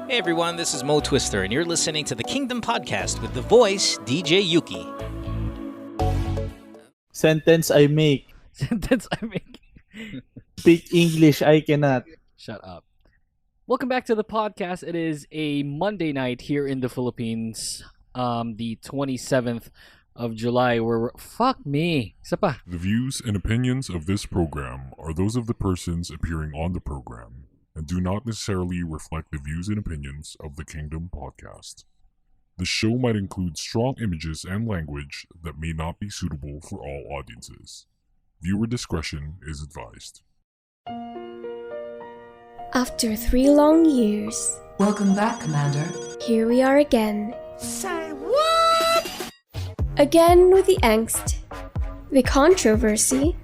Hey everyone, this is Mo Twister, and you're listening to the Kingdom Podcast with the voice DJ Yuki. Sentence I make. Sentence I make. Speak English, I cannot. Shut up. Welcome back to the podcast. It is a Monday night here in the Philippines, the 27th of July. Fuck me. Isa pa. The views and opinions of this program are those of the persons appearing on the program and do not necessarily reflect the views and opinions of the Kingdom Podcast. The show might include strong images and language that may not be suitable for all audiences. Viewer discretion is advised. After 3 long years, Welcome back, Commander. here we are again. Say what? Again with the angst, the controversy,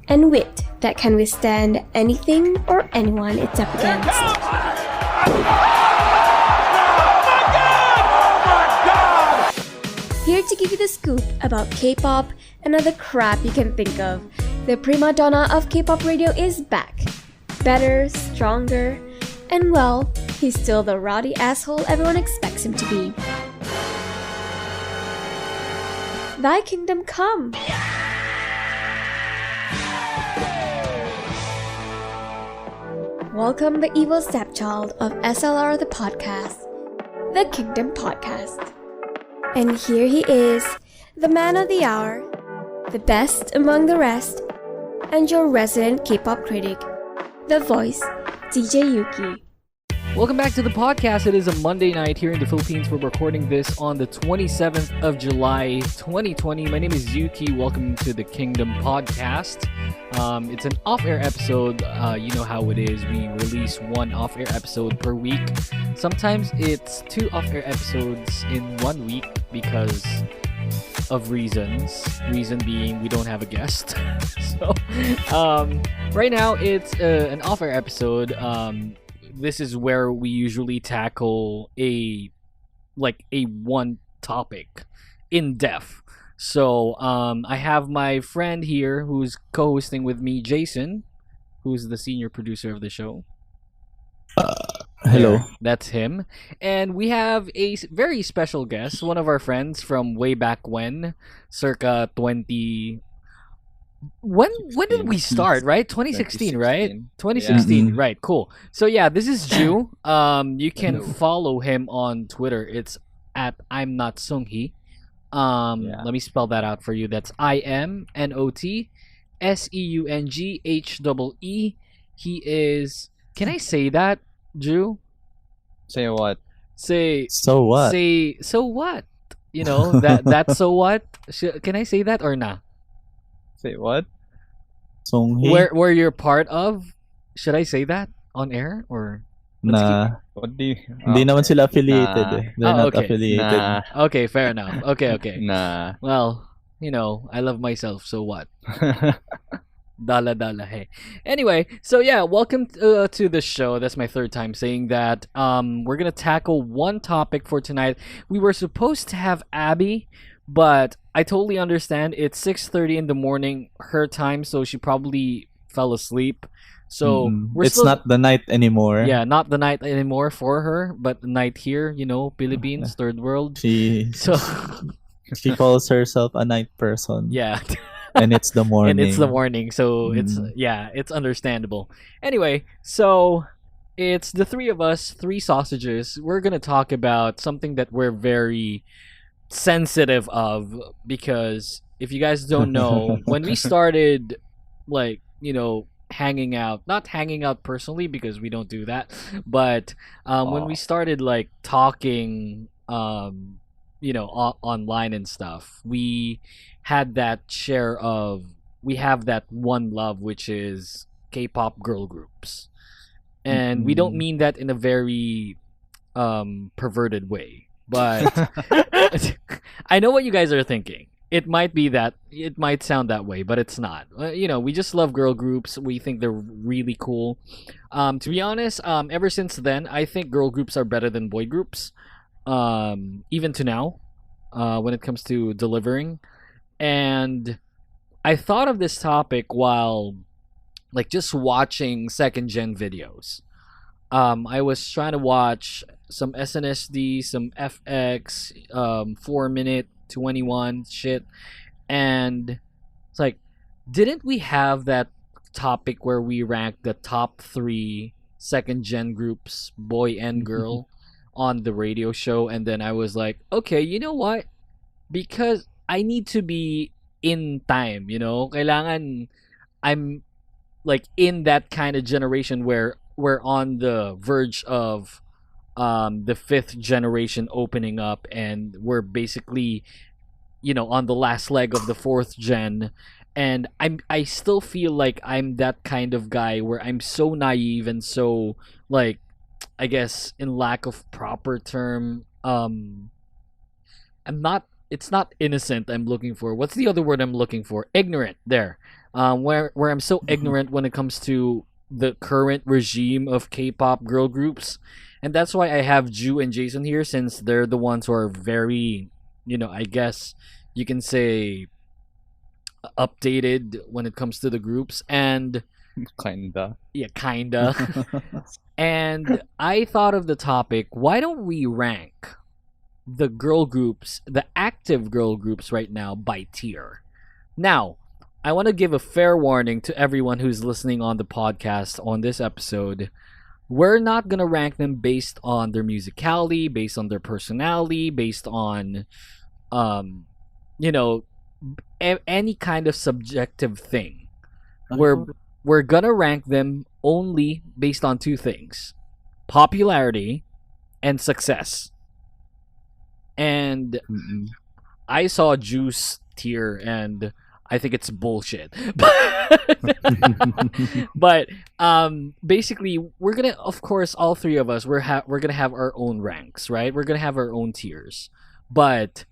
and wit that can withstand anything or anyone it's up against. Here to give you the scoop about K-pop and other crap you can think of, the prima donna of K-pop radio is back. Better, stronger, and well, he's still the rowdy asshole everyone expects him to be. Thy kingdom come! Welcome the evil stepchild of SLR the podcast, the Kingdom Podcast. And here he is, the man of the hour, the best among the rest, and your resident K-pop critic, the voice, DJ Yuki. Welcome back to the podcast. It is a Monday night here in the Philippines. We're recording this on the 27th of July, 2020. My name is Yuki. Welcome to the Kingdom Podcast. It's an off-air episode. You know how it is. We release one off-air episode per week. Sometimes it's 2 off-air episodes in 1 week because of reasons. Reason being we don't have a guest. So, right now it's an off-air episode. This is where we usually tackle a one topic in depth. So I have my friend here who's co-hosting with me, Jason, who's the senior producer of the show. Hello. That's him. And we have a very special guest, one of our friends from way back when, circa 20... When did we start, right? 2016, right? 2016, Yeah. right, cool. So yeah, this is Ju. You can follow him on Twitter. It's at I'm not Sunghi. Let me spell that out for you. That's IMNOTSEUNGHEE. He is... Can I say that, Ju? Say what? Say... So what? Say... So what? You know, that's so what? Can I say that or nah? Say what? Songhi? Where you're part of? Should I say that on air or? Nah. What do you... Hindi naman sila affiliated Nah. eh. They're not okay. affiliated. Nah. Okay, fair enough. Okay. Nah. Well, you know, I love myself, so what? Dala hey. Anyway, so yeah, welcome to the show. That's my 3rd time saying that. We're gonna tackle one topic for tonight. We were supposed to have Abby, but I totally understand. It's 6:30 in the morning her time, so she probably fell asleep. So we're It's not the night anymore. Yeah, not the night anymore for her, but the night here, you know, Philippines, third world. She So calls herself a night person. yeah. And it's the morning. And it's the morning, so it's understandable. Anyway, so it's the 3 of us, 3 sausages. We're gonna talk about something that we're very sensitive of, because if you guys don't know, when we started, like, you know, not hanging out personally because we don't do that, but when we started like talking, you know, online and stuff, we had that we have that one love, which is K-pop girl groups. And we don't mean that in a very perverted way, but I know what you guys are thinking. It might sound that way, but it's not. You know, we just love girl groups. We think they're really cool. To be honest, ever since then, I think girl groups are better than boy groups. Even to now, when it comes to delivering. And I thought of this topic while like just watching second gen videos. I was trying to watch some SNSD, some FX, 4 minute 21 shit, and it's like, didn't we have that topic where we ranked the top three second gen groups, boy and girl, on the radio show? And then I was like, okay, you know what? Because I need to be in time, kailangan I'm like in that kind of generation where we're on the verge of the fifth generation opening up, and we're basically on the last leg of the fourth gen. And I still feel like I'm that kind of guy where I'm so naive and so, like, I guess in lack of proper term, I'm not it's not innocent I'm looking for. What's the other word I'm looking for? Ignorant. There. Where I'm so ignorant when it comes to the current regime of K-pop girl groups. And that's why I have Ju and Jason here, since they're the ones who are very, I guess you can say, updated when it comes to the groups. And Kinda. yeah, kinda. And I thought of the topic, why don't we rank the girl groups, the active girl groups right now, by tier? Now, I want to give a fair warning to everyone who's listening on the podcast on this episode. We're not going to rank them based on their musicality, based on their personality, based on, any kind of subjective thing. We're going to rank them only based on two things: popularity and success. And I saw Juice tier, and I think it's bullshit. But basically, we're gonna, of course, all three of us, we're gonna have our own ranks, right? We're gonna have our own tiers. But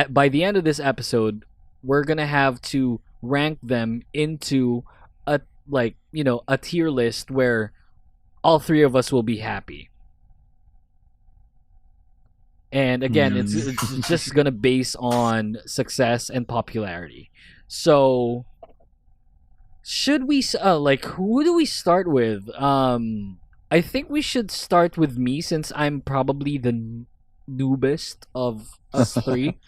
by the end of this episode, we're gonna have to rank them into a tier list where all three of us will be happy. And again, it's just gonna base on success and popularity. So, should we who do we start with? I think we should start with me, since I'm probably the noobest of us three.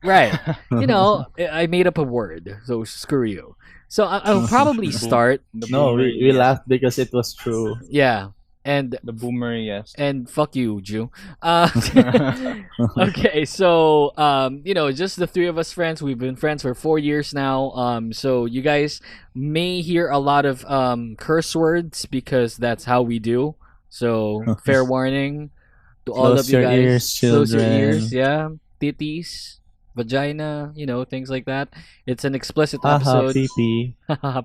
Right? I made up a word, so screw you. So I'll probably start. No, we laughed because it was true. Yeah. And the boomer, yes. And fuck you, Jew. Okay, so just the three of us friends. We've been friends for 4 years now. So you guys may hear a lot of curse words because that's how we do. So fair warning to all Close of you your guys. ears, Close your children. ears, yeah. Titties, vagina, things like that. It's an explicit Haha, episode. pee-pee.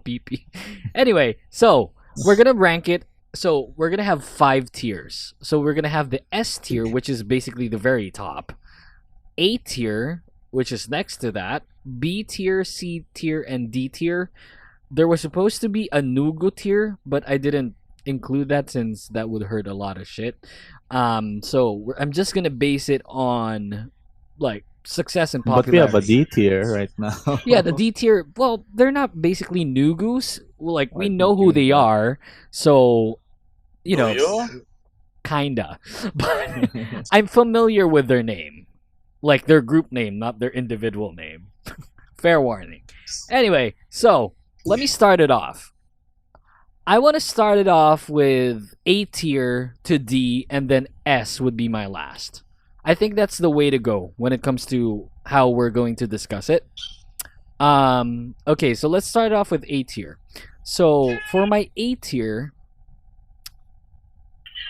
Pee-pee. Anyway, so we're gonna rank it. So we're gonna have 5 tiers. So we're gonna have the S tier, which is basically the very top. A tier, which is next to that. B tier, C tier, and D tier. There was supposed to be a Nugu tier, but I didn't include that since that would hurt a lot of shit. So I'm just gonna base it on success and popularity. But we have a D tier right now. Yeah, the D tier. Well, they're not basically Nugus. We know who they are, so kinda. But I'm familiar with their name, like their group name, not their individual name. Fair warning. Anyway, so let me start it off. I want to start it off with A tier to D, and then S would be my last. I think that's the way to go when it comes to how we're going to discuss it. Okay, so let's start off with A tier. So for my A tier,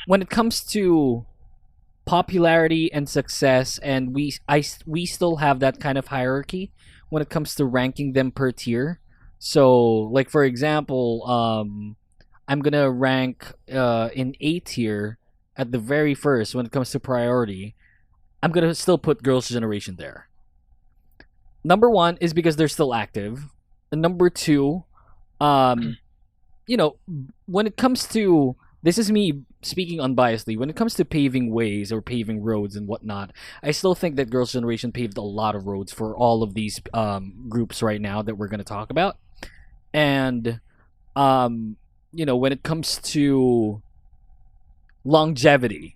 when it comes to popularity and success, and we still have that kind of hierarchy when it comes to ranking them per tier. So, for example, I'm gonna rank in A tier at the very first when it comes to priority. I'm gonna still put Girls' Generation there. Number 1 is because they're still active. And number 2, when it comes to, this is me speaking unbiasedly, when it comes to paving ways or paving roads and whatnot, I still think that Girls' Generation paved a lot of roads for all of these groups right now that we're gonna talk about. And when it comes to longevity,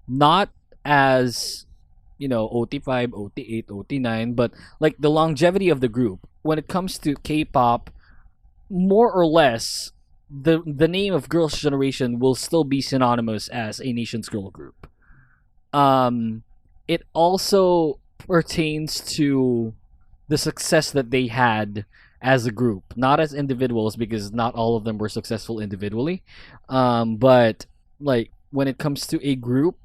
not as OT5, OT8, OT9, but like the longevity of the group when it comes to K-pop, more or less the name of Girls' Generation will still be synonymous as a nation's girl group. It also pertains to the success that they had as a group, not as individuals, because not all of them were successful individually. But like when it comes to a group,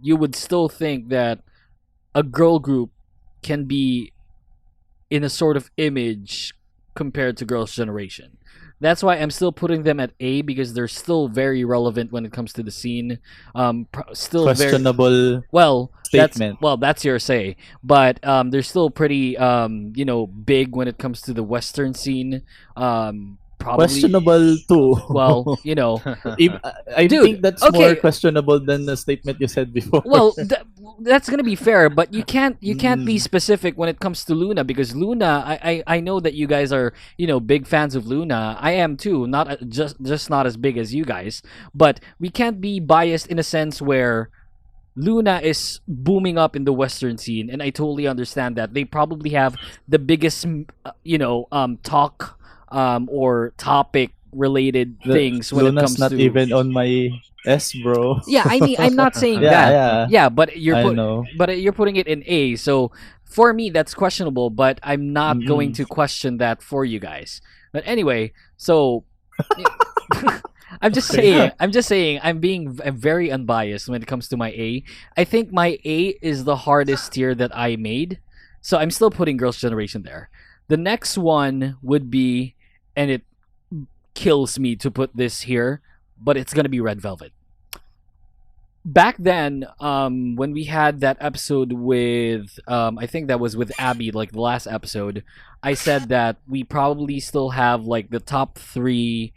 you would still think that a girl group can be in a sort of image compared to Girls' Generation. That's why I'm still putting them at A, because they're still very relevant when it comes to the scene. Still Questionable well. statement. That's your say, but they're still pretty big when it comes to the Western scene. Probably Questionable too. well, I Dude, think that's okay. more questionable than the statement you said before. well, that's gonna be fair, but you can't be specific when it comes to Luna, because Luna, I know that you guys are big fans of Luna. I am too, not just not as big as you guys, but we can't be biased in a sense where Luna is booming up in the Western scene, and I totally understand that they probably have the biggest talk or topic related things when Luna's it comes not to even on my S, bro. Yeah, I mean, I'm not saying Yeah, that. yeah. Yeah, but you're I know. you're putting it in A. So for me, that's questionable. But I'm not Mm-mm. going to question that for you guys. But anyway, so I'm just saying. I'm very unbiased when it comes to my A. I think my A is the hardest tier that I made. So I'm still putting Girls' Generation there. The next one would be, and it kills me to put this here, but it's gonna be Red Velvet. Back then, when we had that episode with, I think that was with Abby, like the last episode, I said that we probably still have like the top three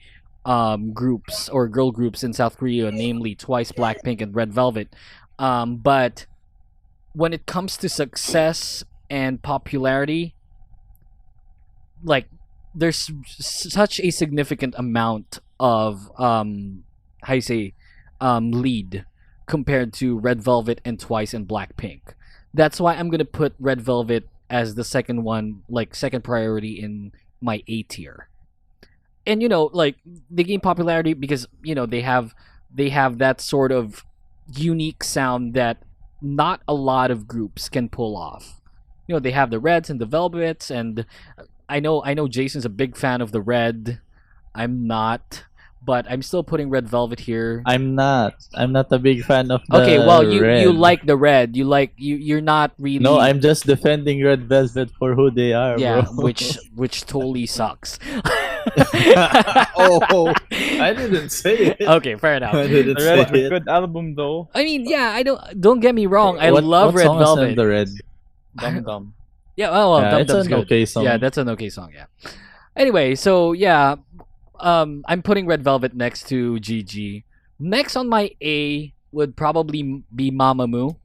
groups or girl groups in South Korea, namely Twice, Blackpink, and Red Velvet. But when it comes to success and popularity, like there's such a significant amount of how you say lead compared to Red Velvet and Twice and Blackpink. That's why I'm gonna put Red Velvet as the second one, like second priority in my A tier. And like they gain popularity because they have that sort of unique sound that not a lot of groups can pull off. They have the Reds and the Velvets, and I know Jason's a big fan of the Red. I'm not, but I'm still putting Red Velvet here. I'm not a big fan of the Okay, well you Red. like the Red. You're not really. No, I'm just defending Red Velvet for who they are, yeah, bro. which totally sucks. Oh, I didn't say it. Okay, fair enough. I didn't The say Red, it. good album though. I mean, yeah, I don't get me wrong. I What- love what Red song is on Velvet. the Red. Dum Dum. Yeah, well, Yeah, Dum it's Dum's an good. okay song. Yeah, that's an okay song. Yeah. Anyway, so yeah, I'm putting Red Velvet next to GG. Next on my A would probably be Mamamoo.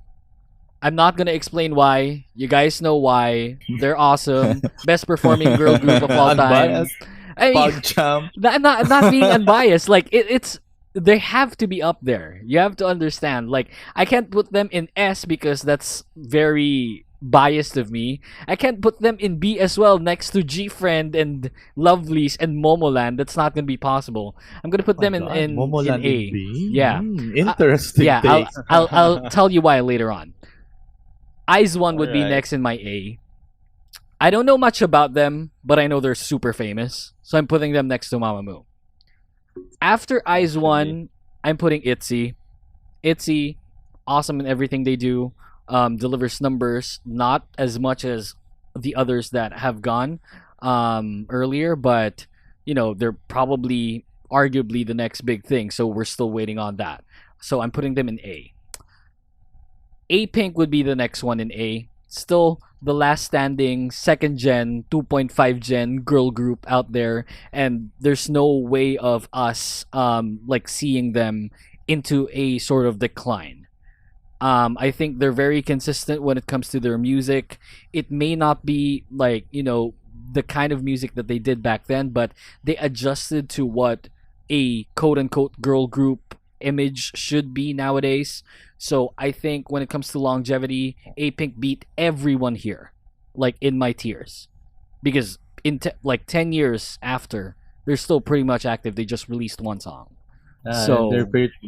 I'm not gonna explain why. You guys know why. They're awesome. Best performing girl group of all time. Unbiased. I mean, PogChamp. I'm not being unbiased. Like it's they have to be up there. You have to understand. Like I can't put them in S because that's very biased of me. I can't put them in B as well next to G Friend and Lovelies and Momoland. That's not gonna be possible. I'm gonna put them in Momoland A. in B? Yeah. Interesting Yeah, take. I'll tell you why later on. Eyes One would be Alright. next in my A. I don't know much about them, but I know they're super famous, so I'm putting them next to Mamamoo. After Eyes One, I'm putting ITZY. ITZY, awesome in everything they do. Delivers numbers, not as much as the others that have gone earlier, but they're probably arguably the next big thing, so we're still waiting on that. So I'm putting them in A. A-Pink would be the next one in A. Still the last standing second gen 2.5 gen girl group out there, and there's no way of us like seeing them into a sort of decline. I think they're very consistent when it comes to their music. It may not be like the kind of music that they did back then, but they adjusted to what a quote unquote girl group image should be nowadays. So I think when it comes to longevity, A-Pink beat everyone here, like in my tiers, because in like 10 years after, they're still pretty much active. They just released one song. So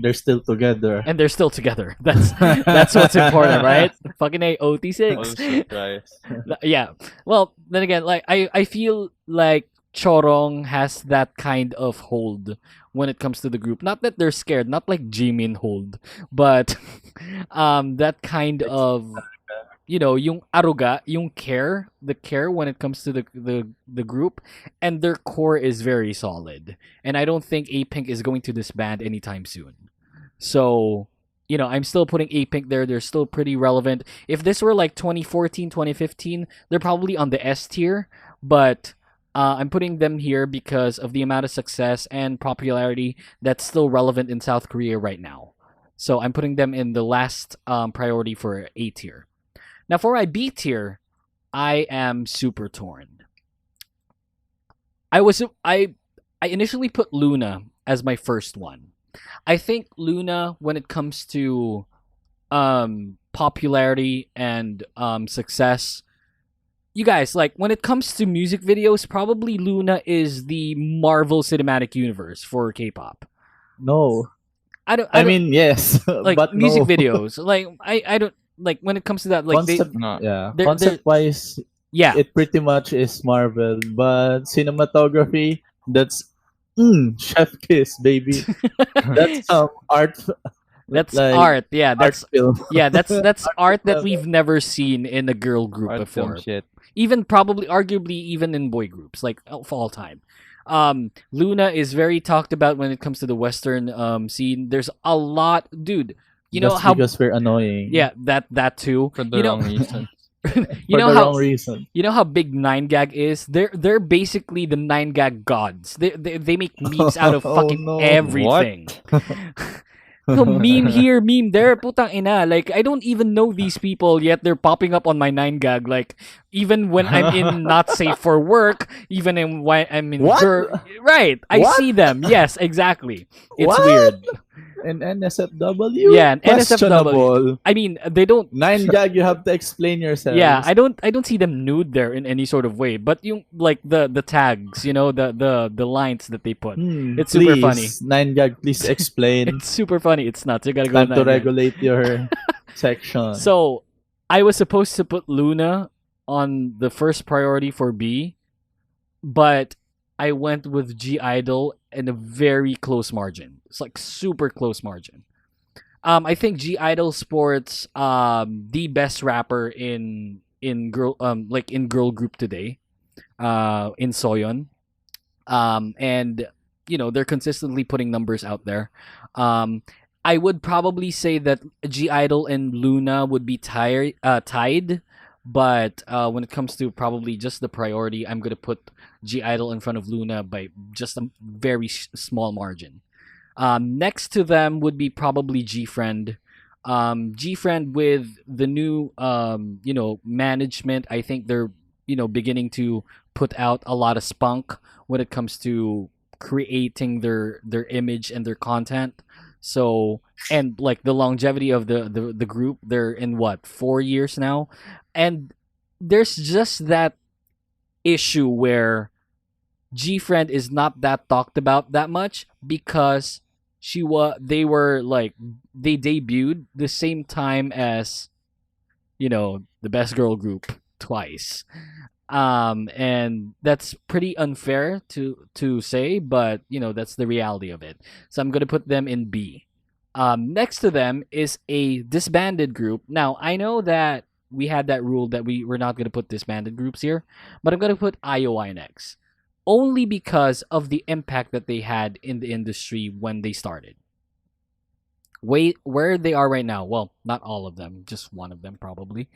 they're still together. and they're still together. That's what's important, right? Fucking A I'm OT6. surprised. Yeah. Well, then again, like I feel like Chorong has that kind of hold when it comes to the group. Not that they're scared, not like Jimin hold, but that kind of yung aruga, yung care, the care when it comes to the group, and their core is very solid. And I don't think A-Pink is going to disband anytime soon. So, I'm still putting A-Pink there. They're still pretty relevant. If this were like 2014, 2015, they're probably on the S tier, but I'm putting them here because of the amount of success and popularity that's still relevant in South Korea right now. So I'm putting them in the last priority for A tier. Now for my B tier, I am super torn. I initially put Luna as my first one. I think Luna, when it comes to popularity and success, you guys, like, when it comes to music videos, probably Luna is the Marvel Cinematic Universe for K-pop. No. I don't I mean, yes, like but music no. videos. Like I don't like when it comes to that. Like Concept, No. they're- concept-wise, yeah, it pretty much is Marvel, but cinematography, that's chef kiss, baby. That's art, that's like, art. Yeah, art that's film. that's art that we've never seen in a girl group Art film before. shit. Even probably, arguably, even in boy groups, like of all time. Luna is very talked about when it comes to the Western scene. There's a lot, dude. You know Just how? because we're annoying. Yeah, that too. For the You know, wrong reason. you for know the how wrong reason. you know how big 9gag is? They're basically the 9gag gods. They make memes out of Oh, fucking no. everything. No, meme here, meme there, putang ina. Like, I don't even know these people, yet they're popping up on my 9gag. Like, even when I'm in not safe for work, even in when I'm in What? right, I What? see them. Yes, exactly. It's What? weird. And NSFW? Yeah, and NSFW. Questionable. I mean, they don't. 9gag, you have to explain yourself. Yeah, I don't see them nude there in any sort of way. But yung like the tags, the lines that they put. It's super funny. 9gag, please explain. It's super funny. It's nuts. You gotta go Time to 9gag. regulate your section. So I was supposed to put Luna on the first priority for B, but I went with G Idol in a very close margin. It's like super close margin. I think G Idol sports the best rapper in girl in girl group today, in Soyeon. And they're consistently putting numbers out there. I would probably say that G Idol and Luna would be tied, but when it comes to probably just the priority, I'm gonna put G Idol in front of Luna by just a very small margin. Next to them would be probably G Friend. G Friend with the new management. I think they're beginning to put out a lot of spunk when it comes to creating their image and their content. So, and like the longevity of the group, they're in what, 4 years now, and there's just that issue where G Friend is not that talked about that much because they debuted the same time as the best girl group twice. And that's pretty unfair to say, but that's the reality of it. So I'm gonna put them in B. Next to them is a disbanded group. Now I know that we had that rule that we're not gonna put disbanded groups here, but I'm gonna put IOI next, only because of the impact that they had in the industry when they started. Where they are right now, well, not all of them, just one of them probably.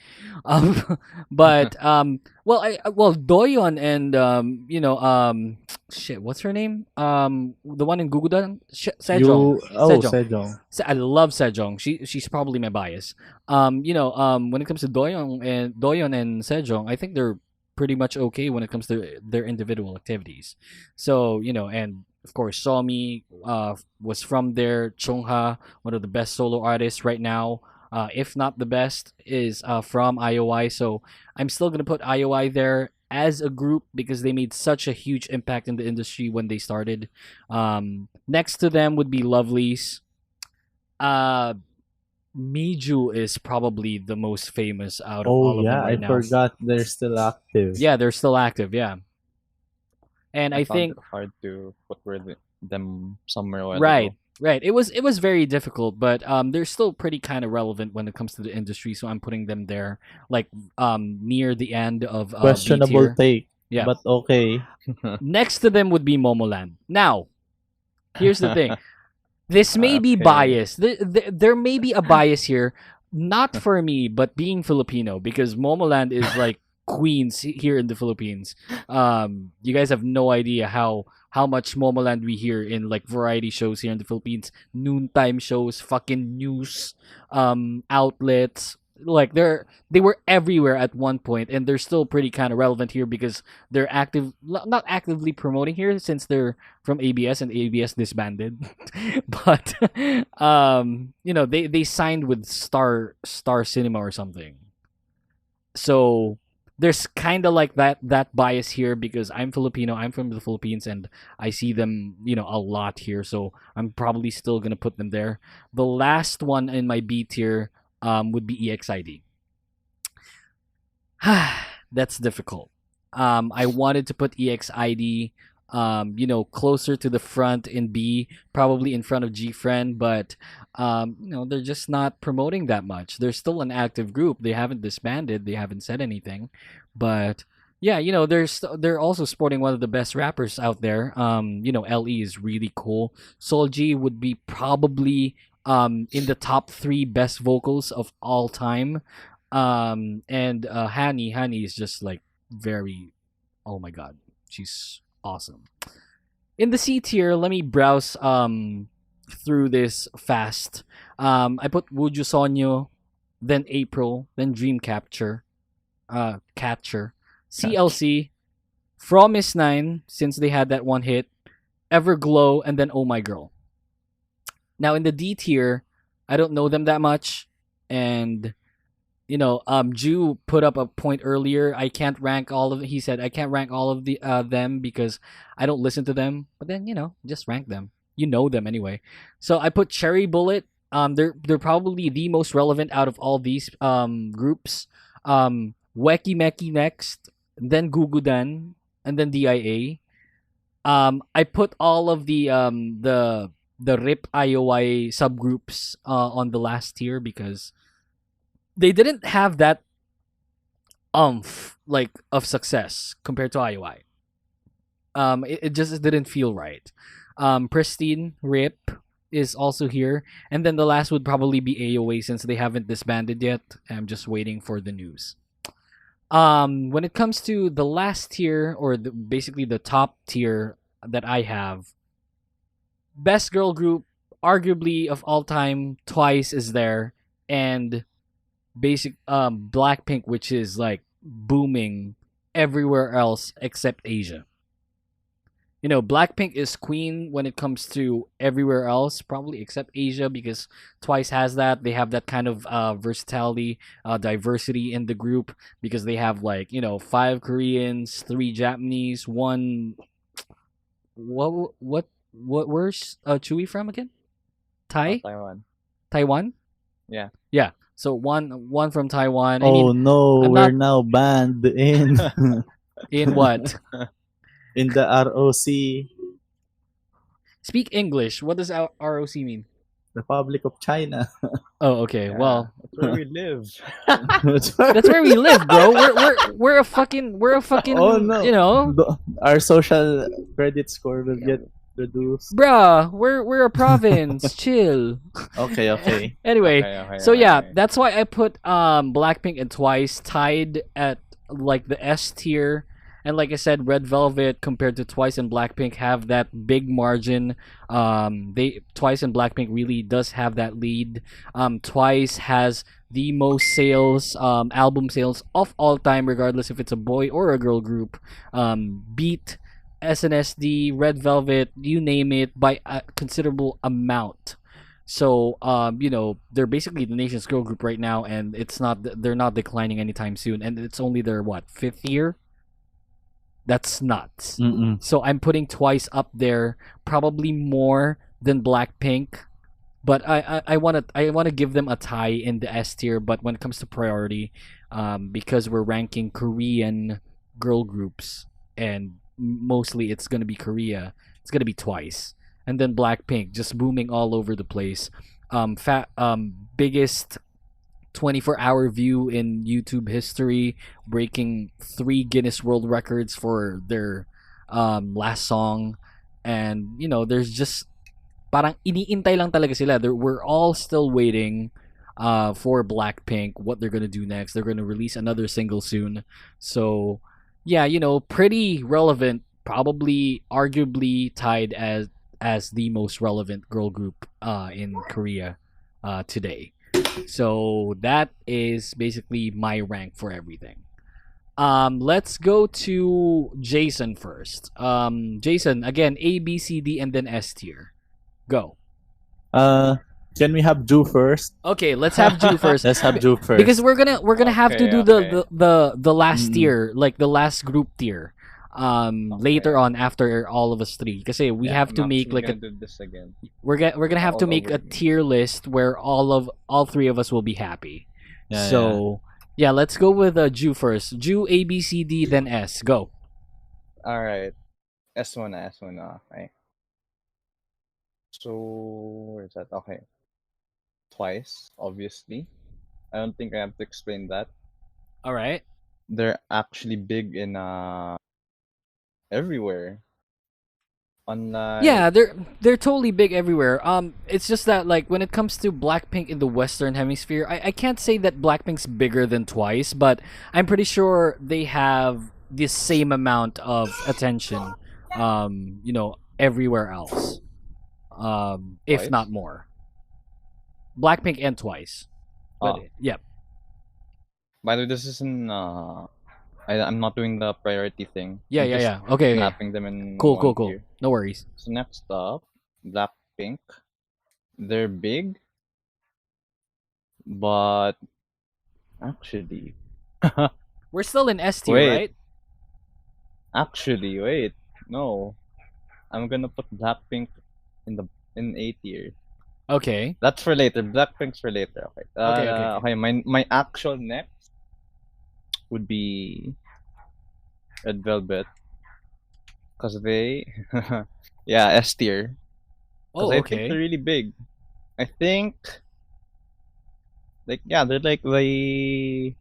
But Doyon and shit, what's her name? The one in Gugudan, Sejong. Sejong. I love Sejong. She's probably my bias. When it comes to Doyon and Sejong, I think they're pretty much okay when it comes to their individual activities. So and of course, Somi was from there. Chungha, one of the best solo artists right now, if not the best, is from IOI. So I'm still gonna put IOI there as a group because they made such a huge impact in the industry when they started. Next to them would be Lovelies. Miju is probably the most famous out of all Oh of them yeah, right I now. forgot they're still active. Yeah, they're still active. Yeah, and I found think it hard to put them somewhere a while right, ago. right. It was very difficult, but they're still pretty kind of relevant when it comes to the industry. So I'm putting them there, like near the end of B Questionable tier. take, Yeah. but okay. Next to them would be Momoland. Now, here's the thing. This may be Okay. biased. There may be a bias here, not for me, but being Filipino, because Momoland is like queens here in the Philippines. You guys have no idea how much Momoland we hear in like variety shows here in the Philippines, noontime shows, fucking news, outlets. Like they were everywhere at one point, and they're still pretty kind of relevant here because they're not actively promoting here since they're from ABS and ABS disbanded. But they signed with Star Cinema or something. So there's kind of like that bias here because I'm Filipino, I'm from the Philippines, and I see them a lot here. So I'm probably still gonna put them there. The last one in my B tier would be EXID. That's difficult. I wanted to put EXID, closer to the front in B, probably in front of GFriend, but they're just not promoting that much. They're still an active group. They haven't disbanded. They haven't said anything, but yeah, they're also sporting one of the best rappers out there. LE is really cool. Solji would be probably in the top 3 best vocals of all time. And Hani is just like very, oh my god, she's awesome. In the C tier, let me browse through this fast. I put Wuju Sonyo, then April, then Dream Catcher, CLC, Promise 9 since they had that one hit, Everglow, and then Oh My Girl. Now in the D tier, I don't know them that much, and Ju put up a point earlier. I can't rank all of. He said I can't rank all of the them because I don't listen to them. But then just rank them. You know them anyway. So I put Cherry Bullet. They're probably the most relevant out of all these groups. Weki Meki next, then Gugudan, and then DIA. I put all of the RIP IOI subgroups on the last tier because they didn't have that like of success compared to IOI. It just didn't feel right. Pristine RIP is also here, and then the last would probably be AOA since they haven't disbanded yet. I'm just waiting for the news. When it comes to the last tier, or basically the top tier that I have, best girl group, arguably of all time, Twice is there, and Blackpink, which is like booming everywhere else except Asia. Blackpink is queen when it comes to everywhere else, probably except Asia, because Twice has that. They have that kind of versatility, diversity in the group because they have 5 Koreans, 3 Japanese, 1. Where's Chewy from again? Taiwan. Taiwan? Yeah. Yeah. So one from Taiwan. Oh no, I'm we're not- now banned in In what? in the ROC, Speak English. What does ROC mean? Republic of China. Oh, okay. Yeah, Well, that's where we live. that's where we live, bro. We're a fucking Oh, no. Our social credit score will get reduced. bruh, we're a province. Chill. Okay. Anyway, Okay, so yeah, okay. that's why I put Blackpink and Twice tied at like the S tier. And like I said, Red Velvet compared to Twice and Blackpink have that big margin. Twice and Blackpink really does have that lead. Twice has the most sales, album sales of all time, regardless if it's a boy or a girl group. Beat SNSD, Red Velvet, you name it, by a considerable amount. So, they're basically the nation's girl group right now, and they're not declining anytime soon. And it's only their fifth year. That's nuts. Mm-mm. So I'm putting Twice up there, probably more than Blackpink. But I wanna give them a tie in the S tier. But when it comes to priority, because we're ranking Korean girl groups, and mostly it's gonna be Korea. It's gonna be Twice, and then Blackpink just booming all over the place. Biggest 24-hour view in YouTube history, breaking 3 Guinness World Records for their last song, and there's just parang iniintay lang talaga sila. We're all still waiting for Blackpink, what they're gonna do next. They're gonna release another single soon, so yeah, pretty relevant. Probably, arguably tied as the most relevant girl group in Korea today. So that is basically my rank for everything. Let's go to Jason first. Jason, again, A, B, C, D, and then S tier. Go. Can we have Ju first? Okay, let's have Ju first. Let's have Ju first. Because we're gonna have to do Okay. the last tier, like the last group tier. Later on after all of us three. Because we Yeah, have to I'm make actually like gonna do this again. we're gonna have to all make over a again. tier list where all three of us will be happy. Yeah, So yeah, let's go with Ju first. Ju, A, B, C, D, then S. Go. All right. S1 na. Okay. So where's that? Okay. Twice, obviously. I don't think I have to explain that. All right. They're actually big in everywhere. Unlike Yeah, they're totally big everywhere. It's just that like when it comes to Blackpink in the Western Hemisphere, I can't say that Blackpink's bigger than Twice, but I'm pretty sure they have the same amount of attention, everywhere else, if Twice? not more. Blackpink and Twice, but Oh. yeah, By the way, this isn't I'm not doing the priority thing. yeah, I'm yeah, just yeah. Okay, okay. mapping them in Cool, cool, one cool. tier. No worries. So next up, Blackpink. They're big, but actually, We're still in S tier, Wait. right? wait, no, I'm gonna put Blackpink in A tier. Okay. That's for later. Blackpink's for later. Okay. Okay, okay. Okay. My actual next would be Red Velvet, cause they, yeah, S tier. Oh, I think okay. they're really big. I think, they're like the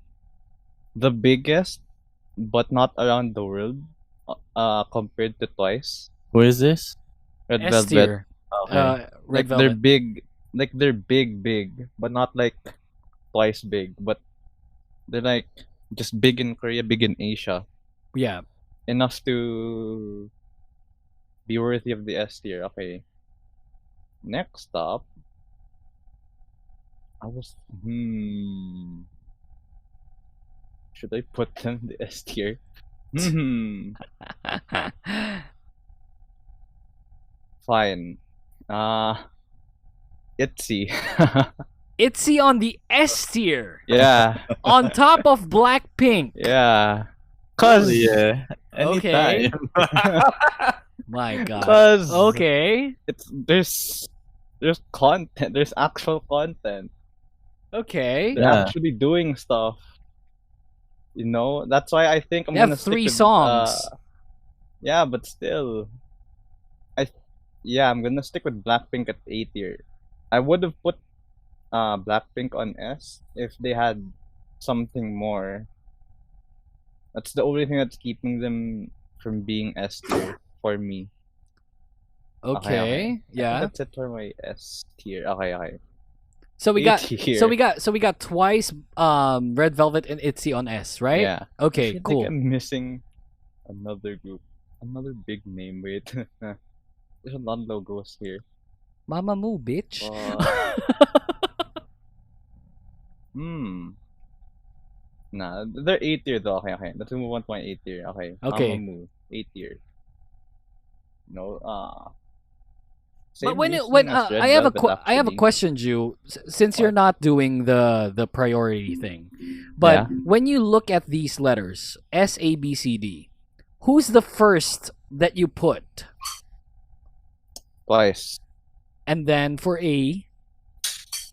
biggest, but not around the world. Compared to Twice. Who is this? Red S Velvet. tier. Okay. Red They're Velvet. big. They're big, but not like Twice big. But they're like just big in Korea, big in Asia. Yeah. Enough to be worthy of the S tier. Okay. Next up, I was should I put them in the S tier? Fine. ITZY. ITZY on the S tier, Yeah. on top of Blackpink. Yeah. Oh, Cause yeah. Okay. Anytime. My God. Cause Okay. there's content. There's actual content. Okay. They're Yeah. actually doing stuff. That's why I think I'm They have gonna stick 3 with, songs. yeah, but still, I'm gonna stick with Blackpink at A tier. I would have put Blackpink on S if they had something more. That's the only thing that's keeping them from being S tier for me. Okay. I think Yeah. that's it for my S tier. Okay. So we A got tier. so we got Twice, Red Velvet, and ITZY on S, right? Yeah. I Okay. feel Cool. like I'm missing another group, another big name. Wait, there's a lot of logos here. Mama Moo, bitch. Nah, they're A tier though. Okay. Let's move on to my A tier. Okay. Okay. Mamamoo, A tier. No, But same when reasoning as Red I have a Velvet, I have a actually. question, Ju. Since you're What? not doing the priority thing, but Yeah. when you look at these letters S A B C D, who's the first that you put? Twice. And then for A,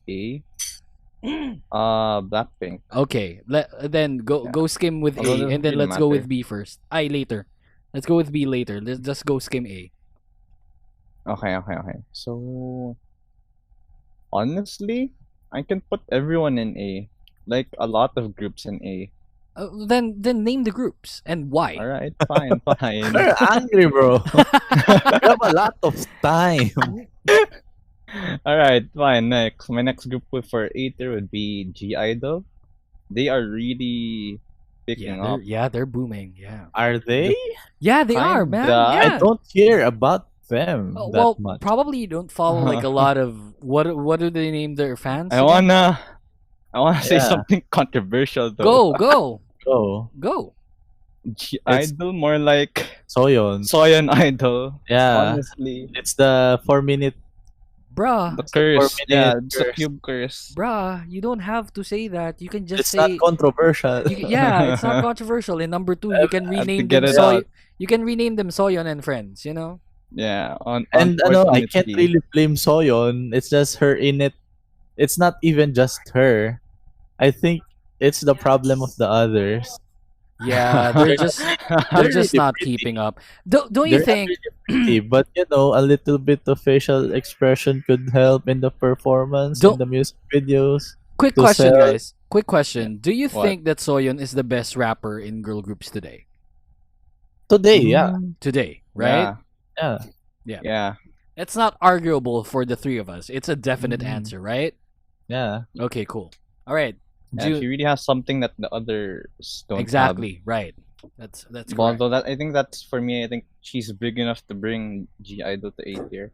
A. Blackpink. okay, then go Yeah. go skim with Although A, doesn't and then really let's go with matter. B first. I later. Let's go with B later. Let's just go skim A. Okay. So honestly, I can put everyone in A. Like a lot of groups in A. Then name the groups and why. Alright, fine. You're angry, bro. You have a lot of time. Alright, fine. Next. My next group for A tier would be G Idol. They are really picking up. They're booming. Yeah. Are they? Yeah, they are, man. Kinda. I Yeah. don't hear about them that Well, much. probably you don't follow like a lot of what do they name their fans? I again? wanna say Yeah. something controversial though. Go. Go. G It's- Idol more like Soyeon. Soyeon Idol. Yeah. Honestly. It's the 4-minute. Bruh. The curse. Yeah, minute it's the curse. cube curse. Bruh, you don't have to say that. You can just It's not say controversial. yeah, it's not controversial. In number 2, you can I had to rename get them it out. You can rename them Soyeon and Friends, you know? Yeah, And I can't unfortunately. really blame Soyeon. It's just her in it. It's not even just her. I think it's the problem of the others. Yeah, they're just They're just really not pretty. keeping up. Don't you They're think pretty, but a little bit of facial expression could help in the performance Don't- in the music videos. Quick to question, sell- guys. Quick question. Do you What? think that Soyeon is the best rapper in girl groups today? Today, yeah, Today, right? yeah. Yeah. It's not arguable for the three of us. It's a definite Mhm. answer, right? Yeah. Okay, cool. All right. Yeah, Ju- she really has something that the others don't have. exactly, right. That's But correct. although I think that's for me. I think she's big enough to bring G Idol to A tier.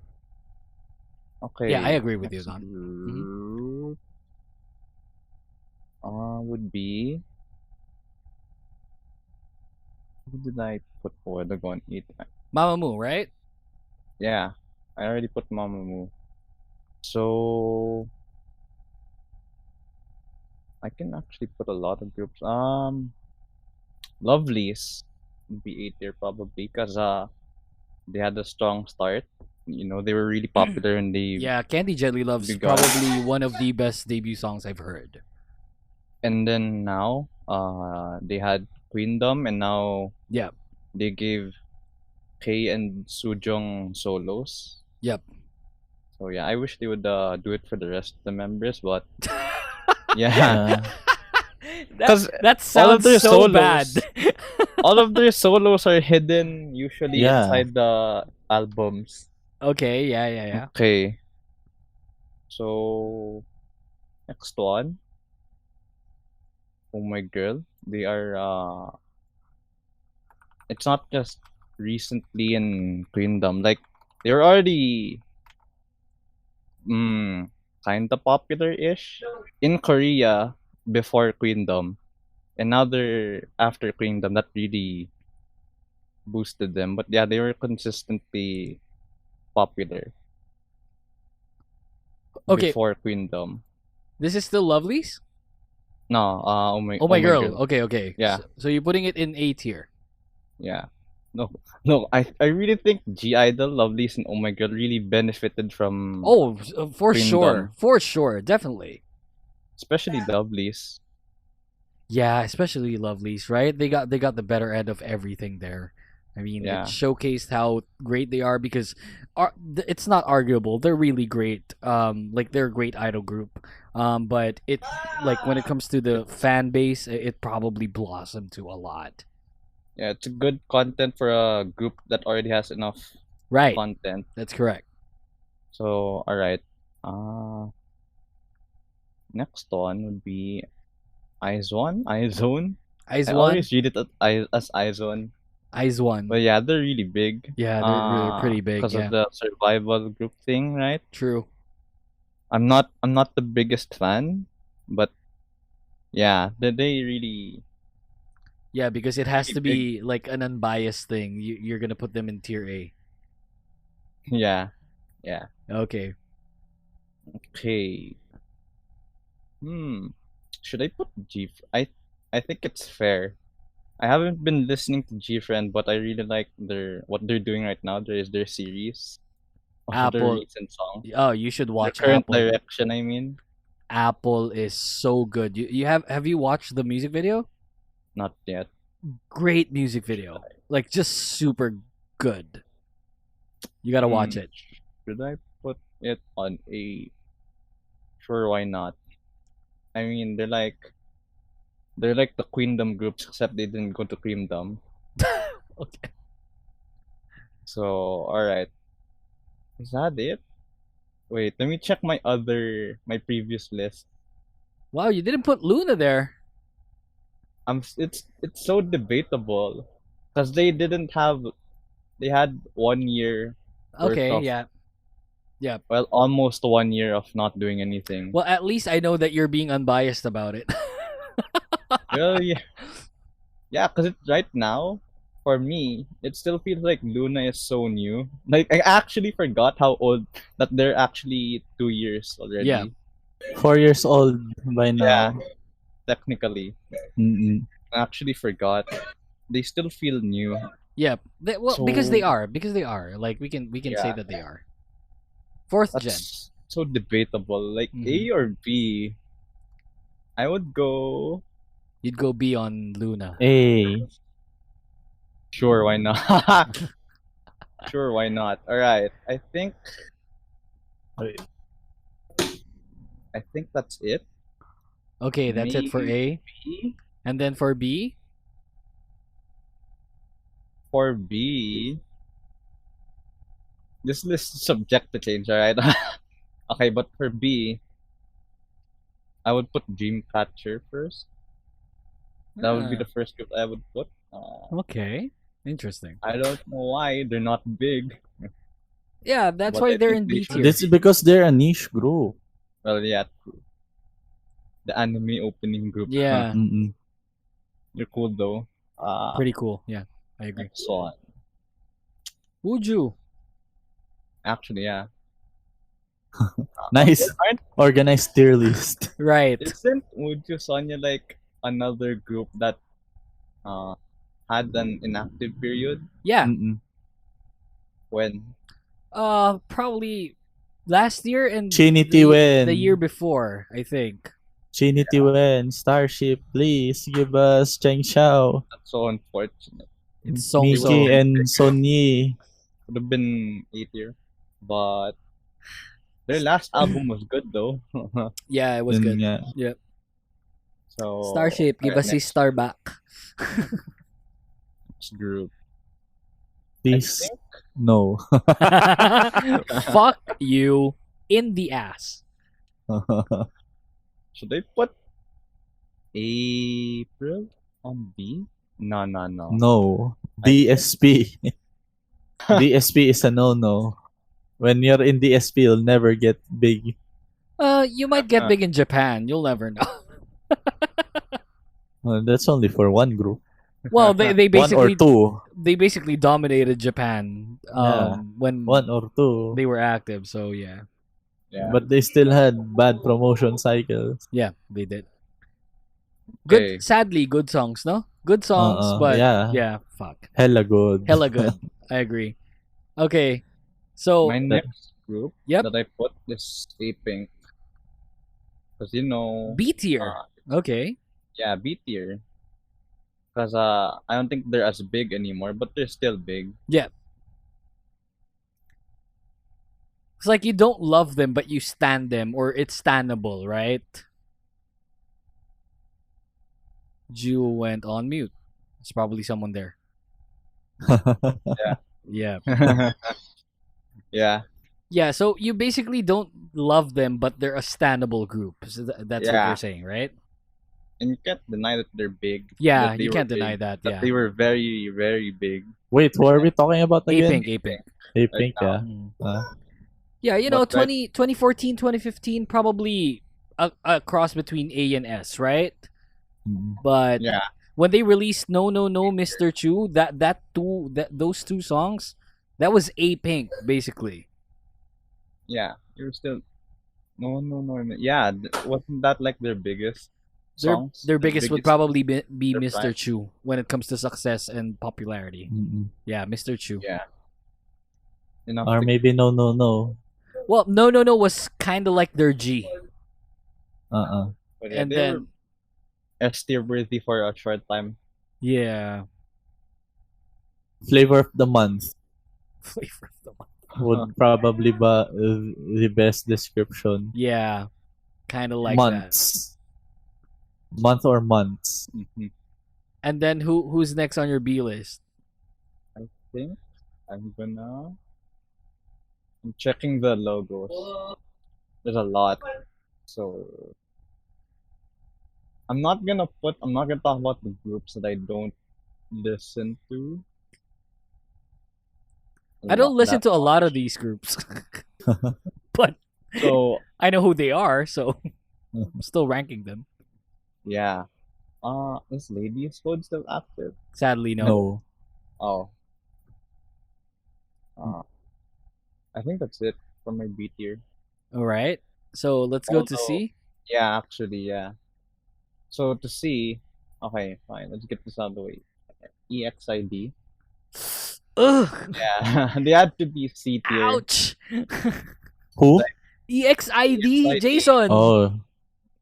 Okay. Yeah, I agree with you, next Don. group, would be. Who did I put forward to go on A tier? Mamamoo, right? Yeah, I already put Mamamoo. So I can actually put a lot of groups. Lovelies would be A tier probably because they had a strong start. You know, they were really popular and they Yeah, Candy Jelly Love's Big guy. probably one of the best debut songs I've heard. and then now they had Queendom and now Yep. they gave Kay and Sujong solos. Yep. So yeah, I wish they would do it for the rest of the members, but yeah. that, 'Cause that all of sounds their so solos- bad. All of their solos are hidden usually Yeah. inside the albums. Okay, yeah. Okay. So next one. Oh my girl. They are it's not just recently in Queendom. Like they're already kinda popular-ish in Korea before Queendom. And now they're after Queendom that really boosted them. But yeah, they were consistently popular Okay, before Queendom. this is still Lovelies? No, oh my Girl. Okay. Yeah. So you're putting it in A tier. Yeah. No, I really think G Idol, Lovelies, and Oh My Girl really benefited from Oh, for Queendom. sure, definitely. especially Lovelies. Yeah, especially Lovelies, right? They got the better end of everything there. I mean, Yeah. it showcased how great they are because it's not arguable. They're really great. Like they're a great idol group. But it like when it comes to the fan base, it probably blossomed to a lot. Yeah, it's a good content for a group that already has enough Right. content. That's correct. So, alright. Next one would be Izone. Izone. Eyes I one, always read it as Izone. eyes one. But yeah, they're really big. Yeah, they're really pretty big. Because Yeah, of the survival group thing, right? true. I'm not the biggest fan, but yeah, they really Yeah, because it has to Pretty be like an unbiased thing. You're gonna put them in tier A. Yeah. Yeah. Okay. Okay. Should I put I think it's fair. I haven't been listening to G Friend, but I really like what they're doing right now. There is their series of their Apple. recent songs. Oh, you should Their watch current Apple. direction, I mean. Apple is so good. You have you watched the music video? Not yet. Great music video. Like just super good. You gotta watch it. Should I put it on a sure, why not? I mean they're like the Queendom groups except they didn't go to Queendom. Okay. So alright. Is that it? Wait, let me check my previous list. Wow, you didn't put Luna there. It's so debatable because they had 1 year Okay, of, yeah. well, almost 1 year of not doing anything. Well, at least I know that you're being unbiased about it. Well, yeah, because right now for me it still feels like Luna is so new. Like I actually forgot how old that they're actually 2 years already. Yeah. 4 years old by Yeah, now. technically. Mm-mm. I actually forgot. They still feel new. Yeah. Because they So- are. Because they are. Like we can say Yeah. that they are. Fourth gen. That's so debatable. Like Mhm. A or B. I would go. You'd go B on Luna. Hey. Sure, why not? Sure, why not? All right. I think that's it. Okay, that's it for A. B. And then for B, For B, this list is subject to change. All right. Okay, but for B, I would put Dreamcatcher first. That would be Ah. the first group I would put. Okay. Interesting. I don't know why they're not big. Yeah, that's But why I they're think in they B should- tier. This is because they're a niche group. Well, yeah, true. The anime opening group. Yeah, Mm-mm. They're cool though. pretty cool. Yeah, I agree. Next one. Would you? Actually, yeah. Nice. Aren't Organized tier list. Right. isn't Muju Sonya like another group that had an inactive period? Yeah. Mm-mm. When? Probably last year and Trinity the Wen. year before, I think. Trinity Wen. Starship, please give us Cheng Xiao. That's so unfortunate. It's so Miki and Sonyi. Would have been 8 year, but their last album was good though. Yeah, it was Yun good. nga. Yep. So Starship, give us a next star back. group. Please. No. Fuck you in the ass. Should I put April on B? No. No. DSP. DSP is a no-no. When you're in DSP, you'll never get big. You might get big in Japan. You'll never know. Well, that's only for one group. Well, they One or basically two. they basically dominated Japan Yeah. when One or two. they were active. So yeah, Yeah. But they still had bad promotion cycles. yeah, they did. Okay. Good, sadly, good songs, no? Good songs, but yeah. fuck, Hella good. hella good. I agree. Okay, so My next group Yep. that I put is A-Pink. Because B tier. Okay, yeah, B tier. Because I don't think they're as big anymore, but they're still big. it's like you don't love them, but you stand them, or it's standable, right? Ju went on mute. There's probably someone there. Yeah. Yeah. Yeah, so you basically don't love them, but they're a standable group. So that's what Yeah. you're saying, right? And you can't deny that they're big. Yeah, that they you were can't big, deny that. That Yeah. they were very, very big. Wait, who are we talking about again? A-Pink. A-Pink, yeah. Mm. Yeah, you know, But right- 2014, 2015, probably a cross between A and S, right? Mm. But Yeah. when they released No, Mr. Chu, those two songs, That was A Pink, basically. Yeah, you're still. No. Yeah, wasn't that like their biggest Their songs? their biggest would probably be their Mr. prime. Chu when it comes to success and popularity. Mm-mm. Yeah, Mr. Chu. Yeah. Enough. Or to- maybe no. Well, no was kind of like their G. Uh-uh. but yeah, And they then were S-tier worthy for a short time. yeah, Flavor of the month flavor of the month. would probably be the best description. Yeah, kind of like that. Months. Month or months. Mhm. And then who's next on your B list? I think I'm checking the logos. There's a lot, so I'm not gonna talk about the groups that I don't listen to. I don't listen to a lot of these groups, but So I know who they are, so I'm still ranking them. yeah, is Ladies Code still active? Sadly, no. No. Oh, I think that's it for my B tier. All right, so let's go to Although- C. Yeah, actually, yeah. So to see, okay, fine. Let's get this out of the way. EXID. Ugh! Yeah, they had to be C tier. Ouch! Who? EXID, EXID. Jason. Oh.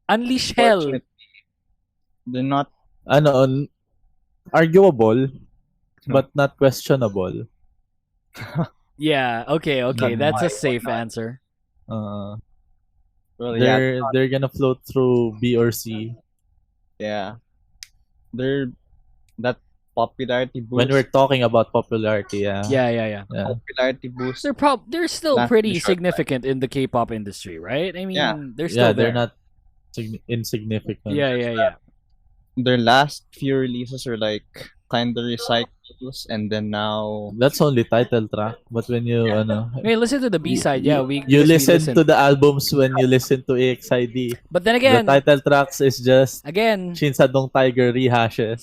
Unleash hell. Fortunately, they're not. Arguable, but not questionable. Yeah. Okay. Not That's a why, safe why not? answer. Uh, Well, yeah, they're gonna float through B or C. yeah. They're that popularity boost. When we're talking about popularity, yeah. Yeah. Yeah. Popularity boost. They're still Last pretty short time. significant in the K-pop industry, right? I mean, Yeah. they're still Yeah, there. they're not insignificant. Yeah. Their last few releases are like kind of recycles, and then now That's only title track. But when you I mean, listen to the B side. Yeah, we you yes, we listen to the albums when you listen to EXID. But then The again, title tracks is just again, Shinsadong Tiger rehashes.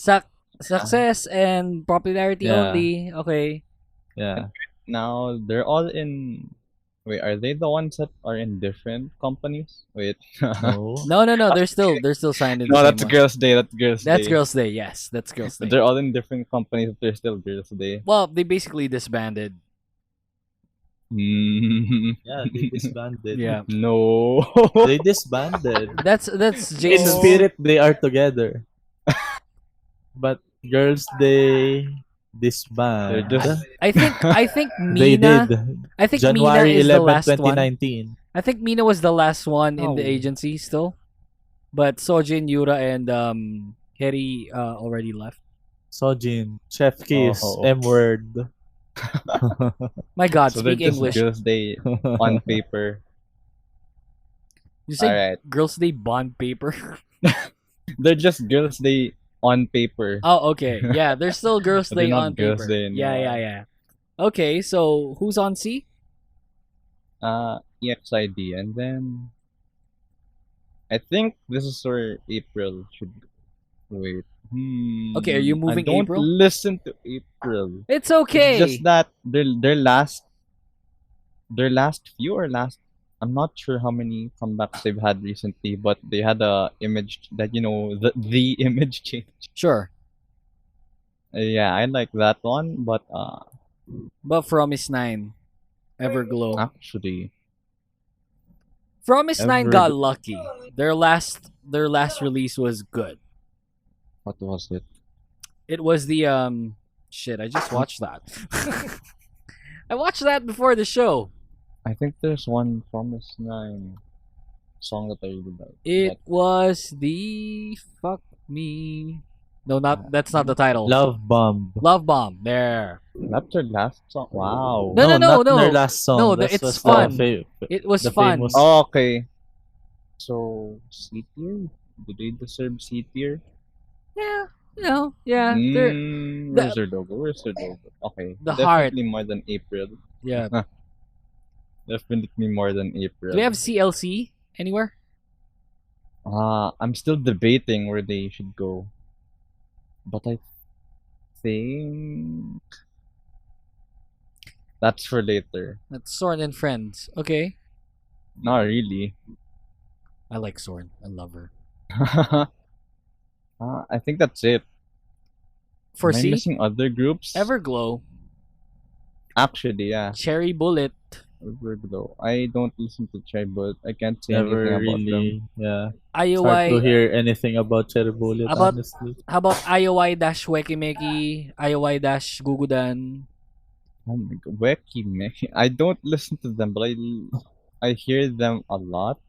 success and popularity Yeah. only. Okay. Yeah. now they're all in. Wait, are they the ones that are in different companies? Wait, No. No. They're still signed in. no, the that's same one. Girls' Day. That's Girls' That's Day. Girls' Day. Yes, that's Girls' Day. They're all in different companies, but they're still Girls' Day. Well, they basically disbanded. Yeah, they disbanded. Yeah. No. They disbanded. That's In Jason's. spirit, they are together. But Girls' Day disband. They're just- I think They Mina. did. I think January Mina is the 11, last one. 2019. I think Mina was the last one in the Oh. agency still, but Sojin, Yura, and Heri already left. Sojin, Chef Kiss, Oh. M-word. My God, so they're speak just English. Girls' Day on paper. You say Alright. Girls' Day bond paper? They're just Girls' Day on paper. Oh, okay. Yeah, there's still Girls' But they're Day not on paper. Girls' Day Yeah. anymore. Okay, so who's on C? EXID, and then I think this is where April should wait. Okay, are you moving I don't April? listen to April. It's okay. It's just that their last few or last. I'm not sure how many comebacks they've had recently, but they had a image that the image change. Sure, Yeah, I like that one, but but Promise 9, Everglow. actually, Promise 9 Everglow- got lucky. Their last release was good. what was it? It was the shit. I just watched that. I watched that before the show. I think there's one Promise 9 song that I really like. It was the fuck me. No, that's not the title. Love Bomb. Love Bomb. There. That's their last song. Wow. No, not no. their last song. No, That it's was fun. The It was The fun. famous- Oh, okay. So C tier? Do they deserve C tier? Yeah. Yeah. They're Where's their logo? Where's their logo? Okay. The heart. Definitely more than April. yeah. Definitely more than April. Do we have CLC anywhere? I'm still debating where they should go. But I think That's for later. That's Sorn and Friends. Okay. Not really. I like Sorn. I love her. I think that's it. For Am I C, missing other groups? Everglow, Actually, yeah. Cherry Bullet. Everglow. I don't listen to Cherry Bullet. I can't say anything Never about really. Yeah. It's hard to IOI. hear anything about Cherry Bullet, About- honestly. How about IOI-Wekimeki, IOI-Gugudan? Oh my god. Weki Meki. I don't listen to them, but I hear them a lot.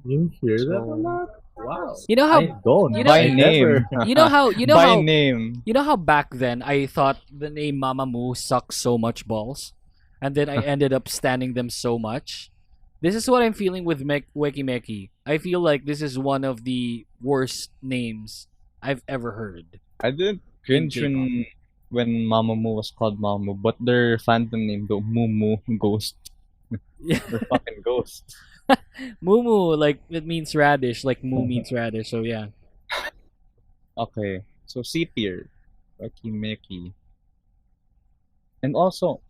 You hear that a So- lot? Wow. You know how I don't. you know- By I name. never. you know how By name. you know how back then I thought the name Mamamoo sucks so much balls, and then I ended up standing them so much. This is what I'm feeling with Wekimeki. I feel like this is one of the worst names I've ever heard. I didn't cringe when Mamamoo was called Mamamoo, but their fandom name, the Mumu Ghost. Yeah. They're fucking ghosts. Mumu, like it means radish, like Mu means radish. So yeah. Okay, so C tier, Weki Meki, and also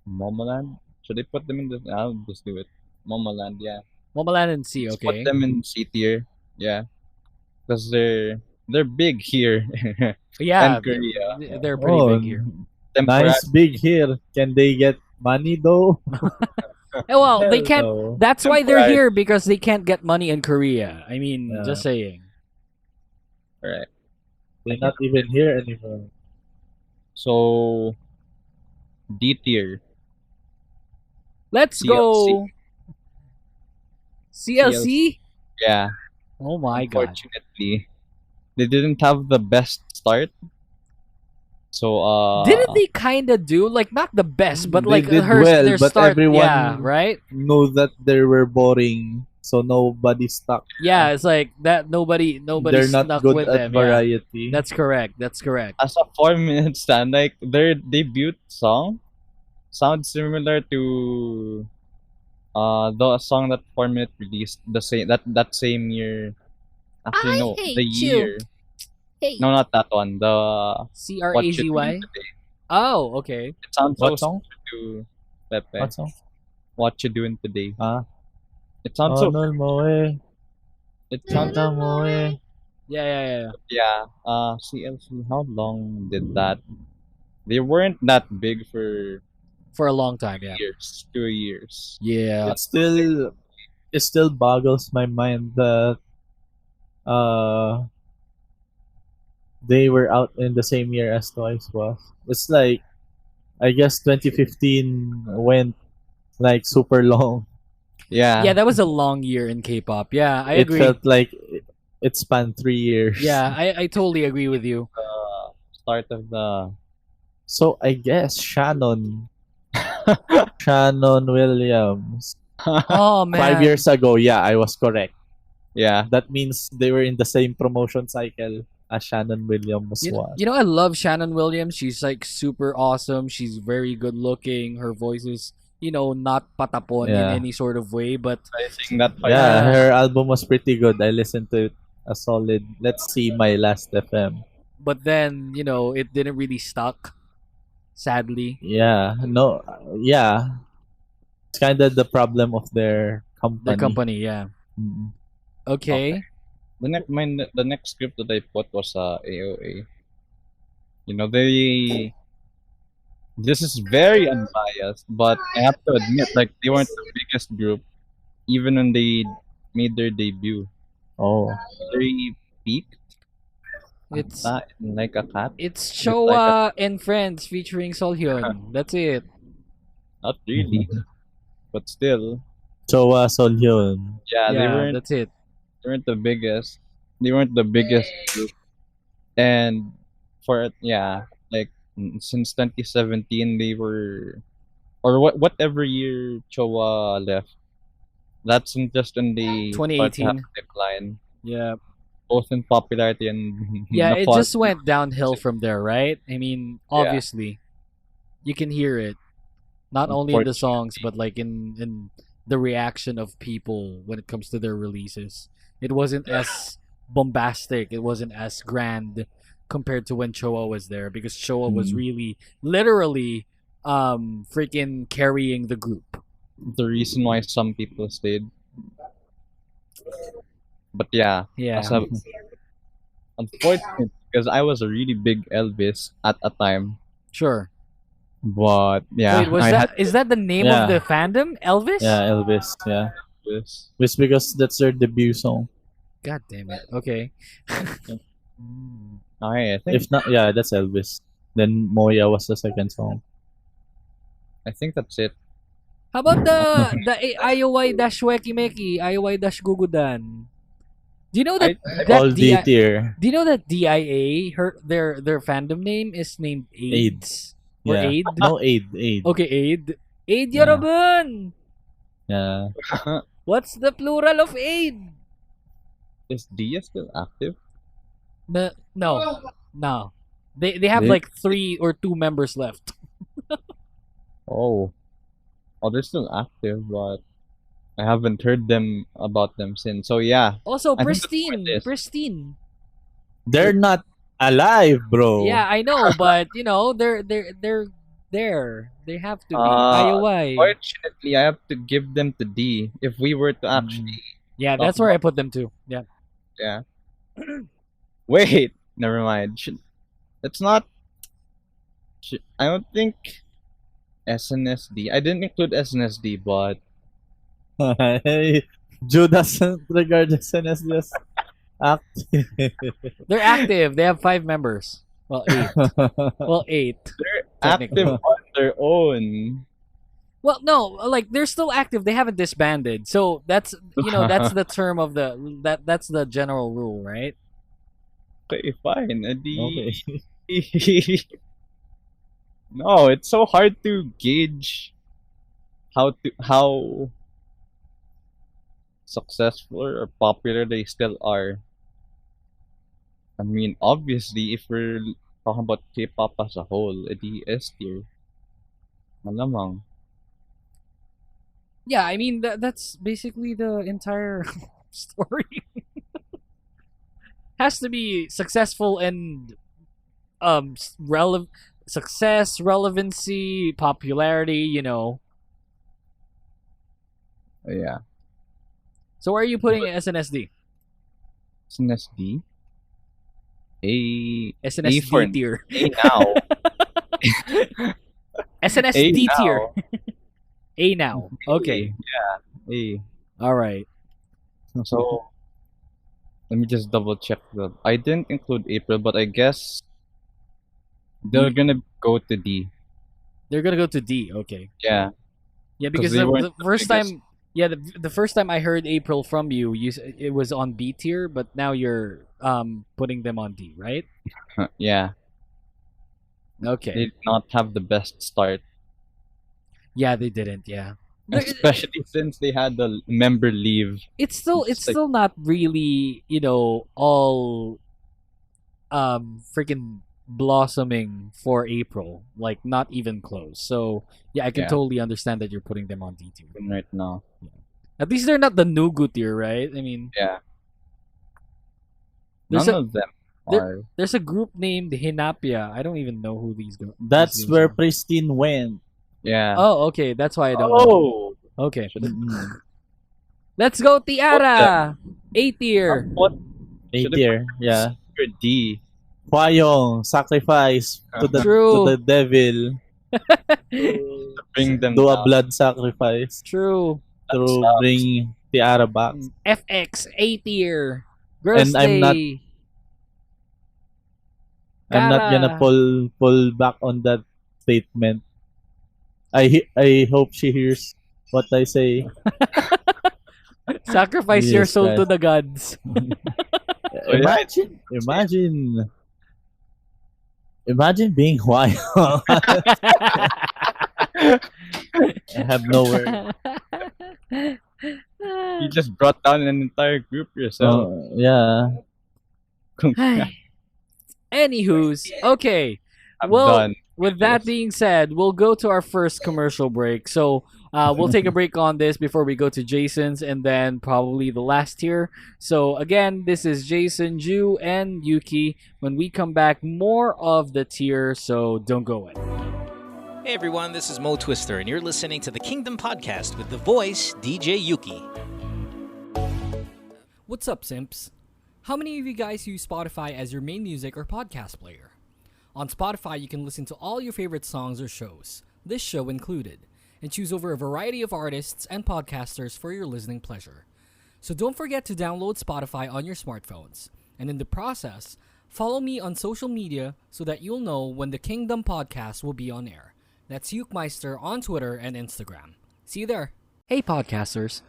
Momoland. Should I put them in the? I'll just do it. Momoland, yeah. Momoland and C, Let's okay. put them in C tier, yeah, because they're big here. Yeah, and Korea. they're pretty Oh, big here. nice big here. Can they get money though? Well, they Hell can't. no. That's why they're Temporary. here, because they can't get money in Korea. I mean, Yeah. just saying. Alright, They're not even here anymore. so D tier. Let's go. CLC. Yeah, Oh my god. unfortunately, they didn't have the best start. So Didn't they kind of do like not the best, but They like did her well, their but start? everyone- Yeah, right. Know that they were boring, so nobody stuck. Yeah, it's like that. Nobody They're not stuck good with at them. Yeah. variety. That's correct. That's correct. as a 4 minute stand, like their debut song sounds similar to the song that 4 minute released that same year. Actually, I no, hate the you. year. Hey. No, not that one. The What You Doing CRAZY. Today. Oh, okay. It sounds so What song? similar to Pepe. What song? What You Doing Today. Ah, It sounds so. Onol mo eh. It sounds Kanta mo eh. Yeah. yeah. CLC. How long did that? They weren't that big for For a long time. Yeah. years. 2 years. Yeah. It still boggles my mind that they were out in the same year as Twice was. It's like, I guess 2015 went like super long. Yeah. Yeah, that was a long year in K-pop. Yeah, I It agree. felt like it spanned 3 years. Yeah, I totally agree with you. Start of the. So I guess Shannon Williams. Oh man. 5 years ago, yeah, I was correct. Yeah. That means they were in the same promotion cycle as Shannon Williams was. You know, I love Shannon Williams. She's like super awesome. She's very good looking. Her voice is, not patapon Yeah. in any sort of way, but I think that. Yeah, her album was pretty good. I listened to it a solid. Let's see my last FM. then, it didn't really stuck. Sadly. Yeah, no, yeah. It's kind of the problem of their company. The company, yeah. Mm. Okay. The next script that I put was AOA. They. This is very unbiased, but I have to admit, like they weren't the biggest group, even when they made their debut. Oh, They peaked. It's Like a cat. it's like Showa and Friends featuring Solhyun. That's it. Not really, but still. Chowa Solhyun. Yeah, Yeah, that's it. they weren't the biggest. They weren't the biggest group. And like since 2017 they were, or whatever year Chowa left. That's just when they started to 2018. have a decline, Yeah. both in popularity and Yeah, the it fun. just went downhill from there, right? I mean, obviously, you can hear it, not only in the songs, but like in the reaction of people when it comes to their releases. It wasn't as bombastic. It wasn't as grand compared to when Choa was there, because Choa was really literally freaking carrying the group. The reason why some people stayed. But yeah, Yeah. as a, unfortunate because I was a really big Elvis at a time. Sure. But yeah, Wait, is that the name Yeah. of the fandom? Elvis? Yeah, Elvis. Yeah, this. it's because that's their debut song. God damn it. Okay. I think If not, yeah, that's Elvis. Then Moya was the second song. that's it. How about the IOY dash Weki Meki, IOY dash Gugudan? Do you know that All D DI tier. Do you know that DIA their fandom name is named AIDS? Or Yeah. Aid? No, Aid. Okay, Aid. Aid Yeah. 여러분! Yeah. What's the plural of Aid? Is Dia still active? No. They have They- like 3 or 2 members left. Oh, they're still active, but I haven't heard about them since. So yeah, Also, I think that's what Pristine. it is. Pristine. They're not alive, bro. Yeah, I know, but you know, they're there. They have to be. IOI. Fortunately, I have to give them to D. If we were to actually, Yeah, that's where I put them too. Yeah. yeah. Wait, never mind. It's not. I don't think SNSD. I didn't include SNSD, but Hey, Jude doesn't regard SNS as active. They're active. They have 5 members. Well, 8. Well, 8. they're Technically. active on their own. Well, no, like they're still active. They haven't disbanded. So that's that's the term of that's the general rule, right? Okay, fine. A D. Okay. No, it's so hard to gauge how successful or popular they still are. I mean, obviously, if we're talking about K-pop as a whole, edi S tier. Malamang. Yeah, I mean that's basically the entire story. Has to be successful and success, relevancy, popularity, Yeah. So where are you putting SNSD? SNSD. A SNSD for tier. A now. SNSD A tier. now. A now. Okay. Yeah. A. All right. So let me just double check that. I didn't include April, but I guess they're gonna go to D. They're gonna go to D. Okay. Yeah. Yeah, because they the weren't the first biggest. time, yeah, the first time I heard April from you, it was on B tier, but now you're putting them on D, right? Yeah. Okay. They did not have the best start, Yeah, they didn't. Yeah. But especially since they had the member leave. it's still It's like- still not really all freaking blossoming for April, like not even close. So yeah, I can Yeah. totally understand that you're putting them on D tier. Right now. At least they're not the Nugu tier, right? I mean, Yeah. There's None a- of them there- are. there's a group named Hinapia. I don't even know who these go. That's these where names are. Pristine went. Yeah. Oh, okay. That's why I don't know. Oh. Okay. Mm. Let's go, Tiara. A tier. What? A Should've tier. Yeah. For D. Hwayong, sacrifice to the True. to the devil. Bring them Do a down. blood sacrifice True. to sucks. bring Tiara back. FX A tier. Girls' And I'm not- Day. I'm not gonna Kara. pull back on that statement. I hope she hears what I say. Sacrifice your Yes, soul to guys. the gods. Imagine being Hwayong. I have no word. You just brought down an entire group yourself. Yeah. Anywho's, okay. I'm well, done. With that Yes. being said, we'll go to our first commercial break. So We'll take a break on this before we go to Jason's and then probably the last tier. So again, this is Jason, Ju, and Yuki. When we come back, more of the tier, so don't go away. Hey everyone, this is Mo Twister, and you're listening to the Kingdom Podcast with the voice DJ Yuki. What's up, simps? How many of you guys use Spotify as your main music or podcast player? On Spotify, you can listen to all your favorite songs or shows, this show included, and choose over a variety of artists and podcasters for your listening pleasure. So don't forget to download Spotify on your smartphones, and in the process, follow me on social media so that you'll know when the Kingdom Podcast will be on air. That's Yukmeister on Twitter and Instagram. See you there. Hey podcasters.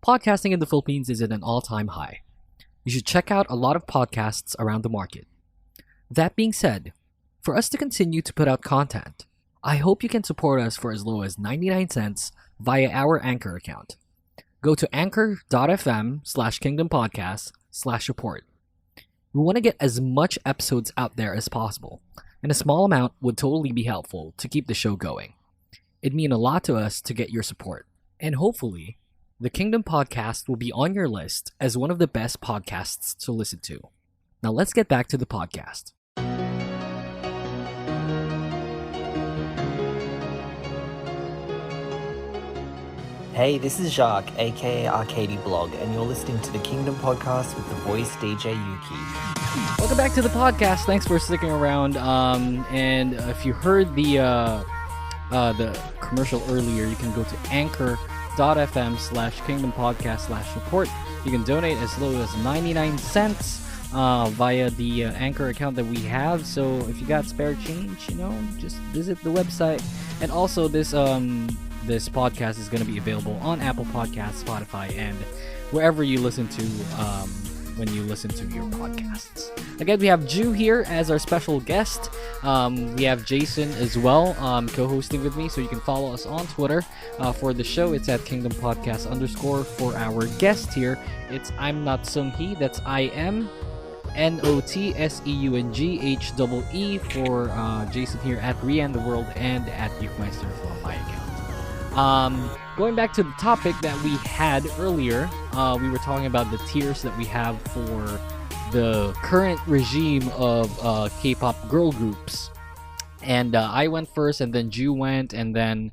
Podcasting in the Philippines is at an all-time high. You should check out a lot of podcasts around the market. That being said, for us to continue to put out content, I hope you can support us for as low as 99 cents via our Anchor account. Go to anchor.fm/kingdompodcast/support. We want to get as much episodes out there as possible, and a small amount would totally be helpful to keep the show going. It'd mean a lot to us to get your support, and hopefully, the Kingdom Podcast will be on your list as one of the best podcasts to listen to. Now let's get back to the podcast. Hey, this is Jacques, aka Arcady Blog, and you're listening to the Kingdom Podcast with the voice DJ Yuki. Welcome back to the podcast. Thanks for sticking around. And if you heard the commercial earlier, you can go to anchor.fm/kingdompodcast/support. You can donate as low as 99 cents via the Anchor account that we have. So if you got spare change, just visit the website. And also this podcast is going to be available on Apple Podcasts, Spotify, and wherever you listen to when you listen to your podcasts. Again, we have Ju here as our special guest. We have Jason as well co-hosting with me, so you can follow us on Twitter for the show. It's at Kingdom Podcast _ for our guest here. It's I'm Not Sung-hee. That's IMNOTSEUNGHEE for Jason here at Rian the World and at Yukmeister for my account. Going back to the topic that we had earlier, we were talking about the tiers that we have for the current regime of K-pop girl groups. And I went first, and then Ju went, and then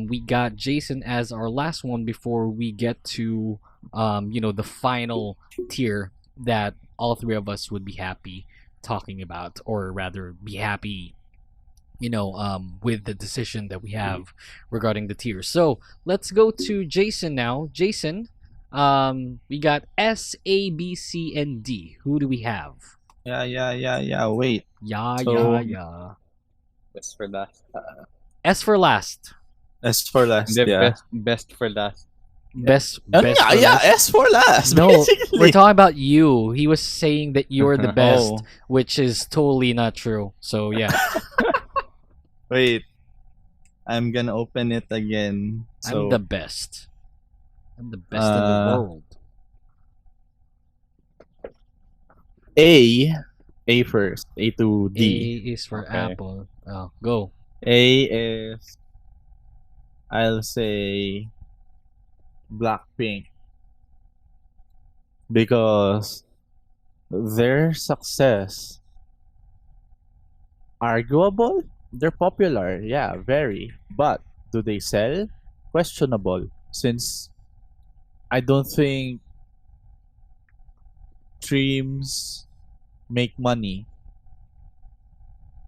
we got Jason as our last one before we get to the final tier that all three of us would be happy talking about, or rather be happy with the decision that we have regarding the tiers. So let's go to Jason now. Jason, we got S, A, B, C, and D. Who do we have? Yeah. Wait. Yeah. Best for last. S for last. S for last. The Yeah. best for last. Best Yeah, for yeah. last. S for last. No, basically. we're talking about you. He was saying that you're the best, Oh. which is totally not true. So yeah, Wait. I'm gonna open it again. So I'm the best. I'm the best in the world. A first. A to D. A is for Okay. Apple. Oh, go. A is, I'll say, Blackpink, because their success, arguable. They're popular, yeah, very. But do they sell? Questionable, since I don't think streams make money.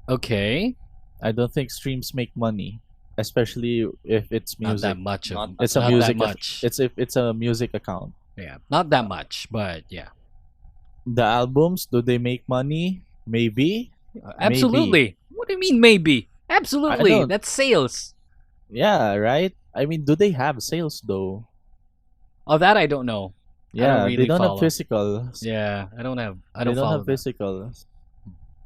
Okay. I don't think streams make money, especially if it's Not music. that much. It's a not music. that much. It's if it's a music account. Yeah, not that much, but yeah. The albums, do they make money? Maybe. Absolutely. What do you mean maybe? Absolutely. don't- That's sales. Yeah, right. I mean, do they have sales though? Oh, that I don't know. Yeah, really they don't follow. have physicals. Yeah, I don't have. I they don't don't follow have that. physicals,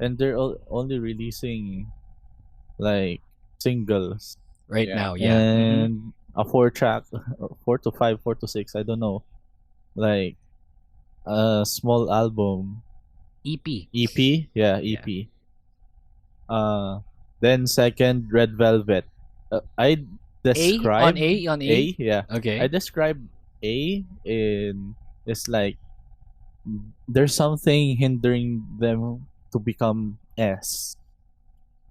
and they're only releasing like singles right Yeah. now. Yeah. and a 4-track, 4 to 5, 4 to 6. I don't know, like a small album. EP. EP, yeah, Yeah. EP. Then second, Red Velvet. I describe on A? yeah. Okay. I describe A in it's like there's something hindering them to become S,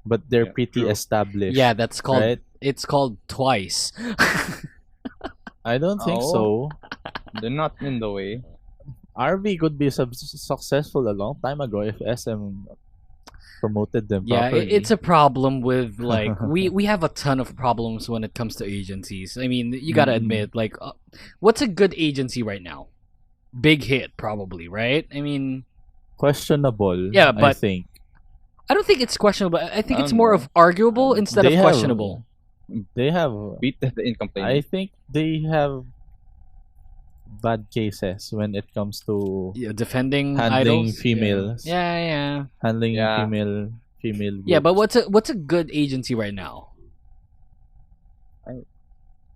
but they're Yeah, pretty true. established. Yeah, that's called right? it's called Twice. I don't think Oh. so. They're not in the way. RV could be successful a long time ago if SM promoted them Yeah, properly. it's a problem with like we have a ton of problems when it comes to agencies. I mean, you gotta Mhm. admit, like, what's a good agency right now? Big Hit, probably, right? I mean, questionable. Yeah, I but think I don't think it's questionable. I think I it's don't more know. of arguable instead They of have- questionable. they have. Beat the I incomplaining. think they have bad cases when it comes to Yeah, defending handling idols. females. Yeah. handling Yeah. female. Yeah, but groups. what's a good agency right now? I-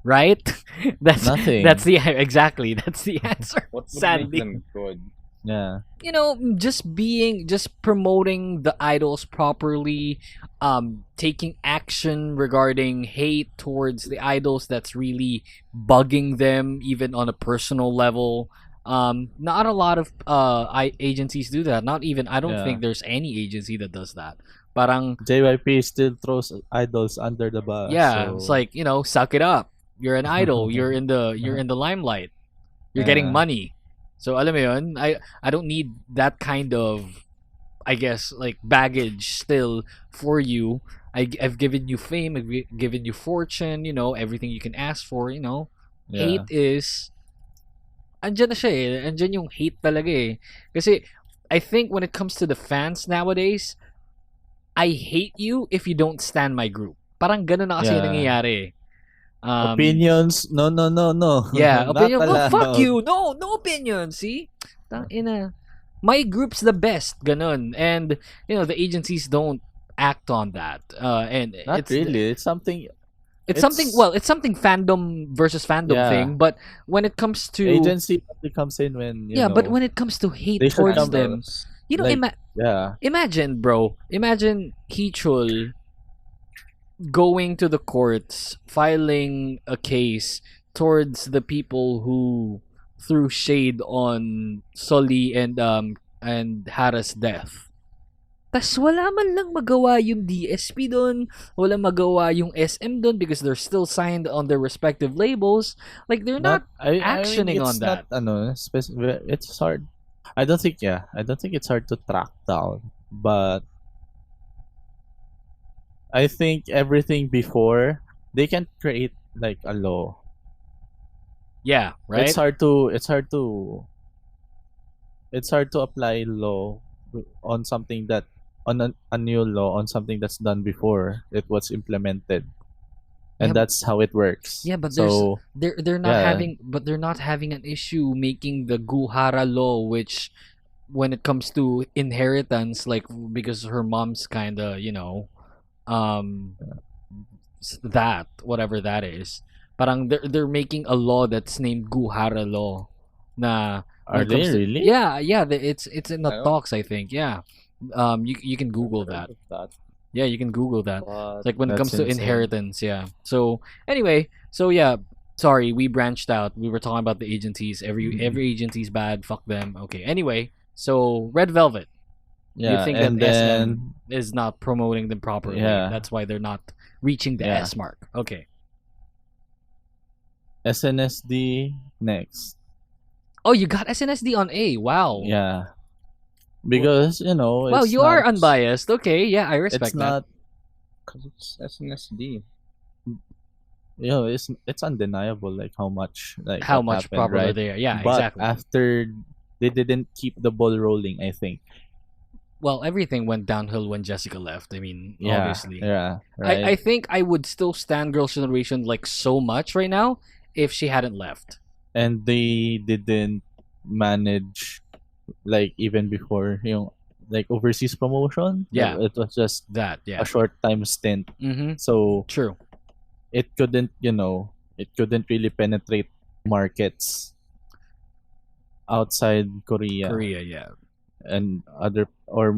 Right? That's Nothing. That's the exactly. That's the answer. What would Sadly. make them good? Yeah. You know, just promoting the idols properly, taking action regarding hate towards the idols that's really bugging them, even on a personal level. Not a lot of agencies do that. Not even, I don't Yeah. think there's any agency that does that. Parang, JYP still throws idols under the bus. yeah, so- it's like, you know, suck it up. You're an idol. You're in the limelight. You're getting Yeah. money. So alam mo yun, I don't need that kind of, I guess, like baggage still for you. I've given you fame, given you fortune, you know, everything you can ask for, you know. yeah. Hate is andyan na siya eh. Andyan yung hate talaga eh. Kasi I think when it comes to the fans nowadays, I hate you if you don't stand my group. Parang ganun na kasi Yeah. nangyayari eh. Opinions? No. Yeah, Not opinion. Well, fuck allowed. you. No opinion. See, ina. My group's the best. Ganun. And you know the agencies don't act on that. And Not it's really. It's something. It's something. Well, it's something fandom versus fandom Yeah. thing. But when it comes to Agency only comes in when you yeah, know, but when it comes to hate they should towards come them, you know, like- yeah. imagine, bro. Imagine Hichul going to the courts, filing a case towards the people who threw shade on Soli and Hara's death. Tas wala man lang magawa yung DSP doon, wala magawa yung SM doon because they're still signed on their respective labels. Like they're not actioning on it's that. Not, it's hard. I don't think it's hard to track down, but I think everything before they can create like a law. Yeah, right? It's hard to apply law on something that on a new law on something that's done before it was implemented. And Yeah, that's how it works. Yeah, but so they're not yeah. they're not having an issue making the Guhara law, which when it comes to inheritance, like because her mom's kinda, you know, that whatever that is. Parang they're making a law that's named Guhara law. Na when are it comes they to- really? Yeah, it's in the Ayaw. talks, I think. Yeah. You can Google that. Yeah, you can Google that. But Like when it comes That's to insane. inheritance, yeah. So anyway, so yeah, sorry, we branched out. We were talking about the agencies. Every agency's bad. Fuck them. Okay. Anyway, so Red Velvet Yeah, think and that then is not promoting them properly. Yeah. That's why they're not reaching the Yeah. S mark. Okay. SNSD next. Oh, you got SNSD on A. Wow. Yeah. Because, you know, Wow, it's you are not- unbiased. Okay, yeah, I respect It's that. not, because it's SNSD. you know, it's undeniable like how much How what much happened, popular right? they are. Yeah, But exactly. after they didn't keep the ball rolling, I think. Well, everything went downhill when Jessica left. I mean, Yeah. obviously. Yeah. Right. I think I would still stand Girls' Generation like so much right now if she hadn't left. And they didn't manage like even before yung like overseas promotion. Yeah. It was just That, yeah. a short time stint. Mm-hmm. So True. it couldn't really penetrate markets outside Korea, Korea, yeah. and other or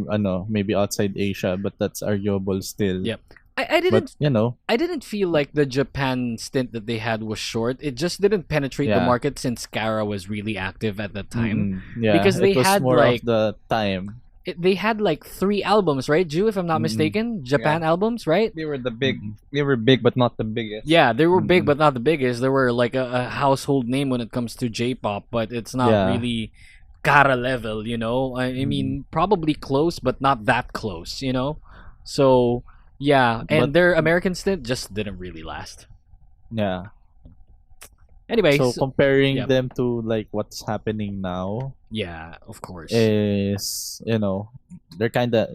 maybe outside Asia, but that's arguable still. Yep. I didn't But I didn't feel like the Japan stint that they had was short. It just didn't penetrate the Yeah. market since Kara was really active at that time. Yeah, Because they it was had more like of the time. they had like 3 albums, right, Ju? If I'm not mistaken, Japan albums, right? They were the big. Mm-mm. They were big, but not the biggest. Yeah, they were big, Mm-mm. but not the biggest. They were like a household name when it comes to J-pop, but it's not Yeah. really Kara level, you know. I mean, probably close, but not that close, you know. So yeah, and But- their American stint just didn't really last. Yeah. Anyway, So comparing yeah. them to like what's happening now yeah, of course. is they're kind of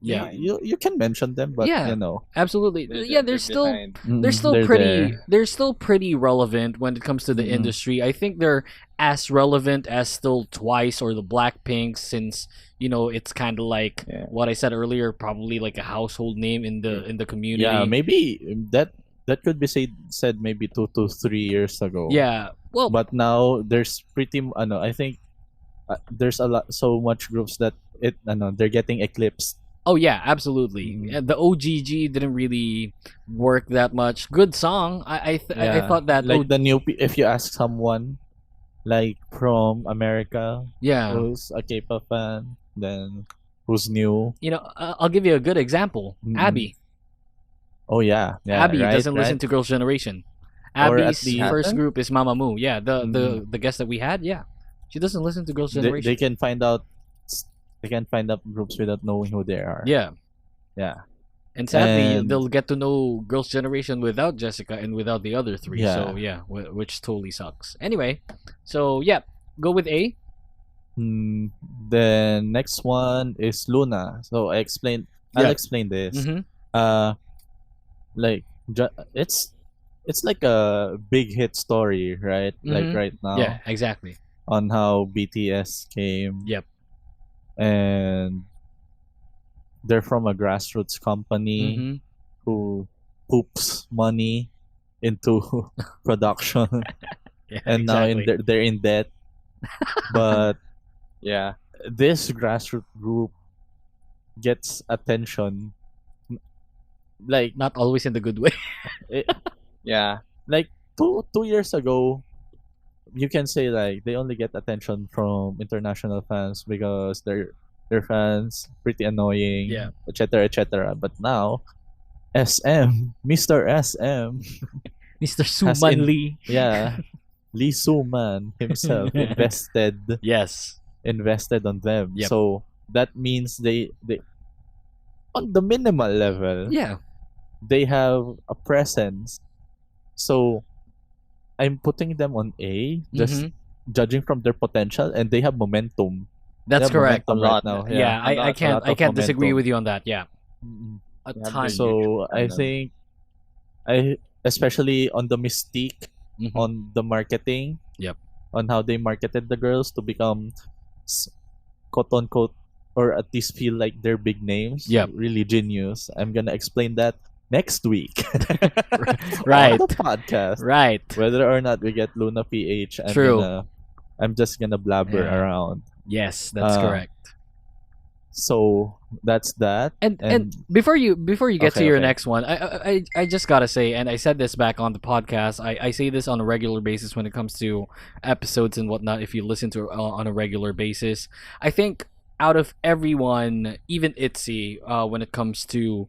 Yeah, you can mention them, but Yeah. absolutely. Yeah, they're still they're pretty there. they're still pretty relevant when it comes to the Mhm. industry. I think they're as relevant as still Twice or the Blackpink, since it's kind of like Yeah. what I said earlier, probably like a household name in the community. Yeah, maybe that could be said maybe 2 to 3 years ago. Yeah, well, But now there's I think there's so much groups that they're getting eclipsed. oh yeah, absolutely. Mhm. The OGG didn't really work that much. Good song. I Yeah. thought that like the if you ask someone like from America yeah. who's a K-pop fan, then who's new. I'll give you a good example. Mhm. Abby. Oh yeah, Abby right, doesn't right? listen to Girls' Generation. Or at Abby's least- first group is Mamamoo. Yeah, the Mhm. guest that we had. Yeah, she doesn't listen to Girls' They Generation. can find out. They can find out groups without knowing who they are. Yeah, Yeah. and sadly, And- they'll get to know Girls' Generation without Jessica and without the other three. Yeah. So yeah, which totally sucks. Anyway, so yeah, go with A. The next one is Luna. So I'll Yeah. explain this. Mm-hmm. Like it's like a big hit story, right? Like Mhm. right now Yeah, exactly. on how BTS came. Yep. And they're from a grassroots company Mm-hmm. who poops money into production, Yeah, and now exactly. they're in debt. But yeah, this grassroots group gets attention. Like Not always in the good way. Yeah. like 2 years ago, you can say like they only get attention from international fans because their fans pretty annoying, Yeah. etc., etc. But now, Mr. SM, Mr. Has Suman in- Lee. yeah, Lee Suman himself invested on them. Yep. So that means they on the minimal level, Yeah. they have a presence. So I'm putting them on A, just Mhm. judging from their potential, and they have momentum. That's They have correct. momentum A lot. right now. Yeah, a lot- I a can't lot of disagree momentum. with you on that. Yeah, Mm. a Yeah, ton. big- So I Ano. think especially on the mystique, Mhm. on the marketing, Yep. on how they marketed the girls to become quote unquote, or at least feel like they're big names. Yep. Really genius. I'm gonna explain that next week. Right. On the podcast. Right. Whether or not we get Luna PH, True. I'm just gonna blabber Yeah. around. Yes, that's Uh, correct. So that's that. And before you get to Okay, your okay. next one, I just gotta say, and I said this back on the podcast. I say this on a regular basis when it comes to episodes and whatnot. If you listen to on a regular basis, I think out of everyone, even Itzy, when it comes to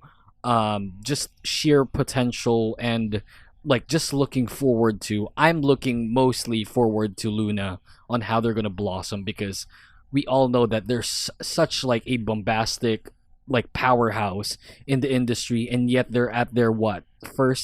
just sheer potential and like just looking forward to, I'm looking mostly forward to Luna on how they're gonna blossom, because we all know that there's such like a bombastic like powerhouse in the industry, and yet they're at their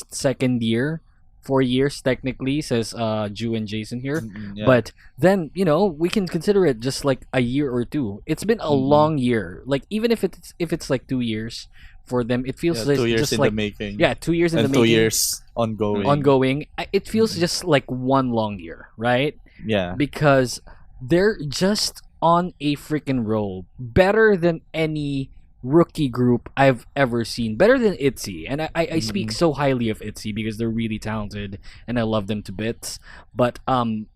second year, 4 years technically, says Ju and Jason here. Yeah. But then we can consider it just like a year or two. It's been a Mhm. long year. Like even if it's like 2 years for them, it feels like 2 years just in like the making. 2 years in and the 2 making, years ongoing. ongoing. It feels Mhm. just like one long year, right? Yeah. Because they're just on a freaking roll, better than any rookie group I've ever seen, better than Itzy. And I speak Mhm. so highly of Itzy because they're really talented and I love them to bits. But when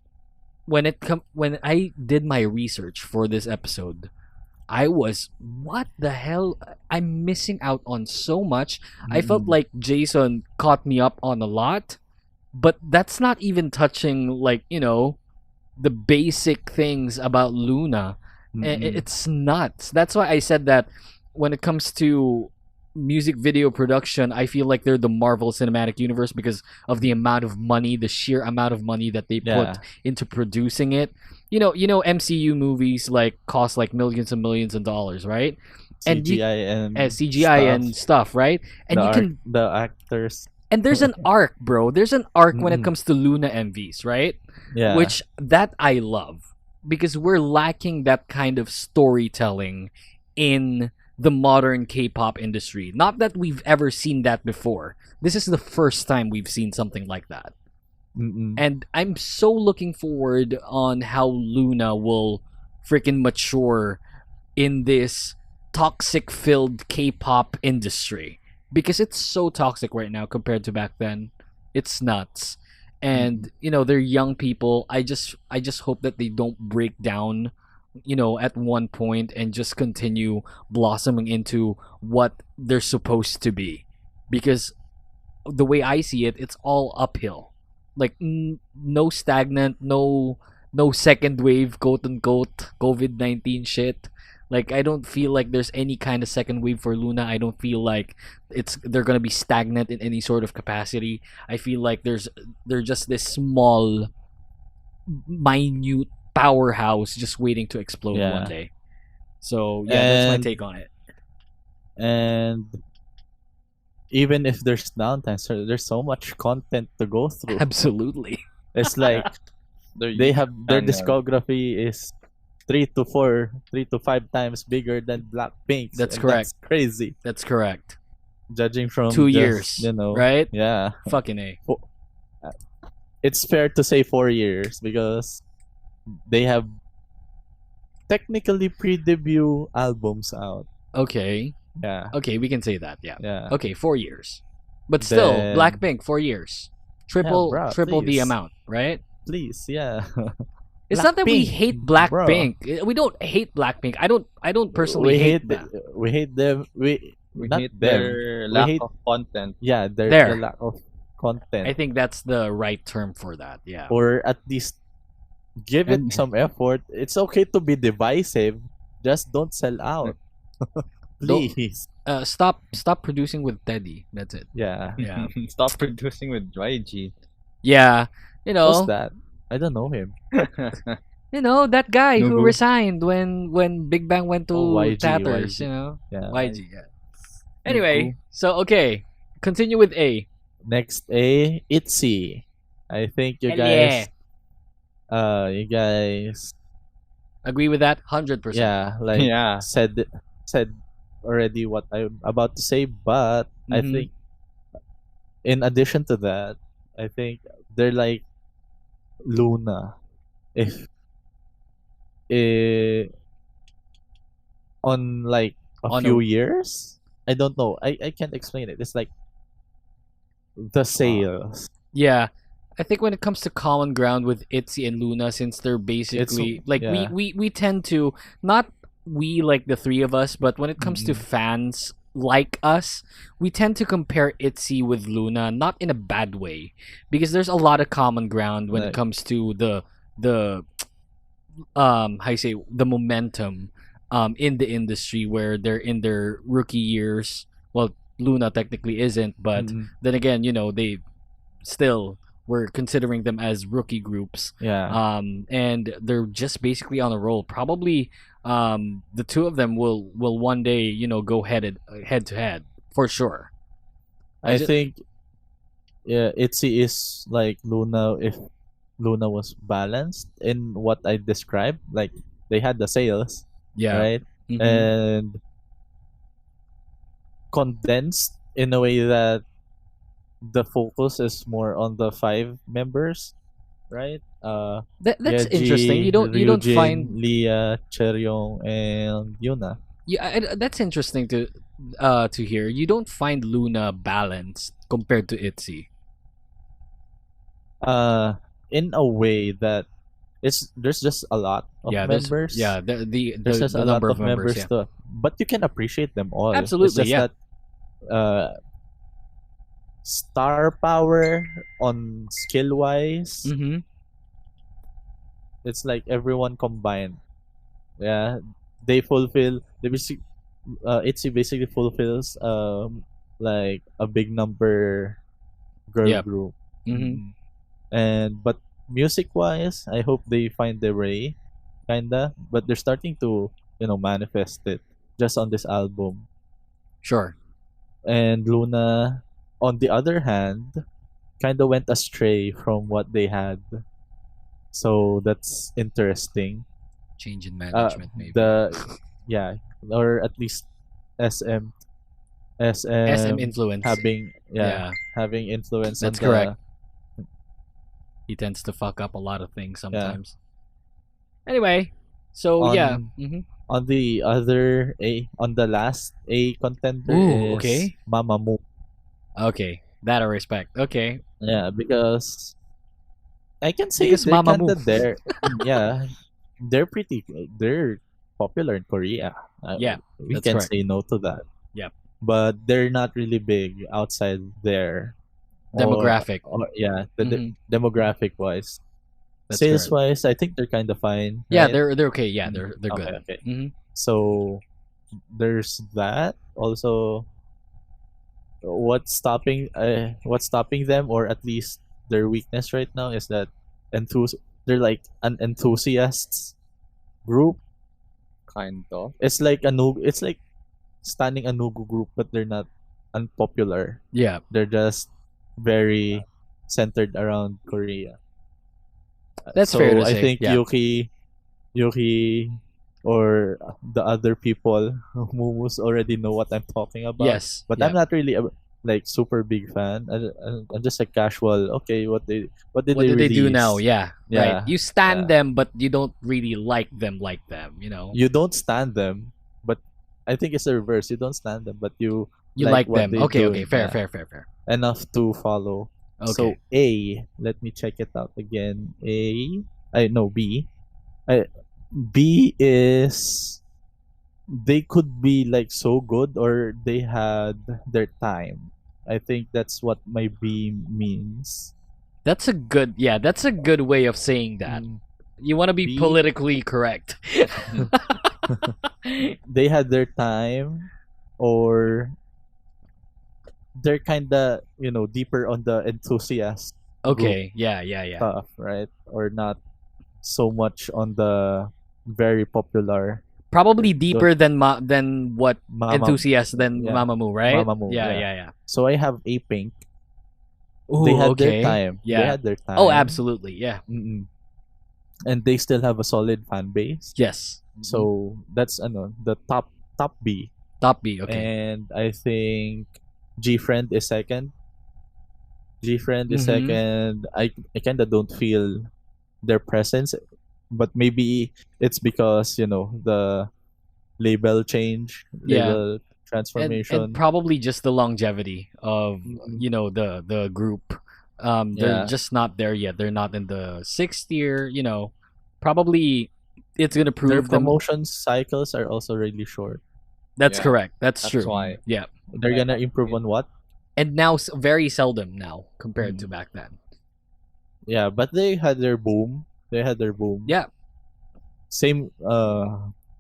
I did my research for this episode, I was, what the hell? I'm missing out on so much. I felt like Jason caught me up on a lot, but that's not even touching, like, the basic things about Luna. It's nuts. That's why I said that when it comes to music video production, I feel like they're the Marvel Cinematic Universe because of the amount of money, the sheer amount of money that they put into producing it. MCU movies like cost like millions and millions of dollars, right? CGI and stuff, right? And the actors. And there's an arc, bro. There's an arc when it comes to Luna MVs, right? Yeah. Which that I love because we're lacking that kind of storytelling in the modern K-pop industry. Not that we've ever seen that before. This is the first time we've seen something like that. And I'm so looking forward on how Luna will freaking mature in this toxic-filled K-pop industry. Because it's so toxic right now compared to back then. It's nuts. And, they're young people. I just hope that they don't break down, at one point and just continue blossoming into what they're supposed to be. Because the way I see it, it's all uphill. Like, no stagnant, no second wave, quote-unquote, COVID-19 shit. Like, I don't feel like there's any kind of second wave for Luna. I don't feel like they're gonna be stagnant in any sort of capacity. I feel like they're just this small, minute powerhouse just waiting to explode one day. So that's my take on it. And even if there's downtime, so there's so much content to go through. Absolutely. It's like they have their discography is 3 to 5 times bigger than Blackpink's. That's correct. That's crazy. That's correct. Judging from 2 years, right? Yeah. Fucking A. It's fair to say 4 years because they have technically pre-debut albums out. Okay. Yeah. Okay, we can say that. Yeah. Yeah. Okay, 4 years. But still, Then- Blackpink, 4 years. Triple bro, the please. amount, right? Please, yeah. It's not that we Blackpink, hate bro. Blackpink. We don't hate Blackpink. I don't personally hate them. We hate them. We not hate them. their We lack hate- of content. Yeah, There. their lack of content. I think that's the right term for that. Yeah. Or at least give it And- some effort. It's okay to be divisive. Just don't sell out. Don't- Please. Stop producing with Teddy. That's it. Yeah. Yeah. Stop producing with YG. Yeah. Who's that? I don't know him. That guy who Nugu. resigned when Big Bang went to Oh, YG, tatters, YG. Yeah. YG, yeah. Anyway, so okay. Continue with A. Next A, ITZY. I think you Hell guys you guys Agree with that? 100%. yeah, like Yeah. said already what I'm about to say, but I Mhm. think in addition to that, I think they're like Luna. If on like a On few a- years, I don't know. I can't explain it. It's like the sales. Yeah. I think when it comes to common ground with ITZY and Luna, since they're basically like yeah. we tend to not we like the three of us, but when it comes to Mhm. fans like us, we tend to compare ITZY with Luna, not in a bad way, because there's a lot of common ground when it Like- comes to the how you say the momentum in the industry where they're in their rookie years. Well, Luna technically isn't, but Mhm. then again, they still we're considering them as rookie groups. Yeah. And they're just basically on a roll. Probably the two of them will one day, go head to head for sure. I ju- think yeah, ITZY is like Luna if Luna was balanced in what I described. Like they had the sales, Yeah. right? Mhm. And condensed in a way that the focus is more on the 5 members, right? That's Yeji, interesting. You don't Ryujin, find Leah, Cheryong, and Yuna. that's interesting to hear. You don't find Luna balanced compared to ITZY. In a way that there's just a lot of Yeah, members. There's just the a lot number of of members. members to, but you can appreciate them all. Absolutely, It's just yeah. that star power on skill wise, Mm-hmm. it's like everyone combined. Yeah, they fulfill. Itzy basically fulfills like a big number girl Yep. group. Mm-hmm. And but music wise, I hope they find their way, kinda. But they're starting to manifest it just on this album. Sure. And Luna, on the other hand, kind of went astray from what they had. So that's interesting. Change in Uh, management, maybe. yeah, or at least SM SM influence. having Yeah. having influence That's on correct. He tends to fuck up a lot of things sometimes. Anyway, so On- yeah. Mm-hmm. on the other on the last A contender Ooh, is okay. Mamamoo. Okay, that I respect. Okay. Yeah, because I can say Because they're Mamamoo. kinda there. Yeah, they're popular in Korea. Yeah, we that's can correct. say no to that. Yep. But they're not really big outside there. Demographic. Or yeah, Mhm. demographic wise. That's Sales correct. wise, I think they're kind of fine. Yeah, right? they're okay. Yeah, they're Okay, good. okay. Mm-hmm. So there's that. Also, what's stopping them, or at least their weakness right now, is that they're like an enthusiasts group. Kind of. It's like standing a Nugu group, but they're not unpopular. Yeah, They're just very centered around Korea. that's So fair to I say. think Yeah. Yuki, or the other people, Mumus already know what I'm talking about. Yes. But yeah. I'm not really a like super big fan. I'm just a casual. Okay, what did What they did they do release? now? Yeah. Yeah, Right. You stand yeah. them, but you don't really like them. You know. You don't stand them, but I think it's the reverse. You don't stand them, but you You like what them. they Okay. do. Okay. Fair. Yeah, Fair. Fair. Fair. enough to follow. Okay. So A, let me check it out again. I no B. B is they could be like so good, or they had their time. I think that's what my B means. That's a good. Yeah. That's a good way of saying that. Mm, You want to be B- politically correct. They had their time, or they're kinda deeper on the enthusiast Okay. Yeah. Yeah. Yeah. stuff, right? Or not so much on the very popular Probably deeper than what Mama. enthusiast than Yeah. Mamamoo, right? Mamamoo, Yeah. yeah. Yeah. Yeah. So I have A Pink. Ooh, They had okay. their time. Yeah. They had their time. Oh, absolutely. Yeah. Mm-mm. And they still have a solid fan base. Yes. So that's the top B. Top B. Okay. And I think G Friend is second. G Friend is Mhm. second. I kind of don't feel their presence, but maybe it's because the label change, Yeah. label transformation. And probably just the longevity of Mm-mm. the group. They're Yeah. just not there yet. They're not in the sixth year. Probably it's gonna Their prove them. promotion cycles are also really short. That's Yeah, correct. That's that's true. why. Yeah. They're Right. gonna improve on what? And now very seldom now compared to Mm. back then. Yeah, but they had their boom. They had their boom. Yeah. Same.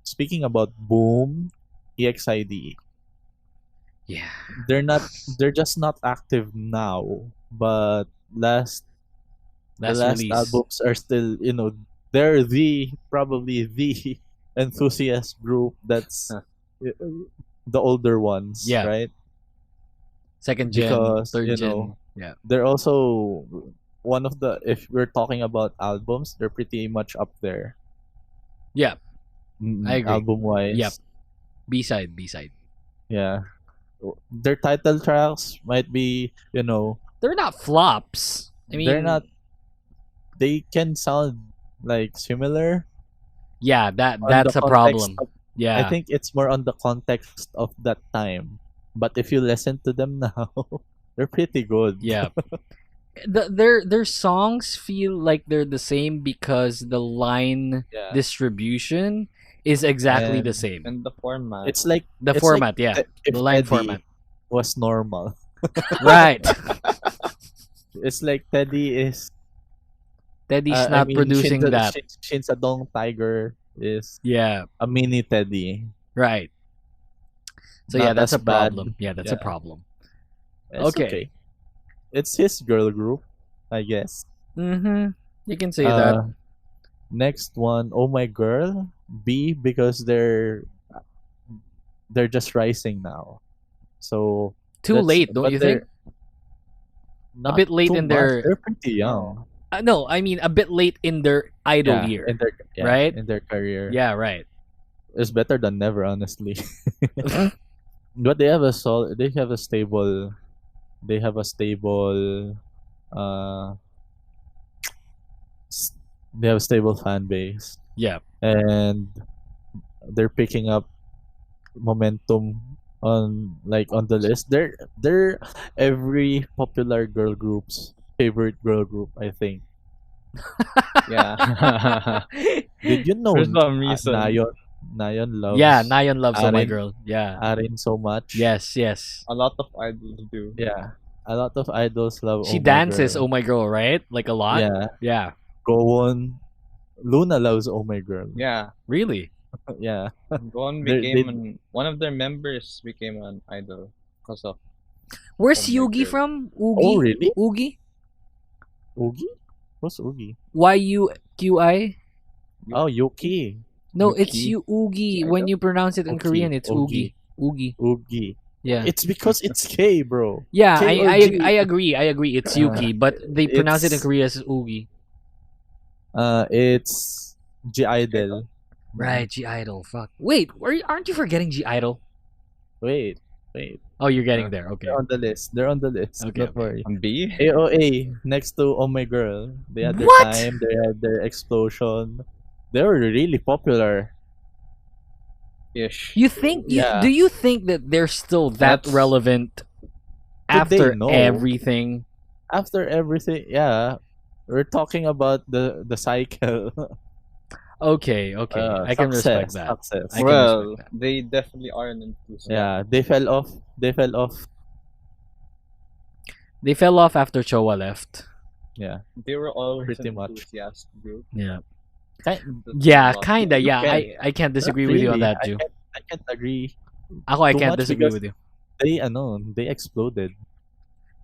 Speaking about boom, EXID. Yeah. They're just not active now. But the Last last release. albums are still, they're probably the enthusiast group that's the older ones, Yeah. right? Second gen, Because, third gen. Yeah. They're also one of the, if we're talking about albums, they're pretty much up there. Yeah. I agree. Album wise. Yep. B side. Yeah. Their title tracks might be, They're not flops. I mean, they're not, they can sound like similar. Yeah, on that's the a context problem. of- Yeah. I think it's more on the context of that time. But if you listen to them now, they're pretty good. Yeah. their songs feel like they're the same because the line Yeah. distribution is exactly the And- same. And the format. It's like The it's format, like yeah. if The line Teddy format. was normal. Right. It's like Teddy is Teddy's I not mean, producing that. Shin Sadong Tiger is Yeah, a mini Teddy. right. So Not yeah, that's as a problem. bad. Yeah, that's a Yeah. problem. It's Okay. It's his girl group, I guess. Mm-hmm. You can say that. Next one, Oh My Girl, B, because they're just rising now. So Too that's- late, don't but you they're think? not bit late too in much. their- They're pretty young. No, I mean a bit late in their idol year. in their right? in their career. Yeah, right. It's better than never, honestly. But they have a stable uh they have a stable fan base, Yeah. and they're picking up momentum on the list. They're every popular girl group's favorite girl group, I think. Yeah. Did you know For some reason. Nayon loves Yeah, Nayeon loves Oh My Aren. Girl. Yeah. Arin so much? Yes, yes. A lot of idols do. Yeah. A lot of idols love She Oh My dances Girl. Oh My Girl, right? Like a lot? Yeah. Yeah. Go on. Luna loves Oh My Girl. Yeah. Really? Yeah. Gon They- became one of their members became an idol because of Where's Oh My Yugi Girl. from? Oogie? Oh, really? Oogie? Oogie? What's Oogie? Yuqi? Oh, Yuki. No, it's Yuki? you Oogie. I When don't- you pronounce it in Oogie, Korean, it's Oogie. Oogie. Oogie. Oogie. Yeah. It's because it's K, bro. Yeah, K or I G? agree. I agree. It's Yuki, but they pronounce it in It's- Korea as Oogie. It's G Idol. Right, G Idol. Fuck. Wait, aren't you forgetting G Idol? Wait. Oh, you're getting there. Okay. They're on the list. Okay, Don't okay. worry. on B. AOA next to Oh My Girl. They had their What? time. They had their explosion. They were really popular. Ish. You think? Yeah. Do you think that they're still that That's- relevant they after know? everything? After everything, yeah, we're talking about the cycle. Okay, I can respect that. Success. I can Well, respect that. they definitely are an enthusiast. Yeah, they fell off. They fell off. They fell off after Chowa left. Yeah, They were always Pretty an much. enthusiast group. Yeah. Kind, Yeah, Not- kinda. Yeah, can- I can't disagree with you on really. that, Ju. I can't agree. Ako, I too can't much disagree because- with you. They exploded.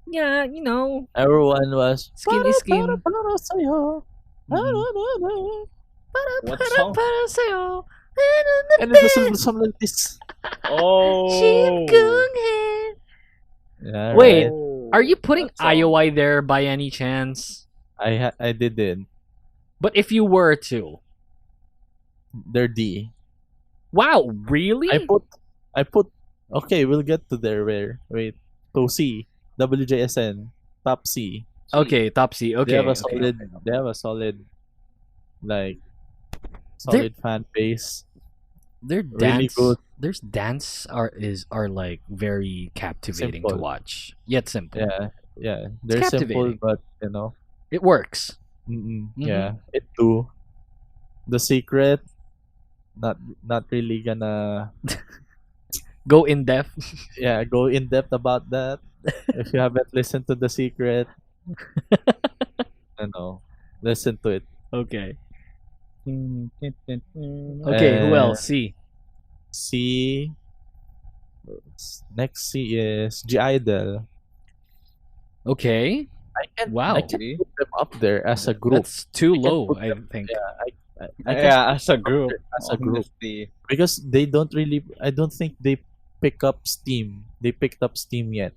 Yeah, you know, Everyone was Skin is skin. Para sa'yo. Mhm. What song? Para sa'yo. And it was something like this. Oh. Yeah, Wait, right. Are you putting What song? IOI there by any chance? I didn't. But if you were to, They're D. wow, really? I put. Okay, we'll get to there. Wait. So C, WJSN, top C. Okay, top C. Okay, They have a okay. solid. They have a solid, like, solid fan base. Their really dance, good. their dance are like very captivating to Simple. watch. Yet simple. Yeah. They're simple, captivating. but It works. yeah, it too. The secret, not really gonna Go in depth. go in depth about that. If you haven't listened to the secret, listen to it. Okay. Okay, who else? C. C. Next C is G Idol. Okay. I Wow. can put them up there as a group. That's too I can low, put I them- think. I can Yeah, as a group. as a group honestly. because they don't really. I don't think they pick up steam. They picked up steam yet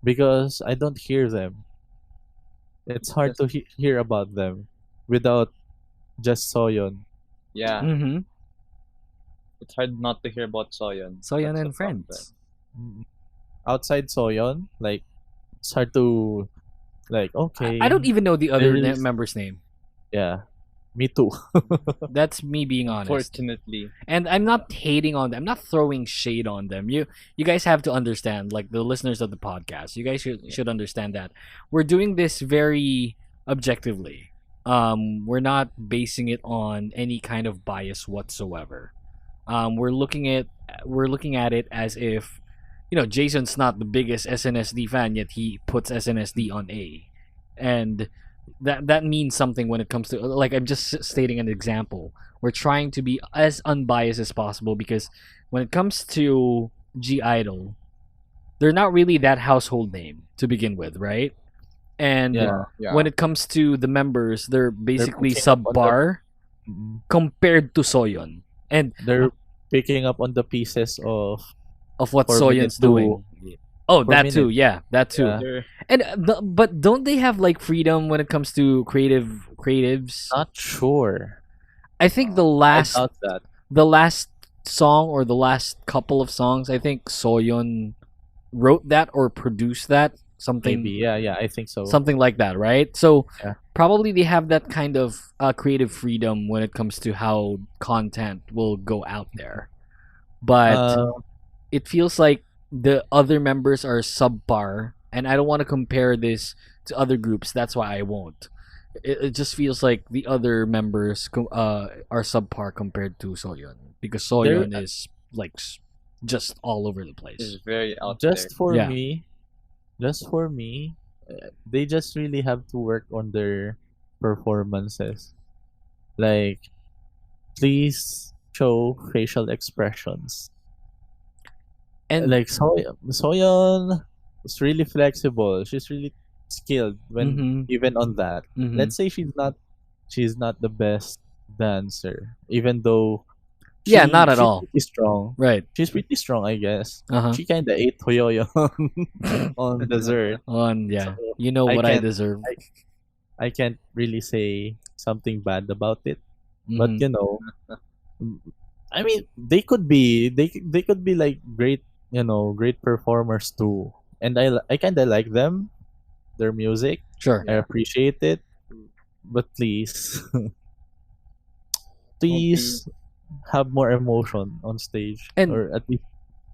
because I don't hear them. It's hard to hear about them without just Soyeon. Yeah, Mm-hmm. it's hard not to hear about Soyeon. Soyeon That's and the problem. friends. Outside Soyeon, like, it's hard to, like, okay. I don't even know the other really- member's name. Yeah. Me too. That's me being honest. Unfortunately. And I'm not hating on them. I'm not throwing shade on them. You guys have to understand, like the listeners of the podcast. You guys should understand that we're doing this very objectively. We're not basing it on any kind of bias whatsoever. We're looking at it as if, Jason's not the biggest SNSD fan, yet he puts SNSD on A, and that means something when it comes to, like, I'm just stating an example. We're trying to be as unbiased as possible because when it comes to G Idol, they're not really that household name to begin with, right? And Yeah. when it comes to the members, they're basically picking up on the- subpar Mm. compared to Soyeon, and They're picking up on the pieces of of what For Soyeon's minute doing. Oh, for that too. minute. Yeah, that too. Yeah. They're- And but don't they have like freedom when it comes to creatives? Not sure. I think the I last doubt that. song or the last couple of songs, I think Soyeon wrote that or produced that, something Maybe. Yeah. I think so. something like that, right? So Yeah. probably they have that kind of creative freedom when it comes to how content will go out there. But it feels like the other members are subpar, and I don't want to compare this to other groups. That's why I won't. It just feels like the other members are subpar compared to Soyeon, because Soyeon is like just all over the is place. very out just there. for Yeah. me, they just really have to work on their performances. Like, please show facial expressions. And Like Soyeon is really flexible. She's really skilled when Mhm. even on that. Mhm. Let's say she's not the best dancer, even though Yeah, not at she's all. pretty strong. right. She's pretty strong, I guess. Uh-huh. She kinda ate Hoyoyo on dessert. Yeah. So, You know I what I can't- deserve. I can't really say something bad about it, but Mhm. I mean, they could be like great, great performers too. And I kind of like them, their music. Sure. I appreciate it, but please, please have more emotion on stage, And or at least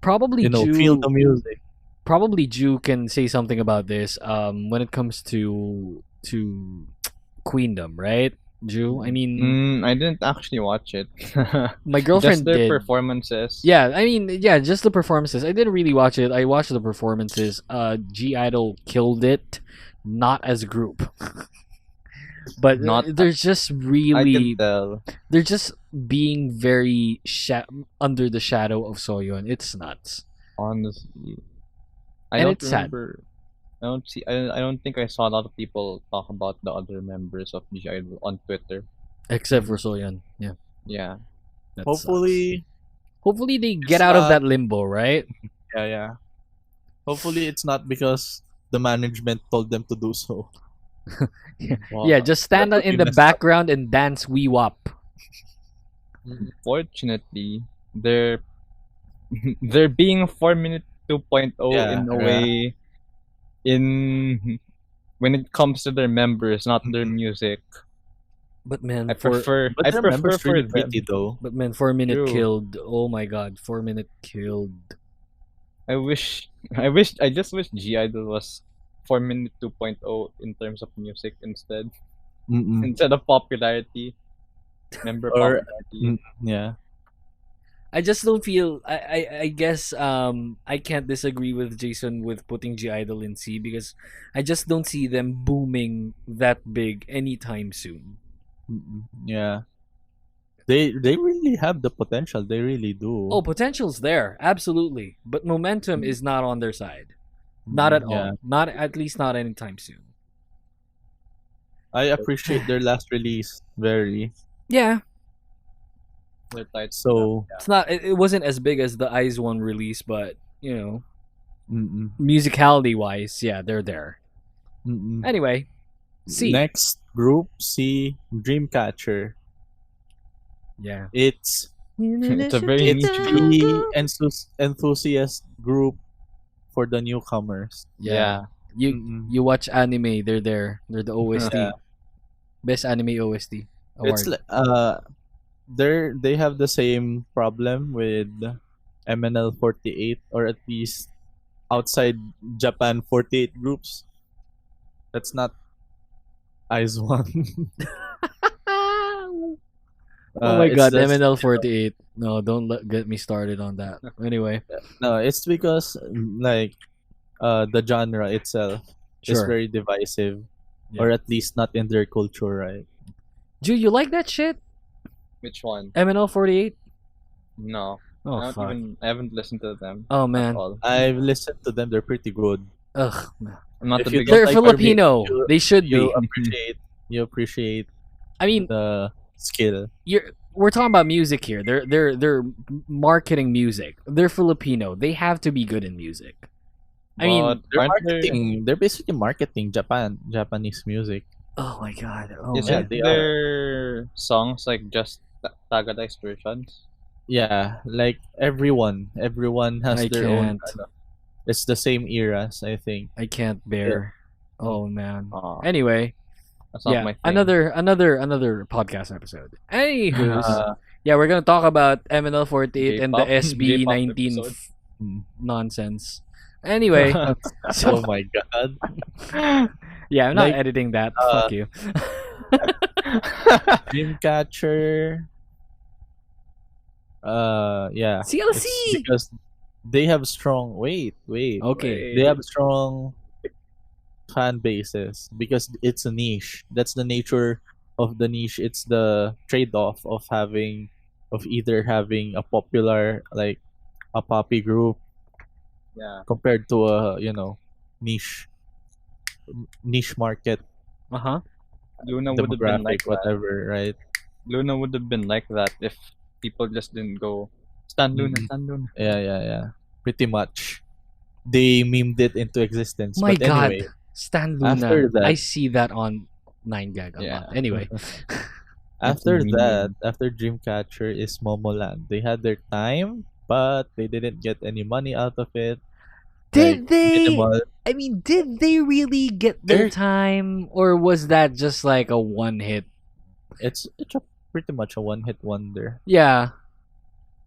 Probably feel the music. probably Ju can say something about this when it comes to Queendom, right? Ju, I mean, I didn't actually watch it. my girlfriend Just their did. performances. Yeah, I mean, yeah, just the performances. I didn't really watch it. I watched the performances. G Idol killed it, not as a group. But they're just I really, can tell. they're just being very under the shadow of Soyeon. It's nuts. Honestly, I And don't it's sad. remember. I don't see. I don't think I saw a lot of people talk about the other members of G Idol on Twitter. Except for Soyeon. Yeah. Yeah. That Hopefully, sucks. Hopefully they get out of that limbo, right? yeah. Hopefully, it's not because the management told them to do so. Wow. Yeah, just stand That would in be the messed up. background and dance wee wop. Fortunately, they're they're being 4-minute 2.0 Yeah, in a yeah. way. In when it comes to their members, not their music. But man, I prefer. But I their prefer members for really them. pretty though. But man, 4-minute True. killed. Oh my god, 4-minute killed. I wish. I just wish G Idol was 4-minute 2.0 in terms of music instead of popularity. Member Or- popularity. Yeah. I just don't feel. I guess I can't disagree with Jason with putting G Idol in C, because I just don't see them booming that big anytime soon. Yeah. They really have the potential. They really do. Oh, potential's there, absolutely, but momentum is not on their side. Not at Yeah. all. Not at least not anytime soon. I appreciate their last release very. Yeah, They're tight. So, it's not. It wasn't as big as the Eyes One release, but mm-mm, musicality wise, yeah, they're there. mm-mm. Anyway, C. Next group, C, Dreamcatcher. Yeah. It's It's a very it's niche group. the enthusiast group for the newcomers. Yeah. You Mm-mm. you watch anime, they're there. They're the OST. Yeah. Best anime OST It's award. they have the same problem with MNL48, or at least outside Japan 48 groups. That's not Eyes One. Oh my It's god, just, MNL48. No, don't get me started on that. Anyway, no, it's because like the genre itself is sure. very divisive, Yeah. or at least not in their culture, right? Dude, you like that shit? Which one? MNL48? No. Oh, Not fuck. even. I haven't listened to them. Oh, At man. all. I've listened to them; they're pretty good. Ugh. Man. I'm not If the you biggest. They're like Filipino. you- They should be. You appreciate I mean, the skill. we're talking about music here. They're marketing music. They're Filipino. They have to be good in music. I mean, But They're aren't there- marketing. They're basically marketing Japanese music. oh my god. Oh Isn't man. they are. their songs like just Tagaloged versions? Yeah, like everyone has I their own. can't. It's the same eras, I think. I can't bear. Oh man. Aw, Anyway, that's not yeah, my thing. another podcast episode. Anywho's, Uh, yeah, we're gonna talk about MNL48 and the J-pop? SB19 J-pop nonsense. Anyway, oh my god. yeah, I'm not Like, editing that. Fuck you. Dreamcatcher. Yeah. CLC. It's because they have strong. Wait. Okay. They have strong fan bases because it's a niche. That's the nature of the niche. It's the trade-off of either having a popular, like a poppy group, Yeah. compared to a niche market Uh huh. Luna would have been like demographic, whatever, right? Luna would have been like that if people just didn't go Stan Luna, Mhm. Stan Luna. Yeah. Pretty much, they memed it into existence. My but God. anyway, Stan Luna. After that- I see that on 9gag a Yeah. lot. Anyway. after meme. that, after Dreamcatcher is Momoland. They had their time, but they didn't get any money out of it. Did Like, they? minimal. I mean, did they really get their They're- time, or was that just like a one hit? It's pretty much a one-hit wonder. Yeah,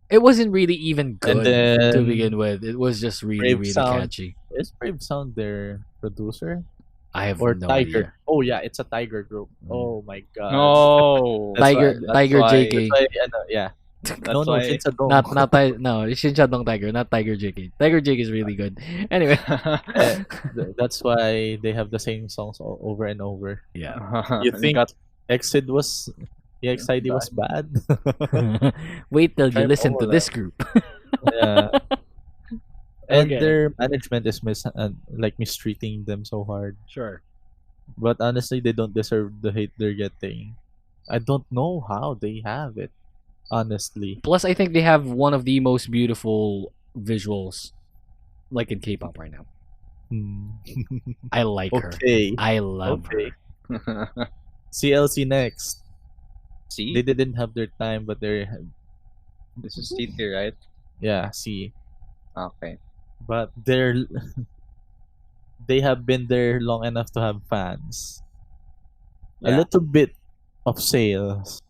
it wasn't really even And good then to begin with. It was just really, Brave really Sound. catchy. Is Brave Sound their producer I have or no Tiger? idea. Oh yeah, it's a Tiger group. Oh my god. No. That's Tiger, why- Tiger why- JK. That's why, yeah. No, That's why- Shinsadong. No, it's Shinchadong Tiger, not Tiger JK. Tiger JK is really good. Anyway, That's why they have the same songs over and over. yeah. You think Exid was EXID was bad? Wait till you Try listen to Momoland. this group. Yeah. And Okay. their management is mistreating them so hard. Sure. But honestly, they don't deserve the hate they're getting. I don't know how they have it. Honestly. Plus, I think they have one of the most beautiful visuals, like in K-pop right now. Hmm. I like her. Okay. I love Okay. her. CLC next. See, They didn't have their time, but they're this is TT, right? yeah. See, Okay. but they have been there long enough to have fans. A Yeah. little bit of sales.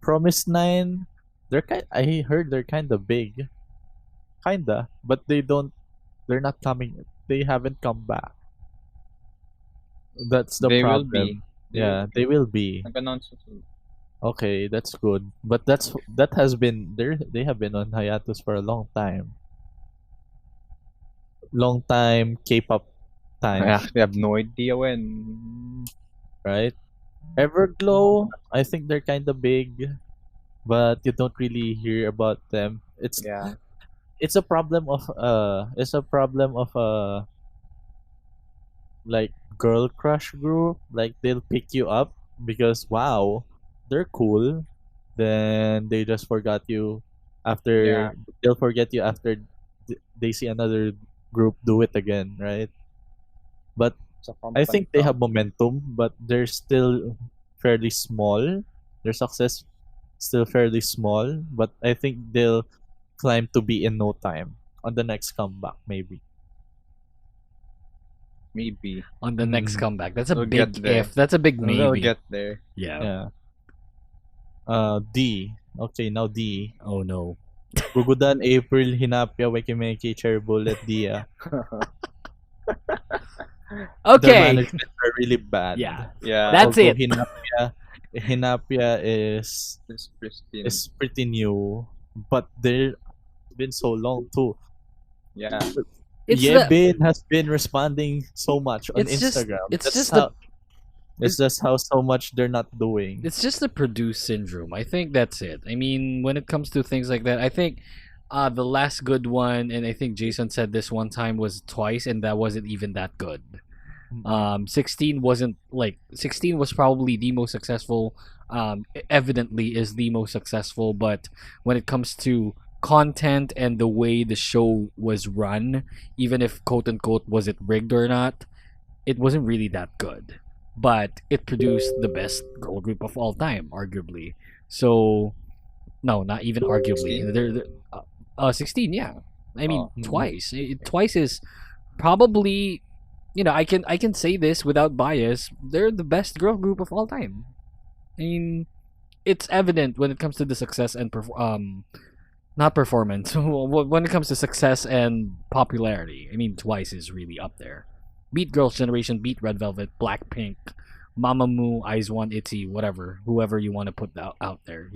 Promise Nine, I heard they're kind of big, kinda, but they're not coming. They haven't come back. That's the They will problem. be. Yeah, they will be. Nag-announce it. Okay, that's good. But that has been they have been on hiatus for a long time. Long time K-pop time, I actually have no idea when. right? Everglow, I think they're kind of big, but you don't really hear about them. Yeah. It's a problem of like girl crush group. Like they'll pick you up because wow, they're cool. Then they just forgot you after Yeah. they'll forget you after they see another group do it again, right? But It's a I think they company have momentum, but they're still fairly small. Their success still fairly small, but I think they'll climb to be in no time on the next comeback, maybe. Maybe. On the next Mm. comeback. That's a We'll big get there. if. That's a big They'll maybe. get there. Yeah. Yeah. D. Okay, now D. Oh no. Gugudan, April, Hinapya, Wekimeki, Cherry Bullet, Dia. Their Okay. management are really bad. Yeah. Yeah. That's Although it. Hinapya is It's pristine. pretty new, but they've been so long too. Yeah. It's Yebin has been responding so much on It's just- Instagram. it's That's just how, it's just how so much they're not doing. It's just the produce syndrome. I think that's it. I mean, when it comes to things like that, I think the last good one, and I think Jason said this one time, was Twice, and that wasn't even that good. 16 wasn't like 16 was probably the most successful. Evidently is the most successful, but when it comes to content and the way the show was run, even if quote unquote was it rigged or not, it wasn't really that good. But it produced the best girl group of all time, arguably. So, no, not even arguably. 16? They're 16, yeah. I mean, Oh. Twice. Twice is probably, I can say this without bias. They're the best girl group of all time. I mean, it's evident when it comes to the success and not performance. When it comes to success and popularity, I mean, Twice is really up there. Beat Girls' Generation, beat Red Velvet, Blackpink, Mamamoo, IZ*ONE, ITZY, whatever, whoever you want to put out there,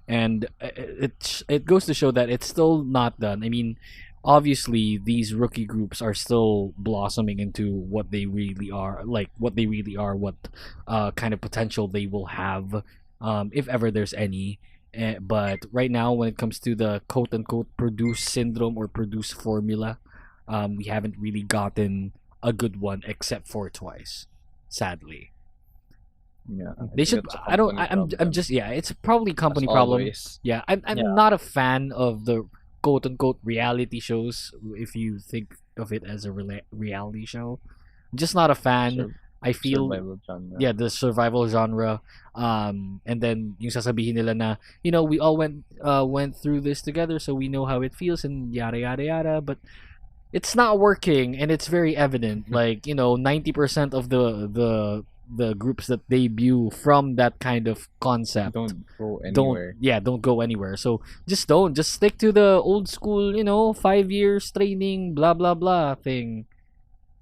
And it goes to show that it's still not done. I mean, obviously these rookie groups are still blossoming into what they really are, what kind of potential they will have, if ever there's any. But right now, when it comes to the quote unquote produce syndrome or produce formula, we haven't really gotten a good one except for Twice, sadly. Yeah. I They think should. it's a I don't. company I'm problem, just. Yeah, it's probably company as problem. always. Yeah, I'm Yeah. not a fan of the quote unquote reality shows. If you think of it as a reality show, I'm just not a fan. Sur- I feel survival genre. yeah, the survival genre. And then yung sasabihin nila na, we all went through this together, so we know how it feels and yada yada yada. But it's not working, and it's very evident. Like 90% of the groups that debut from that kind of concept Don't go anywhere. don't go anywhere. So just stick to the old school 5 years training blah blah blah thing.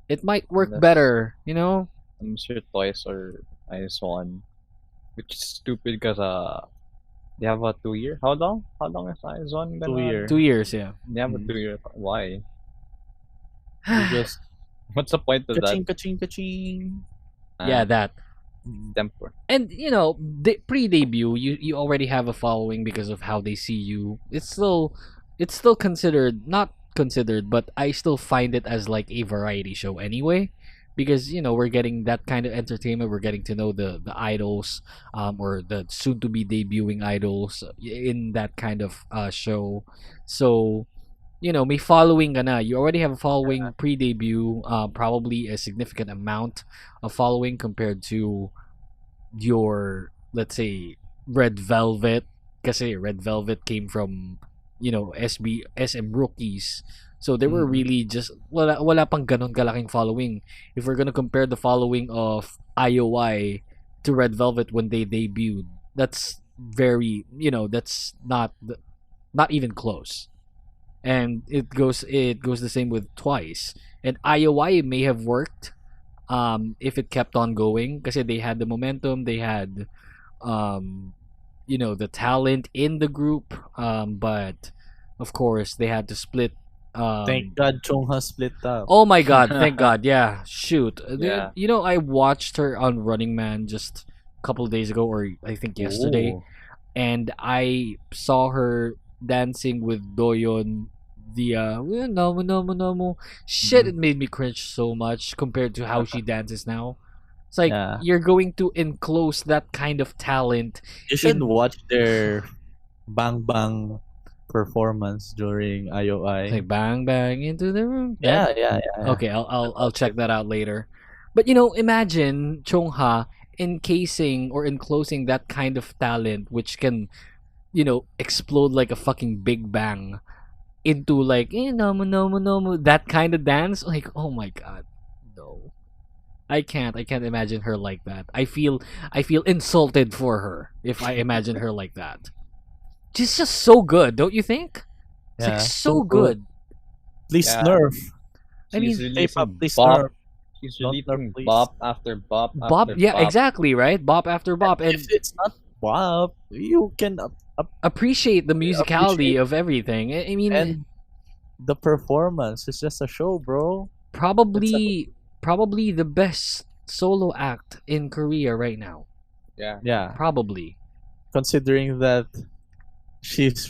It might work Unless- better. I'm sure Twice or IZ*ONE, which is stupid because they have a 2 year. How long? How long is IZ*ONE? 2 year. 2 years, yeah. They have a Mhm. 2 year. Why? You just What's the point of ka-ching, that? ka-ching, ka-ching. Yeah, that. Temper. And pre-debut, you already have a following because of how they see you. It's still considered, not considered, but I still find it as like a variety show anyway, because we're getting that kind of entertainment. We're getting to know the idols, or the soon to be debuting idols in that kind of show. So may following ka na. You already have a following pre-debut, probably a significant amount of following compared to your, let's say, Red Velvet. Kasi Red Velvet came from, SM rookies. So they were really just, wala pang ganon kalaking following. If we're gonna compare the following of IOI to Red Velvet when they debuted, that's very, that's not even close. And it goes the same with Twice. And IOI may have worked if it kept on going, kasi they had the momentum, they had the talent in the group, but of course they had to split. Thank God Chungha split up. Oh my god, thank god. Yeah, shoot. Yeah. I watched her on Running Man just a couple of days ago, or I think yesterday. Ooh. And I saw her dancing with Doyon via no. Shit, it made me cringe so much compared to how she dances now. It's like Yeah. you're going to enclose that kind of talent. You should And- watch their Bang Bang performance during It's IOI. like bang bang into the room. Yeah. Okay, I'll check that out later. But imagine Chungha encasing or enclosing that kind of talent, which can, explode like a fucking big bang into like no, that kind of dance. Like, oh my god, no. I can't imagine her like that. I feel insulted for her if I imagine her like that. She's just so good, don't you think? It's like Yeah, so good. Please Yeah. nerf. I mean, She's K-pop, releasing please bop. nerf. She's Not releasing nerf, please. bop after bop bop, after yeah, bop. exactly, right? Bop after bop, and If it's not WAP, you can appreciate the musicality appreciate- of everything. I mean, and the performance is just a show, bro. probably the best solo act in Korea right now. Yeah. Yeah, Probably. considering that she's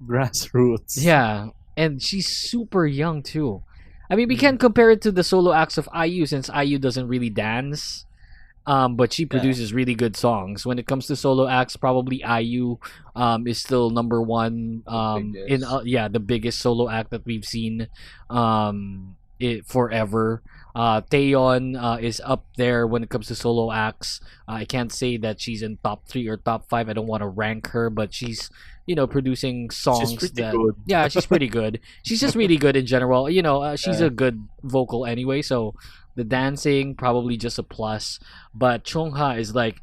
grassroots. Yeah, and she's super young too. I mean, we Mm. can't compare it to the solo acts of IU since IU doesn't really dance. But she produces really good songs. When it comes to solo acts, probably IU is still number one in biggest. the biggest solo act that we've seen forever. Taeyeon is up there when it comes to solo acts. I can't say that she's in top 3 or top 5. I don't want to rank her, but she's producing songs pretty that good. yeah, she's pretty good. She's just really good in general. She's a good vocal anyway, so the dancing probably just a plus. But Chungha is like,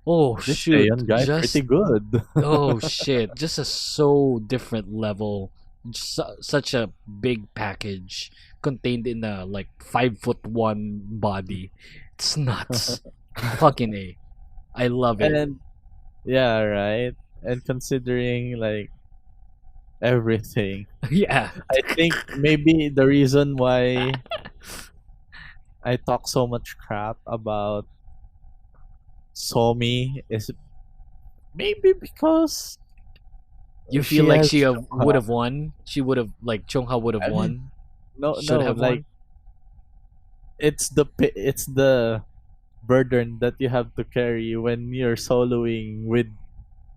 oh This shoot, Taeyeon guy just pretty good. oh shit, just a so different level. Such a big package contained in a like 5'1" body. It's nuts. Fucking A. I love it. And yeah, right. And considering like everything, Yeah. I think maybe the reason why I talk so much crap about Somi is maybe because You feel like has she Chungha. would have won? She would have, like, Chungha would I have mean, won? No, Should have like won? it's the burden that you have to carry when you're soloing with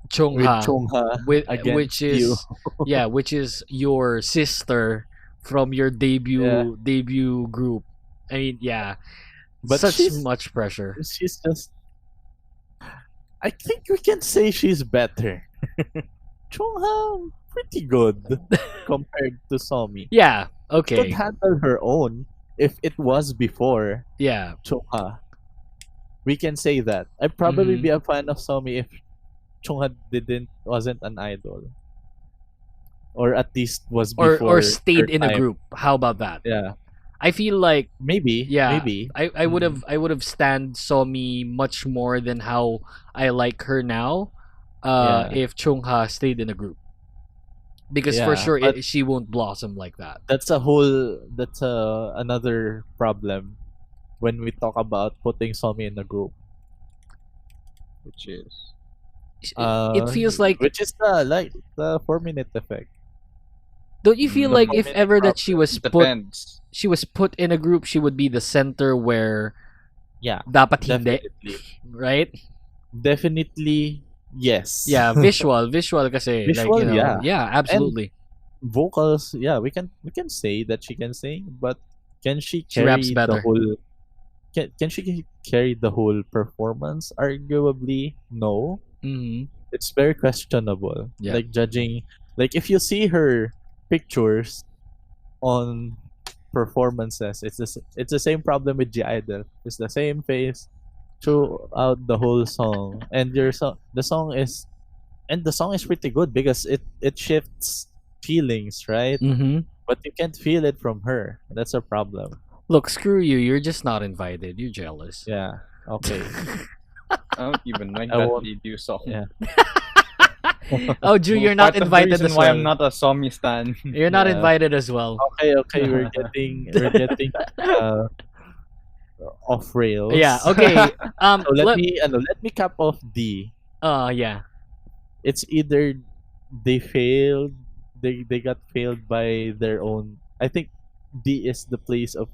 Chungha. Chungha against Which is you. yeah, which is your sister from your debut group. I mean, yeah. But Such she's- much pressure. She's just. I think we can say she's better. Chungha pretty good compared to Somi. Yeah, Could okay. handle her own if it was before Yeah. Chungha. We can say that. I'd probably Mhm. be a fan of Somi if Chungha wasn't an idol, or at least was Or before stayed her in a time. group. How about that? Yeah, I feel like maybe. yeah, maybe. I would have stand Somi much more than how I like her now. Yeah. If Chungha stayed in a group, because for Yeah, sure but- she won't blossom like that. That's another problem when we talk about putting Somi in a group. Which is It feels like, which is the 4-minute effect. don't you feel the like if moment ever that she was depends. put in a group, she would be the center where Yeah, dapat hindi, definitely. right? Definitely, yes. Yeah, visual kasi Visual, like, yeah. yeah, absolutely. Vocals, yeah, we can say that she can sing, but can she She carry raps the better. whole? Can she carry the whole performance? Arguably, no. Mhm. It's very questionable. Yeah. Like judging, like if you see her pictures on performances, it's the same problem with G Idol. It's the same face throughout the whole song, and the song is pretty good because it shifts feelings, right? Mhm. But you can't feel it from her. That's a problem. Look, screw you. You're just not invited. You're jealous. Yeah. Okay. I don't even like I that won't- debut song. Yeah. Oh, Drew, you're not Part of the invited reason as why well. I'm not a Somi stan. You're not Yeah. invited as well. Okay. We're getting off rails. Yeah. Okay. So let me cap off D. Yeah. It's either they failed, they got failed by their own. I think D is the place of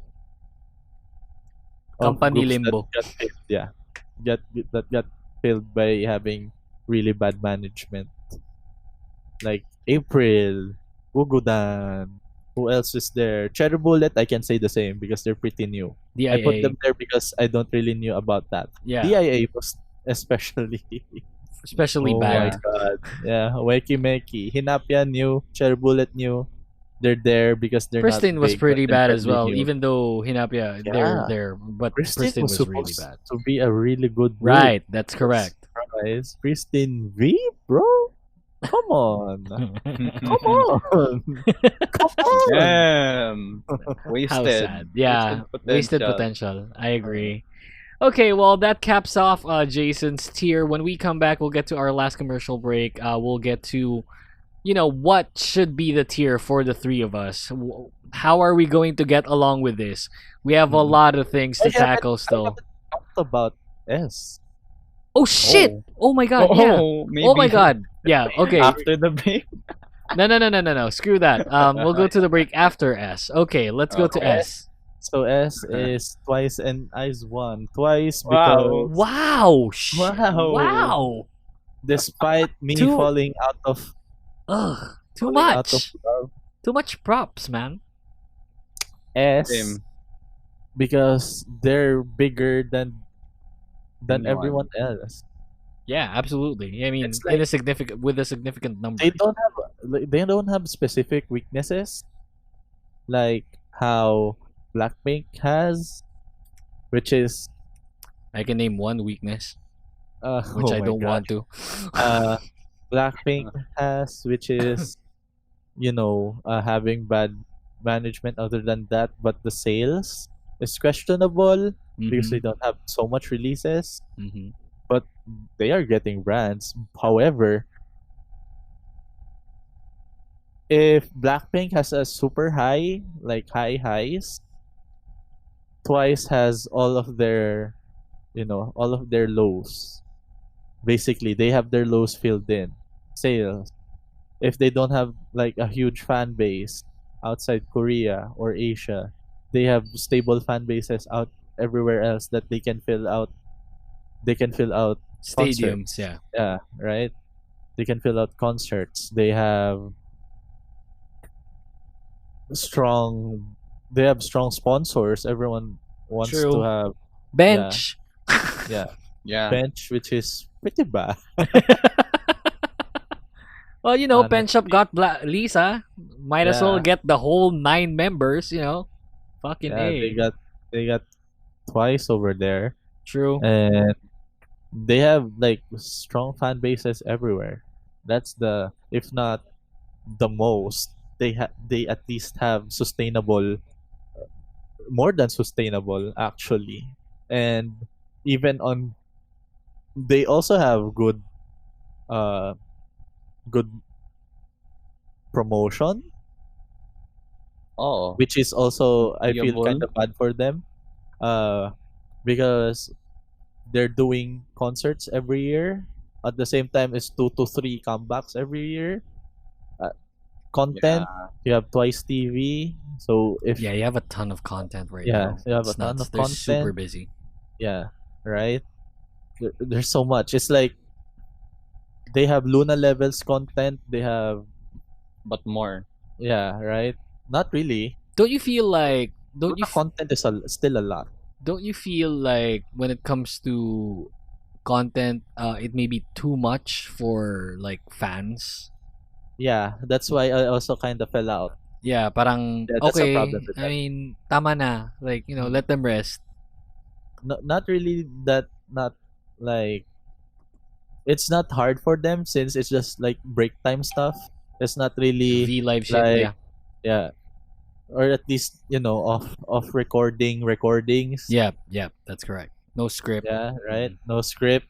Company groups limbo. That got failed, yeah, that got failed by having really bad management. Like April, Gugudan. Who else is there? Cherry Bullet, I can say the same because they're pretty new. I put DIA. them there because I don't really knew about that. Yeah. DIA was especially. Especially Oh bad. my god. Yeah, Weki Meki. Hinapya new, Cherry Bullet new. they're there because they're not Pristine was big, but pretty they're bad as well. friendly. Even though Hinapya, they're Yeah. there, but Pristine Pristine was was really supposed bad. to be a really good group. Right, that's correct. Guys, Pristine V, bro. Come on. Come on. Come on. Damn. How Wasted. sad. Yeah, wasted potential. potential. I agree. Okay, well, that caps off Jason's tier. When we come back, we'll get to our last commercial break. We'll get to, what should be the tier for the three of us. How are we going to get along with this? We have a lot of things to tackle still. I haven't talked about S. Oh, shit! Oh, my god, yeah. maybe Oh, my god. Yeah, okay. After the break. No. Screw that. We'll go to the break after S. Okay, let's go to Okay. S. So S is twice and I is one. Twice Wow. because Wow! Wow. Wow! despite me Two- falling out of Ugh, too falling out of much. love, Too much props, man. S Same. because they're bigger than Anyone. everyone else. Yeah, absolutely. I mean, It's in a significant with a significant number. They don't have specific weaknesses like how Blackpink has, which is I can name one weakness, which oh I my don't God. want to. Blackpink has, which is having bad management. Other than that, but the sales is questionable because they don't have so much releases, Mhm. but they are getting brands. However, if Blackpink has a super high, like high highs, Twice has all of their lows. Basically, they have their lows filled in. Sales. If they don't have like a huge fan base outside Korea or Asia, they have stable fan bases out everywhere else that they can fill out. They can fill out Stadiums, concerts. yeah. Yeah, right. They can fill out concerts. They have strong. They have strong sponsors. Everyone wants True. to have Bench. Yeah. bench, which is pretty bad. Well, Bench Up got Lisa. Might as well Yeah. get the whole 9 members. Fucking Yeah, A. they got Twice over there, True. and they have like strong fan bases everywhere. That's if not the most, they at least have sustainable, more than sustainable actually, and even on they also have uh good promotion, Oh. which is also I feel Agreeable. kind of bad for them, because they're doing concerts every year. At the same time, it's 2 to 3 comebacks every year. Content, you have Twice TV. So if Yeah, you have a ton of content right Yeah, now. you have a It's ton nuts. of They're super content. busy. yeah, right. There's so much. It's like they have Luna levels content. They have But more. right. Not really. Don't you feel like Luna content is still a lot. don't you feel like when it comes to content, it may be too much for like fans? Yeah, that's why I also kind of fell out. Yeah, parang Yeah, that's a okay. problem with I that. mean, tama na. Like, let them rest. Not really that. Not like it's not hard for them since it's just like break time stuff. It's not really V live shit, like yeah. yeah, or at least off recordings. Yeah, that's correct. No script. Yeah, right. No script,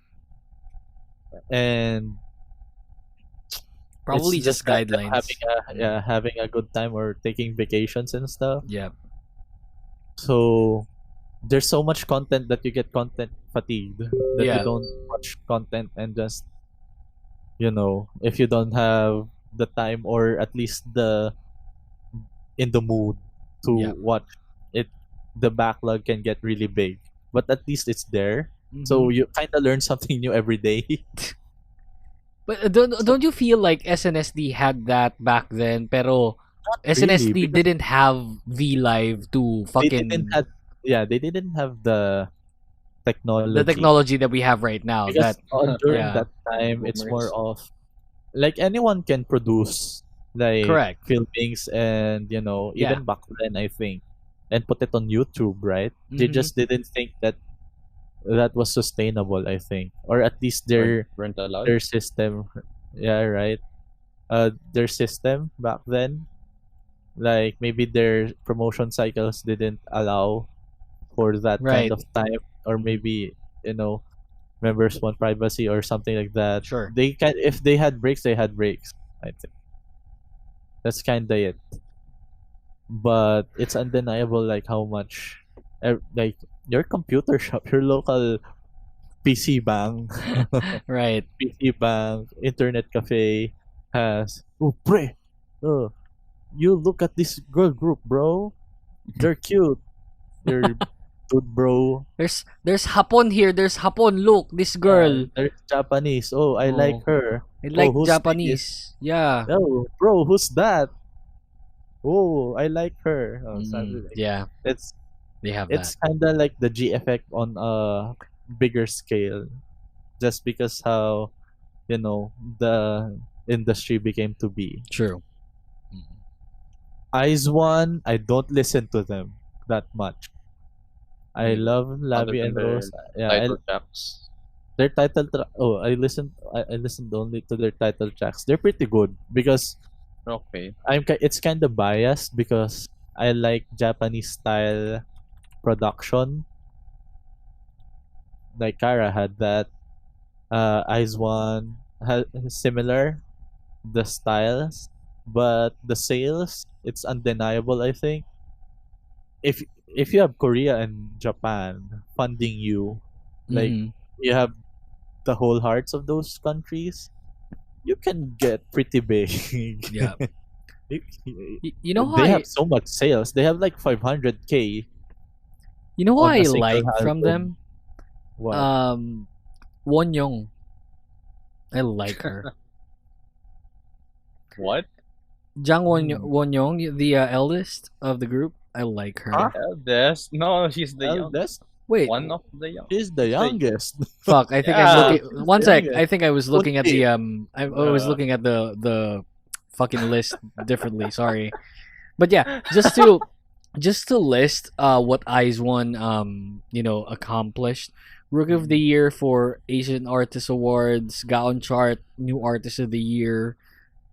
and Probably it's just kind of guidelines. having a good time or taking vacations and stuff. Yeah. So there's so much content that you get content fatigued, that Yeah. you don't watch content and just if you don't have the time or at least in the mood to Yeah. watch it, the backlog can get really big. But at least it's there. Mm-hmm. So you kind of learn something new every day. But don't you feel like SNSD had that back then? Pero SNSD really, because didn't have V Live to they fucking didn't have the technology. the technology that we have right now. Because That during yeah. that time, it's more Boomers. of like anyone can produce like Correct. filmings, and Yeah. even back then I think, and put it on YouTube, right? They Mhm. just didn't think that that was sustainable, I think, or at least Weren't allowed. their system. Yeah, right. Their system back then, like maybe their promotion cycles didn't allow for that kind Right. of time, or maybe you know members want privacy or something like that. Sure. They can, if they had breaks, they had breaks. I think that's kind of it. But it's undeniable, like how much, like your computer shop, your local PC bank, Right. PC bank, internet cafe has. Oh, pre, oh, you look at this girl group, bro. They're cute. They're good, bro. There's Hapon here. There's Hapon. Look, this girl. They're Japanese. Oh, I like Oh. her. I like who's Japanese. Yeah. this? Oh, bro, who's that? Oh, I like her. Oh, something like Yeah. it's They have it's that. kind of like the G effect on a bigger scale, just because how the industry became to be. True. Eyes One, I don't listen to them that much. I love Other Labi than and their Rose. Yeah, title tracks. their title track. Oh, I listened only to their title tracks. They're pretty good because Okay. it's kind of biased because I like Japanese style production. Like Kara had that. Eyes One had similar the styles, but the sales, it's undeniable. I think if you have Korea and Japan funding you, like Mhm. you have the whole hearts of those countries, you can get pretty big. Yeah. You- You know they how have so much sales. They have like 500K you know who on I a single like from album. them? What? Won Young. I like her. What? Jang Hmm. Won Young, the eldest of the group. I like her. Huh? Eldest? No, she's the young. Eldest? Wait, One of the young. She's the youngest. fuck. I think I'm Yeah. looking. One sec. I think I was looking at the I was Uh. looking at the fucking list differently. Sorry, but yeah, just to list what Eyes One accomplished. Rookie of the Year for Asian Artist Awards, Gaon Chart, New Artist of the Year,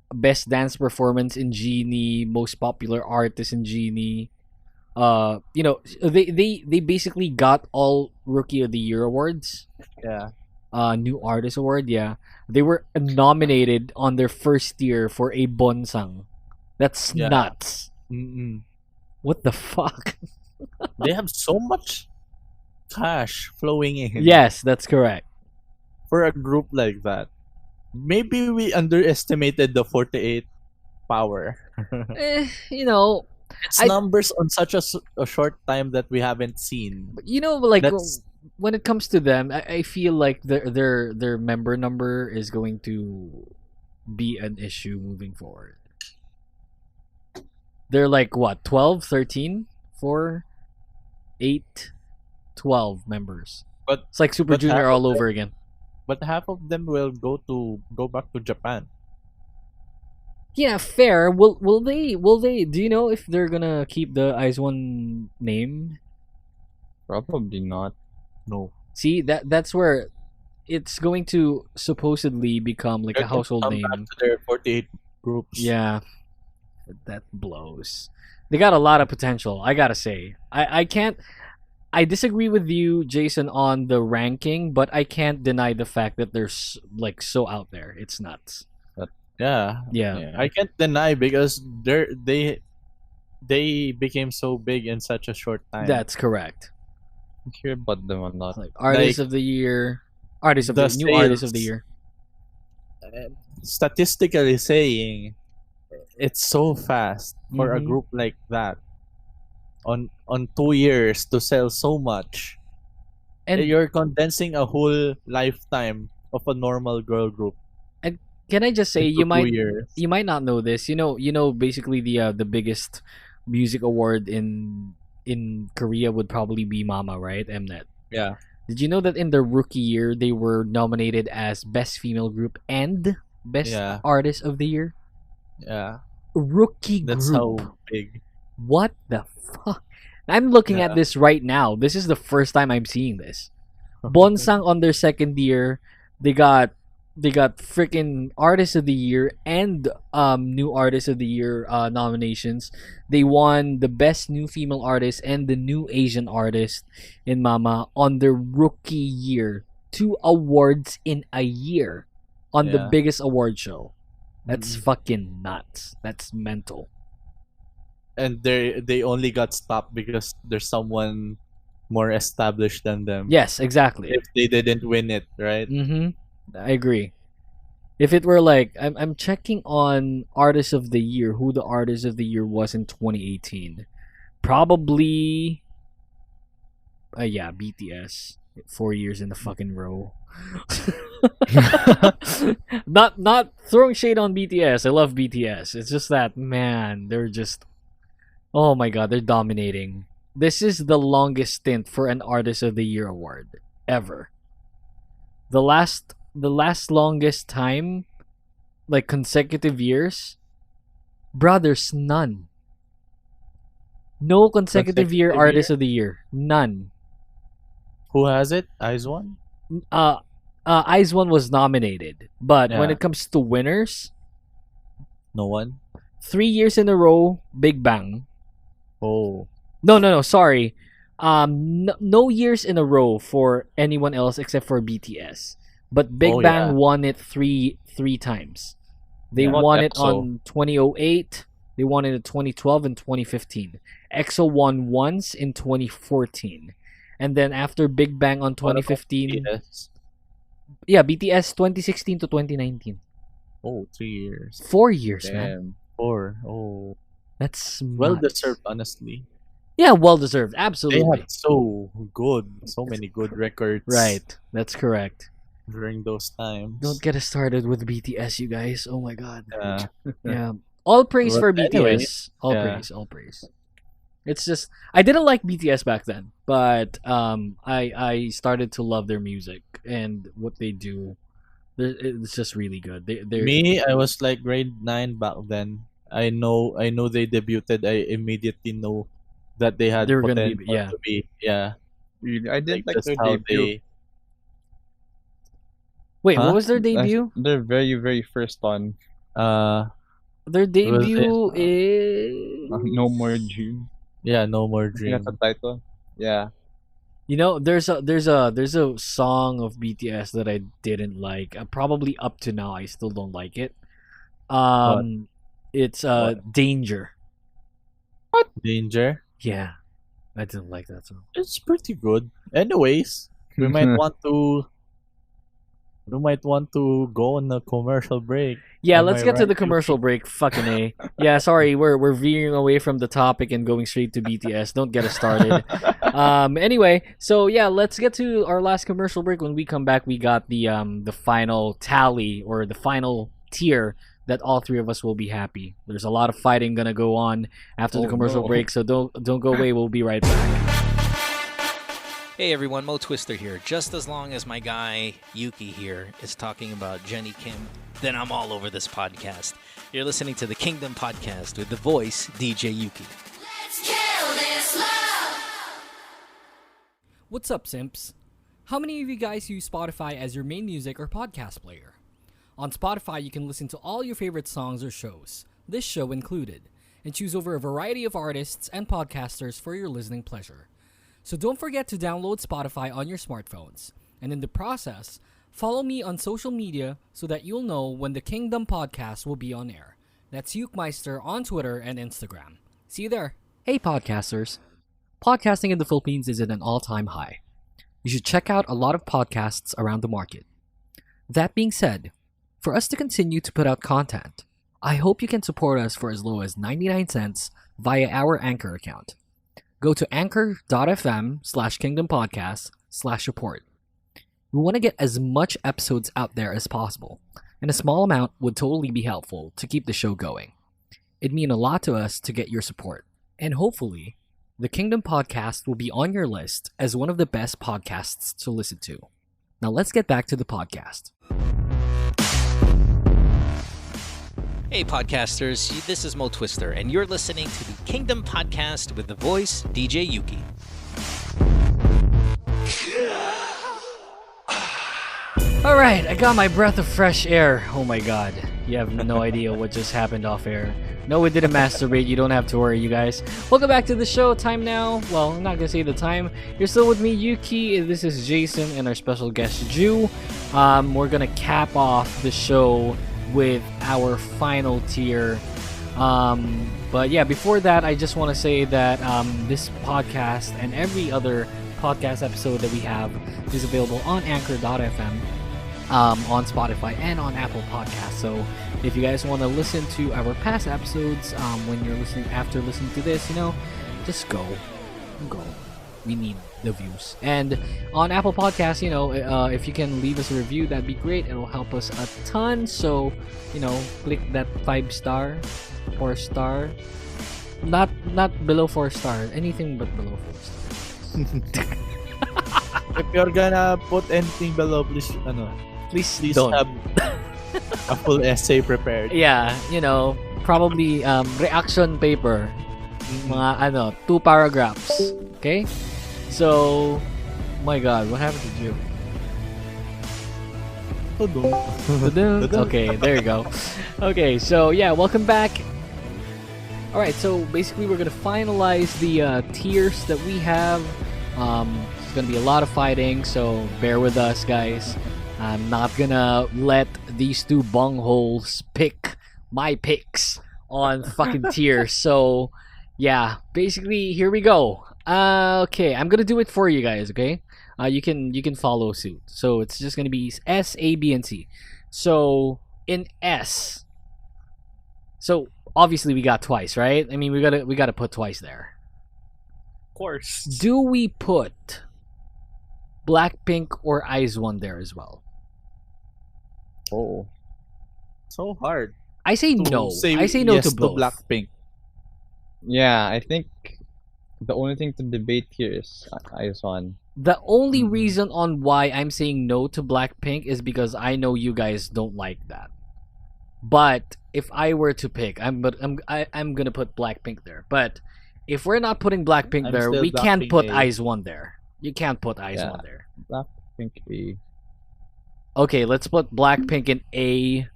Best Dance Performance in Genie, Most Popular Artist in Genie. They basically got all Rookie of the Year awards. Yeah. New Artist Award, yeah. They were nominated on their first year for a Bonsang. That's Yeah. nuts. Mm-mm. What the fuck? They have so much cash flowing in. Yes, that's correct. For a group like that. Maybe we underestimated the 48 power. It's I- numbers on such a short time that we haven't seen. Like That's when it comes to them, I feel like their member number is going to be an issue moving forward. They're like what, 12, 13, 4, 8, 12 members. But It's like Super but Junior half all of over again. but half of them will go back to Japan. Yeah, fair. Will they do you know if they're gonna keep the Eyes One name? Probably not. No. See, that's where it's going to supposedly become like They a can household come name. back to their 48 groups. Yeah. That blows. They got a lot of potential, I gotta say. I can't I disagree with you, Jason, on the ranking, but I can't deny the fact that they're like so out there. It's nuts. Yeah. Yeah. I can't deny because they became so big in such a short time. That's correct. I hear about them a lot. Like Artist Like, of the Year, Artist of the the New Artist of the sales. Year. Statistically saying, it's so fast for a Mhm. group like that. On 2 years to sell so much, And you're condensing a whole lifetime of a normal girl group can I just say into you 2 years. might not know this. Basically the biggest music award in Korea would probably be Mama, right? Mnet. Yeah. Did you know that in their rookie year they were nominated as Best Female Group and Best Yeah. Artist of the Year? Yeah. rookie That's group. how big. What the fuck? I'm looking at Yeah. this right now. This is the first time I'm seeing this. Bonsang on their second year, they got freaking Artist of the Year and New Artist of the Year nominations. They won the Best New Female Artist and the New Asian Artist in Mama on their rookie year. 2 awards in a year on the Yeah. biggest award show. That's Mhm. fucking nuts. That's mental. And they only got stopped because there's someone more established than them. Yes, exactly. If they didn't win it, right? Mm-hmm. I agree. If it were like I'm checking on Artist of the Year, who the Artist of the Year was in 2018. Probably yeah, BTS. 4 years in the fucking row. not throwing shade on BTS. I love BTS. It's just that, man, they're just, oh my god, they're dominating. This is the longest stint for an Artist of the Year award ever. The last longest time, like consecutive years, there's none. No consecutive year Consecutive Artist of the Year. None. Who has it? Eyes One? Eyes One was nominated, but when Yeah. it comes to winners, No one? 3 years in a row, Big Bang. Oh. No, sorry. No years in a row for anyone else except for BTS. But Big Oh, Bang yeah. won it three times. They Yeah. won it EXO. on 2008. They won it in 2012 and 2015. EXO won once in 2014. And then after Big Bang on What about 2015, BTS? yeah, BTS 2016 to 2019. Oh, 3 years. 4 years, man. Damn. 4. Oh. That's Well nuts. deserved, honestly. Yeah, well deserved. They Absolutely. had so many good records. Right. That's correct. During those times. Don't get us started with BTS, you guys. Oh my god. Yeah. Yeah. All praise But for BTS. anyway, All yeah. praise. All praise. It's just I didn't like BTS back then, but I started to love their music and what they do. It's just really good. They're Me, I was like grade 9 back then. I know they debuted. I immediately know that they had They were gonna be- potential yeah. to be. Yeah. Really, I didn't like That's their how debut. they. Wait, Huh? what was their debut? Their very, very first one. Their was it? debut is No More Dream. Yeah, No More I think Dream. that's the title. Yeah. You know, there's a song of BTS that I didn't like. Probably up to now, I still don't like it. It's Danger. Danger. Yeah, I didn't like that song. It's pretty good. Anyways, we might want to go on a commercial break. Yeah, Am let's I get to right, the commercial break. Fucking A. Yeah, sorry, we're veering away from the topic and going straight to BTS. Don't get us started. Anyway, so yeah, let's get to our last commercial break. When we come back, we got the final tally or the final tier that all three of us will be happy. There's a lot of fighting gonna go on after the Oh, commercial no. break, so don't go away. We'll be right back. Hey everyone, Mo Twister here. Just as long as my guy Yuki here is talking about Jenny Kim, then I'm all over this podcast. You're listening to the Kingdom Podcast with the voice DJ Yuki. What's up, simps? How many of you guys use Spotify as your main music or podcast player? On Spotify, you can listen to all your favorite songs or shows, this show included, and choose over a variety of artists and podcasters for your listening pleasure. So don't forget to download Spotify on your smartphones, and in the process, follow me on social media so that you'll know when the Kingdom Podcast will be on air. That's Yukmeister on Twitter and Instagram. See you there. Hey podcasters. Podcasting in the Philippines is at an all-time high. You should check out a lot of podcasts around the market. That being said, for us to continue to put out content, I hope you can support us for as low as 99 cents via our Anchor account. Go to anchor.fm/kingdompodcast/support. We want to get as much episodes out there as possible, and a small amount would totally be helpful to keep the show going. It'd mean a lot to us to get your support, and hopefully, the Kingdom Podcast will be on your list as one of the best podcasts to listen to. Now let's get back to the podcast. Hey, podcasters, this is Mo Twister, and you're listening to the Kingdom Podcast with the voice DJ Yuki. Alright, I got my breath of fresh air. Oh my god. You have no idea what just happened off air. No, we didn't masturbate. You don't have to worry, you guys. Welcome back to the show. Time now. Well, I'm not gonna say the time. You're still with me, Yuki. This is Jason and our special guest, Ju. We're gonna cap off the show with our final tier. But yeah, before that, I just want to say that this podcast and every other podcast episode that we have is available on Anchor.fm, on Spotify, and on Apple Podcasts. So if you guys want to listen to our past episodes, when you're after listening to this, just go. We need the views. And on Apple Podcasts, if you can leave us a review, that'd be great. It'll help us a ton. So, click that 5-star, 4-star, not below 4-star, anything but below 4-star. If you're gonna put anything below, please don't. have a full essay prepared. Yeah, probably reaction paper. Mga 2 paragraphs. Okay? So, my god, what happened to you? Okay, there you go. Okay, so yeah, welcome back. Alright, so basically we're gonna finalize the tiers that we have. It's gonna be a lot of fighting, so bear with us, guys. I'm not gonna let these two bungholes pick my picks on fucking tiers. So, yeah, basically, here we go. Okay, I'm gonna do it for you guys, okay? You can follow suit. So it's just gonna be S, A, B, and C. So in S, so obviously we got twice, right? I mean, we gotta put twice there. Of course. Do we put Blackpink or IZ*ONE there as well? Oh. So hard. I say no. I say no yes to both. Blackpink. Yeah, I think the only thing to debate here is IZ*ONE. The only reason on why I'm saying no to Blackpink is because I know you guys don't like that. But if I were to pick, I'm gonna put Blackpink there. But if we're not putting Blackpink I'm there, still we can't Blackpink put A. IZ*ONE there. You can't put IZ*ONE there. Blackpink A. Okay, let's put Blackpink in A.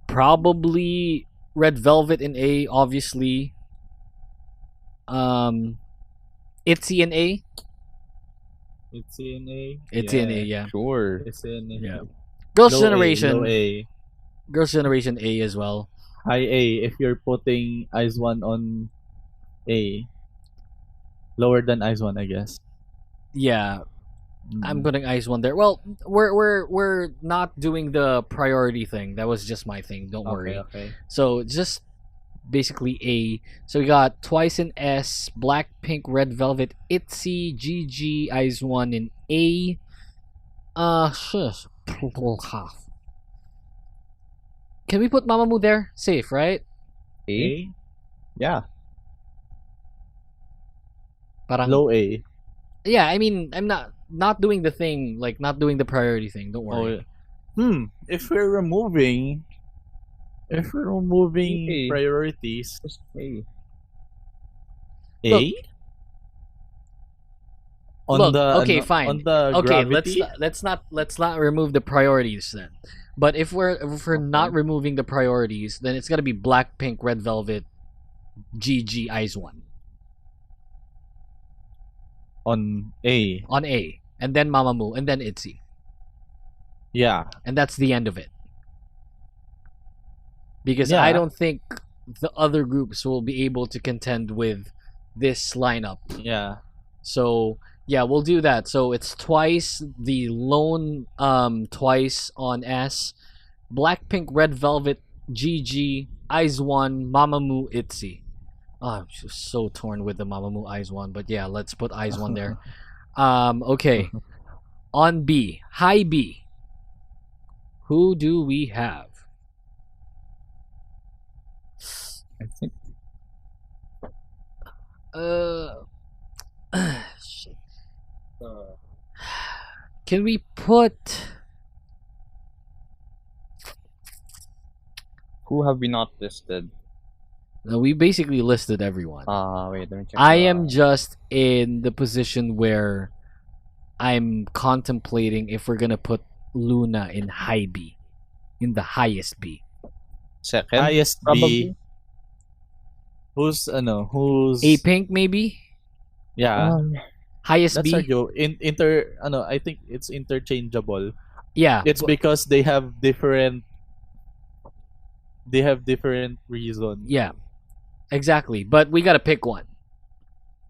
Probably Red Velvet in A, obviously. ITZY in A. It's in A. ITZY in A, yeah. Sure. It's in A. Yeah. Girls' Low Generation. Low A. Girls' Generation A as well. High A if you're putting IZ*ONE on A. Lower than IZ*ONE, I guess. Yeah, I'm putting IZ*ONE there. Well, we're not doing the priority thing. That was just my thing. Don't worry. Okay. So just basically A. So we got Twice in S, Blackpink, Red Velvet, ITZY, GG, IZ*ONE in A. Shush. Can we put Mamamoo there? Safe, right? A? Yeah. Parang, Low A. yeah, I mean, I'm not doing the thing, like not doing the priority thing. Don't worry. If we're removing A. priorities, Just A. A. Look. Look, okay, ano, fine. On the Okay, gravity, let's not remove the priorities then. But if we're not removing the priorities, then it's gotta be Blackpink, Red Velvet, GG, IZ*ONE on A. on A, and then Mamamoo, and then ITZY, Yeah. and that's the end of it. Because Yeah. I don't think the other groups will be able to contend with this lineup. Yeah. So yeah, we'll do that. So it's Twice, the lone Twice on S, Blackpink, Red Velvet, GG, IZ*ONE, Mamamoo, ITZY. Oh, I'm just so torn with the Mamamoo IZ*ONE, but yeah, let's put IZ*ONE there. Okay. On B, high B. Who do we have? I think Shit. Can we put? who who have we not listed? We basically listed everyone. Wait, let me check. I am just in the position where I'm contemplating if we're gonna put Luna in high B, in the highest B. second. Highest probably. B. Who's A Pink maybe. yeah. Highest Let's B. argue. I think it's interchangeable. Yeah. It's because they have different reasons. Yeah. Exactly. But we gotta pick one.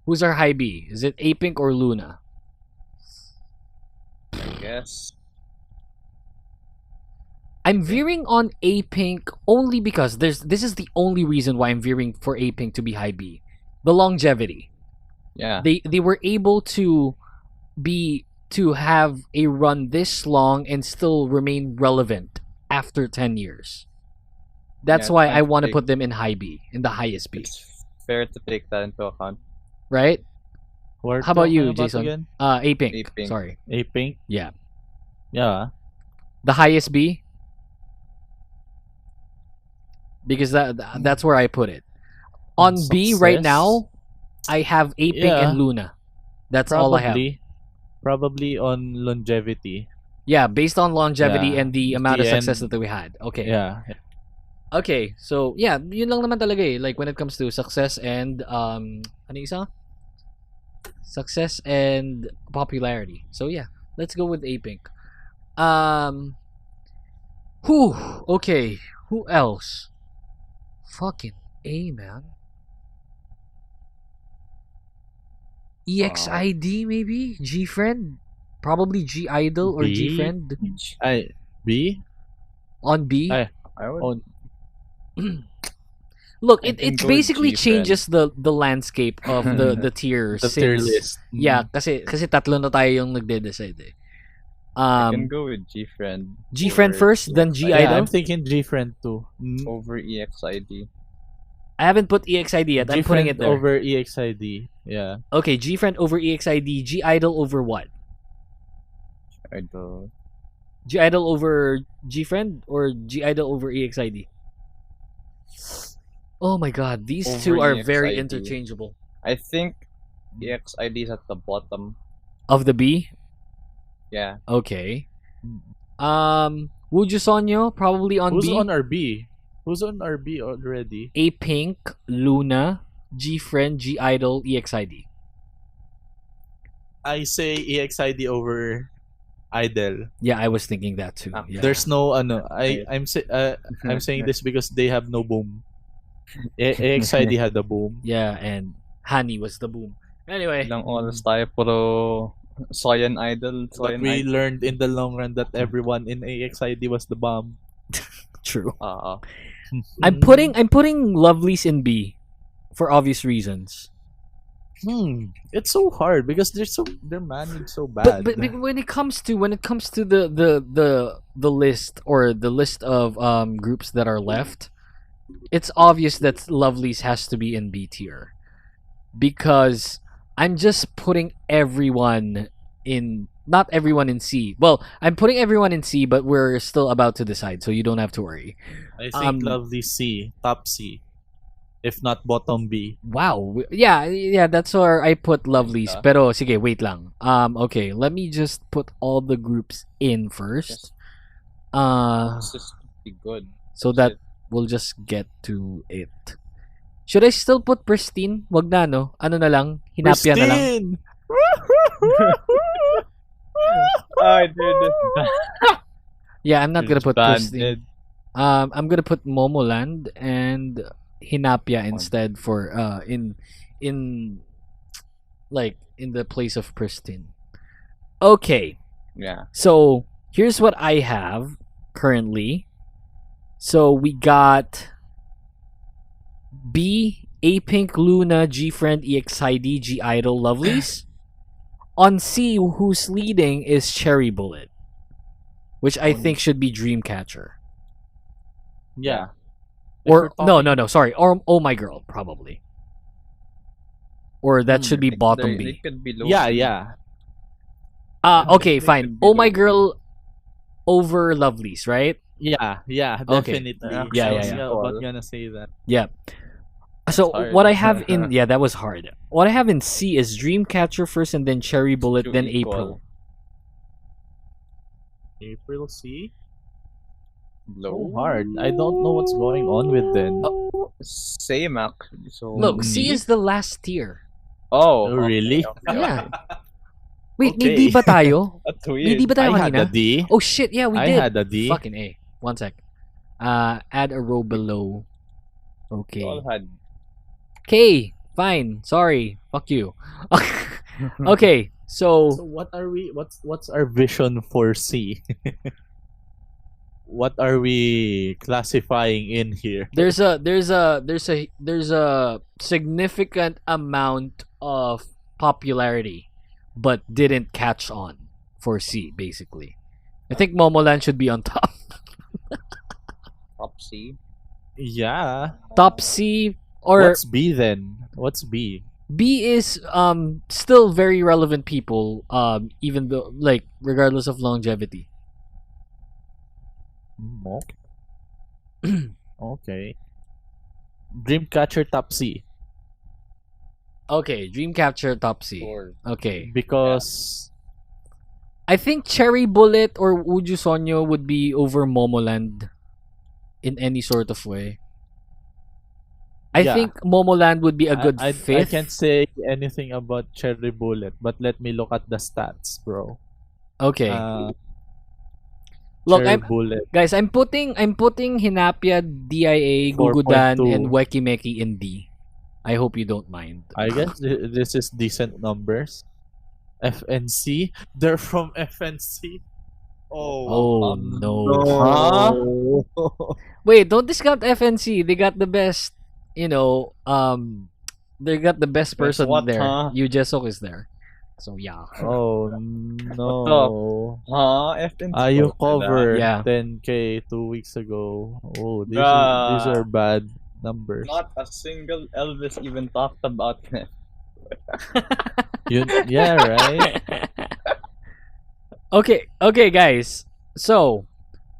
Who's our high B? Is it A Pink or Luna? I guess. I'm veering on A Pink only because this is the only reason why I'm veering for A Pink to be high B. The longevity. Yeah. They were able to have a run this long and still remain relevant after 10 years. That's Yeah, why I I want to think- put them in high B, in the highest B, It's fair to take that into account. right? We're How about you, talking Jason? Again? A Pink. A Pink. Sorry. A Pink. Yeah. Yeah. The highest B, because that's where I put it. On B right Success? now, I have A Pink Yeah. and Luna. That's all I have. Probably on longevity. Yeah, based on longevity Yeah. and the amount of The success end. that we had. Okay. Yeah. Okay, so yeah, yun lang naman talaga eh. Like when it comes to success and ano isa? Success and popularity. So yeah, let's go with A Pink. Okay, who else? Fucking A, man. EXID maybe? G Friend? Probably G Idol or G B? Friend B. on B. Ay, I would. on Look, I it can go with basically G-Friend. changes the landscape of the tier the tier since list. yeah, kasi tatlo na tayo yung nagde-decide eh. I can go with G-Friend. G-Friend over first, then G EXID. Yeah, Idol. I'm thinking G Friend too. Over EXID. I haven't put EXID yet. I'm putting it there. over EXID. Yeah. Okay, G-Friend over EXID, G Idol over what? Idol. G Idol over G-Friend or G Idol over EXID? Oh my god, these Over two are very EXID. interchangeable. I think EXID is at the bottom. Of the B? Yeah. Okay. Would you Sonyo probably on Who's B? on RB? Who's on RB already? A Pink, Luna, G Friend, G Idol, EXID. I say EXID over Idol. Yeah, I was thinking that too. Yeah. There's no I'm saying this because they have no boom. EXID had the boom. Yeah, and Hani was the boom. Anyway, Ilang oras tayo puro Soyan Idol. But Soyan we Idol. learned in the long run that everyone in EXID was the bomb. true. Mm-hmm. I'm putting Lovelies in B for obvious reasons. It's so hard because they're managed so bad. But when it comes to the list or the list of groups that are left, it's obvious that Lovelies has to be in B tier because I'm just putting everyone in, not everyone in C. Well, I'm putting everyone in C, but we're still about to decide, so you don't have to worry. I think Lovely C, top C, if not bottom B. Wow. Yeah, that's where I put Lovelies. Yeah. Pero sige, wait lang. Okay, let me just put all the groups in first. This is be good. So that we'll just get to it. Should I still put Pristine? Wag na, no? Ano na lang? Hinapya na lang. Pristine! I did. Yeah, I'm not gonna put Banned Pristine. it. I'm gonna put Momoland and Hinapya instead for in the place of Pristine. Okay. Yeah. So here's what I have currently. So we got B, A Pink, Luna, G Friend, EXID, G Idol, Lovelies. On C, who's leading is Cherry Bullet, which I think should be Dreamcatcher. Yeah. Or If we're no, sorry. Or Oh My Girl, probably. Or that should be bottom They B. could be low. Yeah. Okay, They fine. could be Oh My low. Girl over Lovelies, right? Yeah, Okay. definitely. Yeah, I yeah, was yeah. about gonna say that. Yeah. So hard. what I have in that was hard. What I have in C is Dreamcatcher first, and then Cherry Bullet, Two then equal. April. April C. Low. So hard. I don't know what's going on with them. Same actually. So Look, C is the last tier. Oh, Oh, really? Yeah. Wait, may Okay. D ba tayo? That's May D weird. ba tayo I had a kanina? D. Oh shit, yeah, we I did. had a D. Fucking A. One sec. Add a row below. Okay. All had. Okay, fine. Sorry. Fuck you. Okay, So so what are we? What's our vision for C? What are we classifying in here? there's a significant amount of popularity, but didn't catch on for C. Basically, I think Momoland should be on top. Top C. Yeah. Top C or What's B then? What's B? B is still very relevant people, even though like regardless of longevity. Okay. Okay. Dreamcatcher top C Okay, Dreamcatcher top C. Or Okay. because I think Cherry Bullet or Uju Sonyo would be over Momoland in any sort of way. I Yeah. think Momoland would be a good I fifth. can't say anything about Cherry Bullet, but let me look at the stats, bro. Okay. Look, Look, Cherry I'm Bullet. guys, I'm putting Hinapia, DIA, Gugudan, 4.2. and Wekimeki in D. I hope you don't mind. I guess this is decent numbers. FNC, they're from FNC. Oh no. Huh? Wait, don't discount FNC. They got the best, they got the best person what, there. huh? Yu Jesok is there. So yeah. Oh no. Huh? FNC. You pala. covered Yeah. 10K 2 weeks ago. Oh, these Bruh. are bad numbers. Not a single Elvis even talked about it. Yeah, right? Okay, guys. So,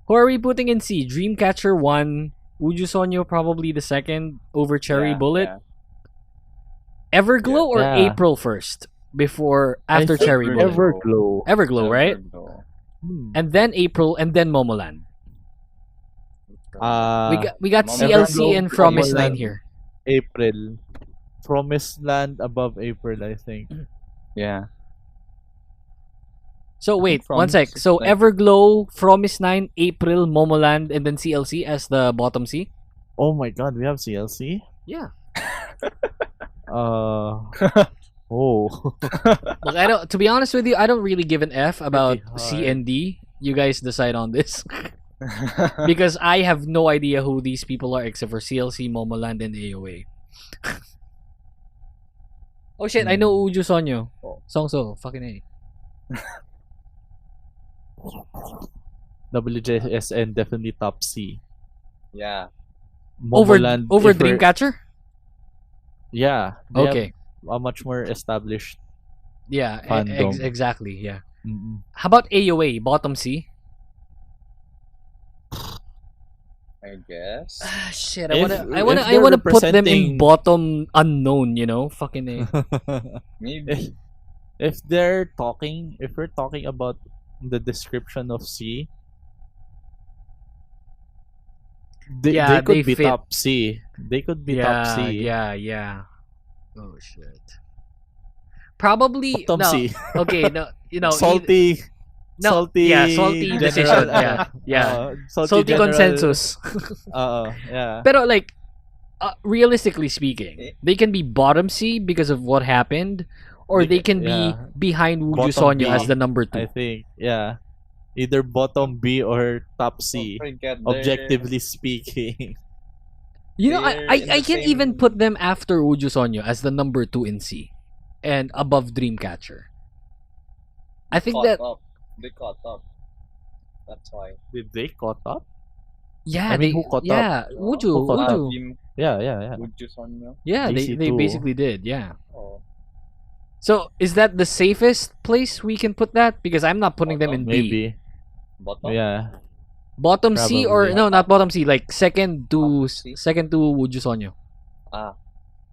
who are we putting in C? Dreamcatcher 1, Uju Sonyo probably the second over Cherry Yeah, Bullet. yeah. Everglow or Yeah. April first before after I think Cherry Bullet? Everglow. Everglow, right? Everglow. And then April and then Momoland. We got Momoland. CLC and Promise Momoland. 9 here. April. Promised Land above April, I think. Yeah. So wait, From one sec. So like- Everglow, Promise 9, April, Momoland, and then CLC as the bottom C? Oh my god, we have CLC? Yeah. Oh. Look, I don't. To be honest with you, I don't really give an F about Pretty C hard. and D. You guys decide on this because I have no idea who these people are except for CLC, Momoland, and AOA. Oh shit! I know Uju Sonyo. Songso, fucking A. WJSN definitely top C. yeah. Momoland, Over if we're- Dreamcatcher. Yeah. They Okay. have a much more established. Yeah. Fandom. Exactly. Yeah. Mm-mm. How about AOA? Bottom C. I guess. Ah, shit. If- I wanna if they're put them in representing- bottom unknown. You know, fucking A. Maybe. if we're talking about the description of C, they Yeah, could they be fit. top C. They could be top C. Yeah. Oh shit. Probably Bottom no. C. Okay, no, Salty. No, salty. yeah, salty general, decision. Yeah. Salty general, consensus. yeah. Pero like, realistically speaking, they can be bottom C because of what happened, or they can be Yeah. behind Wuju Bottom Sonyo B. as the number I 2. think, yeah. Either bottom B or top C, Don't forget objectively speaking. You know, They're I in the can even same- put them after Wuju Sonyo as the number 2 in C, and above Dreamcatcher. I think that They caught up. That's why. Did they caught up? yeah, I mean, they who caught up? yeah Who Wuju caught up? Wuju Yeah. Would you Sonyo? yeah they GC2. basically did yeah. Oh. So is that the safest place we can put that? Because I'm not putting them in B. Maybe. Bottom? Yeah. Bottom C or Probably. no, not bottom C. Like second to Bottom C? Would You Sonyo. Ah,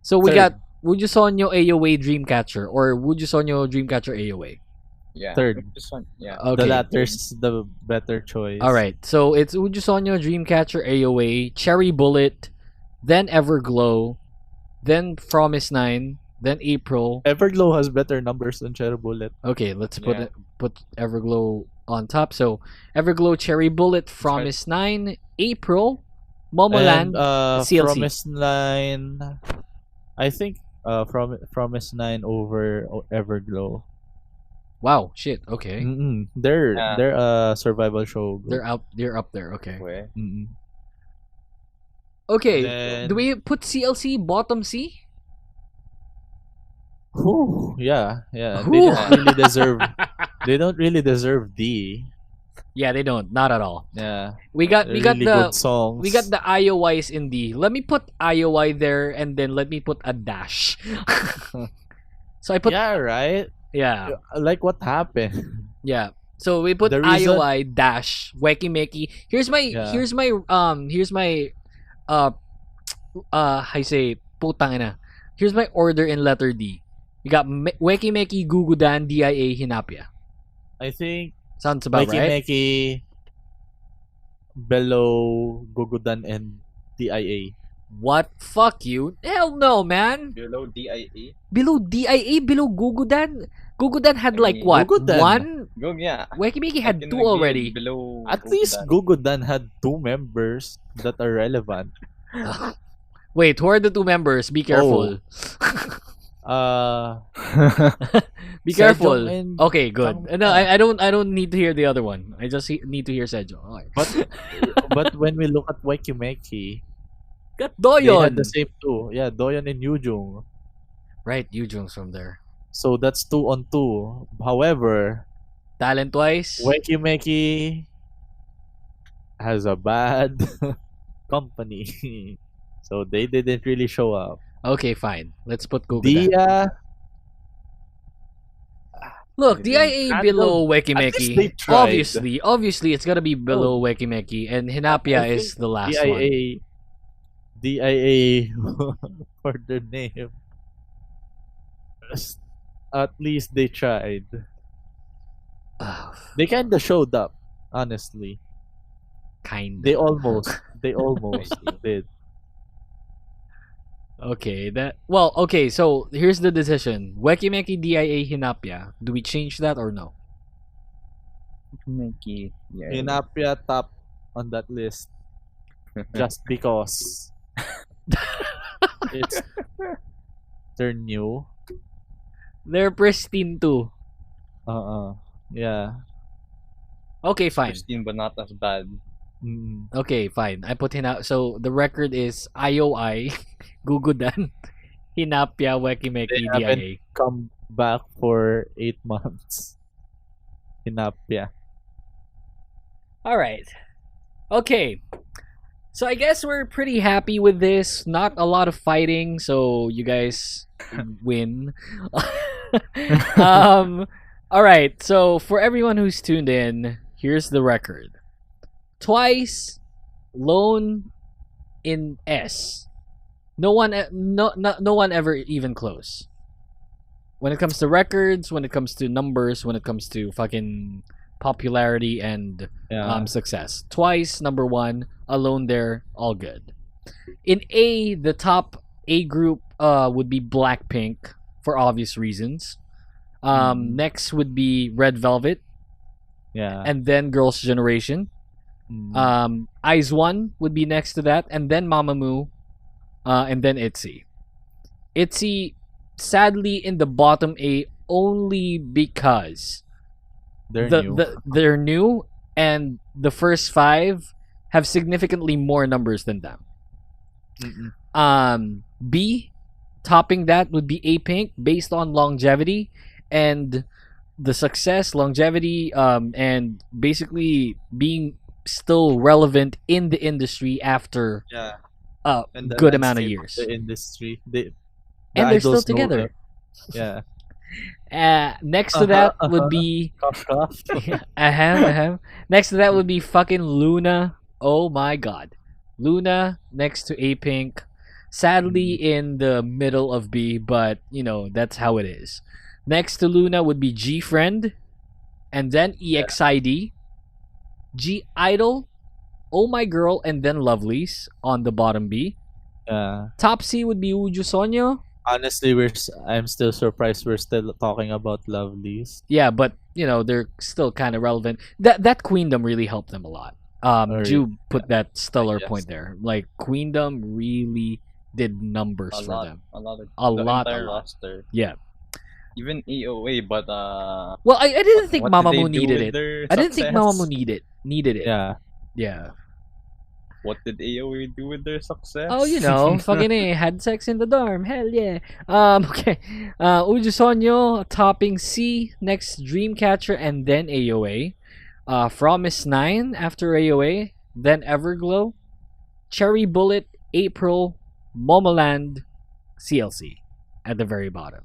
So we Third. got Would You Sonyo AOA Dreamcatcher or Would You Sonyo Dreamcatcher AOA. yeah. Third. This one, yeah. Okay. The latter's the better choice. All right. So it's Would You Sonyo Dreamcatcher AOA, Cherry Bullet, then Everglow, then Promise 9, then April. Everglow has better numbers than Cherry Bullet. Okay, let's Yeah. put Everglow on top. So Everglow, Cherry Bullet, Promise 9, April, Momoland, And CLC. Promise 9, I think Promise 9 over Everglow. Wow, shit. Okay. They're Yeah. they're a survival show group. They're up there. Okay. Where? Mm-mm. Okay. Then- Do we put CLC bottom C? Whew, yeah. They Whew. don't really deserve. They don't really deserve D. Yeah, they don't. Not at all. Yeah. We got They're really good songs. we got the IOIs in D. Let me put IOI there and then let me put a dash. So I put Yeah, right. yeah. Like what happened? Yeah. So we put The reason- IOI dash Weki Meki. Here's my Yeah. here's my I say putang ina. Here's my order in letter D. You got Weki Meki, Gugudan, DIA, Hinapya. I think Sounds about Mikey right. Meki below Gogodan and DIA. What? Fuck you. Hell no, man. Below DIE. Below DIA, below Gugudan. Gugudan had like mean, what? Gugudan. One? Go, yeah. Weki Meki had Can two we be already. Below. At least Gogodan had 2 members that are relevant. Wait, who are the two members? Be careful. Be careful. Sejong and Okay, good. Tang- No, I don't need to hear the other one. I just need to hear Sejong. Okay. But when we look at Waikimeki, Got they had Doyon. the same 2. Yeah, Doyon and Yujung. Right, Yujung's from there. So that's 2 on 2. However, Talent wise, Waikimeki has a bad company. So they didn't really show up. okay, fine. Let's put Gugudan. Dia, Look, DIA At below least Weki they Meki. tried. Obviously, it's gotta be below Weki Meki, and Hinapia I is think the last one. DIA for their name. At least they tried. They kinda showed up, honestly. Kind. They almost did. Okay, okay, so here's the decision. Weki Meki, DIA, Hinapia. Do we change that or no? Mickey. Yeah. Hinapia top on that list just because it's they're new. They're pristine too. Yeah. Okay, fine. Pristine, but not as bad. Okay, fine. I put Hinapia. So the record is IOI, Gugudan, Hinapia, Weki Meki, They haven't- DIA. Come back for 8 months. Hinapia. Alright. Okay. So I guess we're pretty happy with this. Not a lot of fighting, so you guys win. Alright, so for everyone who's tuned in, here's the record. Twice, Lone in S. No one ever even close. When it comes to records, when it comes to numbers, when it comes to fucking popularity and Yeah. success. Twice, number one, Alone there, all good. In A, the top A group would be Blackpink for obvious reasons. Next would be Red Velvet, Yeah. and then Girls' Generation. Eyes One would be next to that, and then Mamamoo, and then ITZY. ITZY, sadly, in the bottom A only because they're new. they're new, and the first 5 have significantly more numbers than them. B, topping that would be A-Pink based on longevity and the success, longevity, and basically being still relevant in the industry after Yeah. a And the good amount of landscape years. The industry. The And they're still idols know together. them. Yeah. Next to that would be next to that would be fucking Luna. Oh my god. Luna next to A Pink. Sadly in the middle of B, but you know, that's how it is. Next to Luna would be G Friend, and then EXID, G Idol, Oh My Girl, and then Lovelies on the bottom B. Top C would be Uju Sonyo. Honestly, I'm still surprised we're still talking about Lovelies. Yeah, but you know, they're still kind of relevant. That Queendom really helped them a lot. Ju put that stellar point there. Like Queendom really did numbers for them. A lot. A lot. Roster. Yeah. Even AOA, but well, I didn't think what did they Mamamoo do needed with it. their I didn't think success? Mamamoo needed it. Yeah. What did AOA do with their success? Oh, you know, fucking had sex in the dorm. Hell yeah. Okay. Uju Sonyo topping C, next Dreamcatcher, and then AOA. Promise 9 after AOA, then Everglow, Cherry Bullet, April, Momoland, CLC at the very bottom.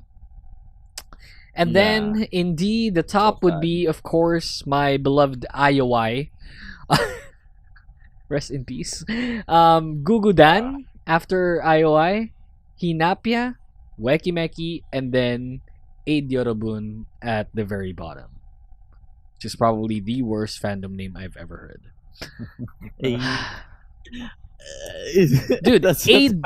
And then in D, the top would be, of course, my beloved IOI. Rest in peace. Gugudan after IOI, Hinapia, Wekimeki, and then Aid Yorobun at the very bottom. Which is probably the worst fandom name I've ever heard. Dude, Aid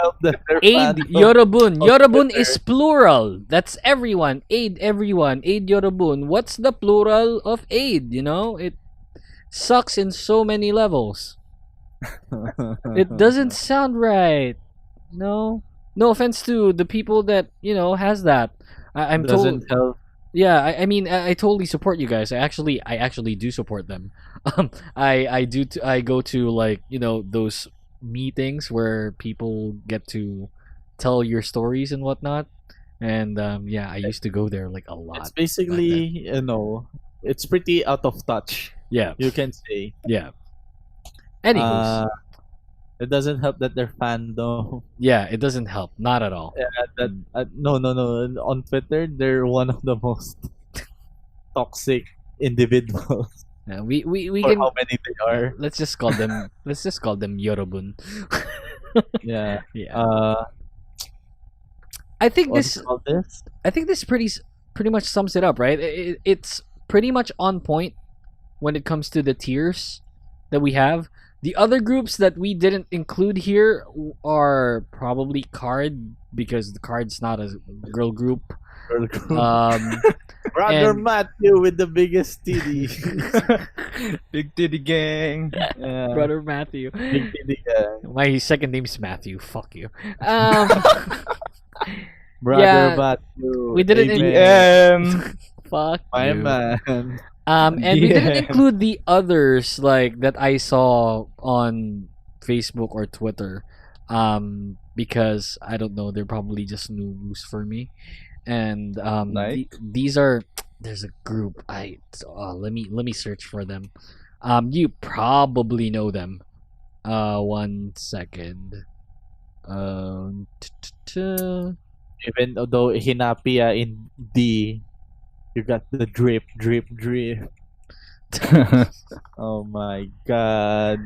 Yorobun. Yorobun is plural. That's everyone. Aid everyone. Aid Yorobun. What's the plural of aid? You know, it sucks in so many levels. It doesn't sound right. No offense to the people that you know has that. I'm told. Help. Yeah, I mean, I totally support you guys. I actually do support them. I go to like you know those meetings where people get to tell your stories and whatnot, and yeah, I used to go there like a lot. It's basically you know, it's pretty out of touch. Yeah, you can say. Yeah. Anywho, it doesn't help that they're fandom. Yeah, it doesn't help. Not at all. Yeah, no. On Twitter, they're one of the most toxic individuals. Yeah, we for can. How many they are? Let's just call them. let's just call them Yorobun. Yeah. Yeah. I think this pretty much sums it up, right? It's pretty much on point when it comes to the tiers that we have. The other groups that we didn't include here are probably Card, because the Card's not a girl group. Brother Matthew with the biggest titty. Big titty gang. Yeah. Brother Matthew. Big titty gang. My second name's Matthew. Fuck you. Brother Matthew. We didn't fuck my you. man. And we didn't include the others like that I saw on Facebook or Twitter, because I don't know, they're probably just news for me. And these are there's a group let me search for them. You probably know them. 1 second. Even though Hinapia in D, you got the drip. Oh my god.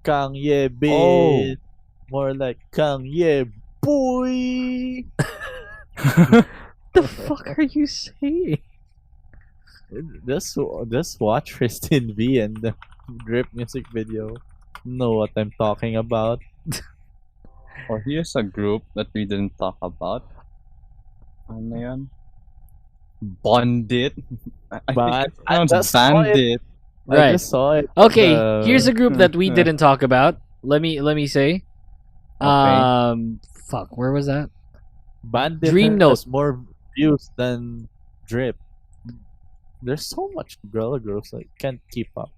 Kanye bitch. More like Kanye boy. The fuck are you saying? Just watch Christine V and the drip music video. Know what I'm talking about. Oh, here's a group that we didn't talk about. Ano yan? Bandit. I think it's pronounced Bandit. Right. I just saw it. Okay, here's a group that we didn't talk about. Let me say. Fuck, where was that? Bandit Dream has Note. more views than Drip. There's so much girls I can't keep up.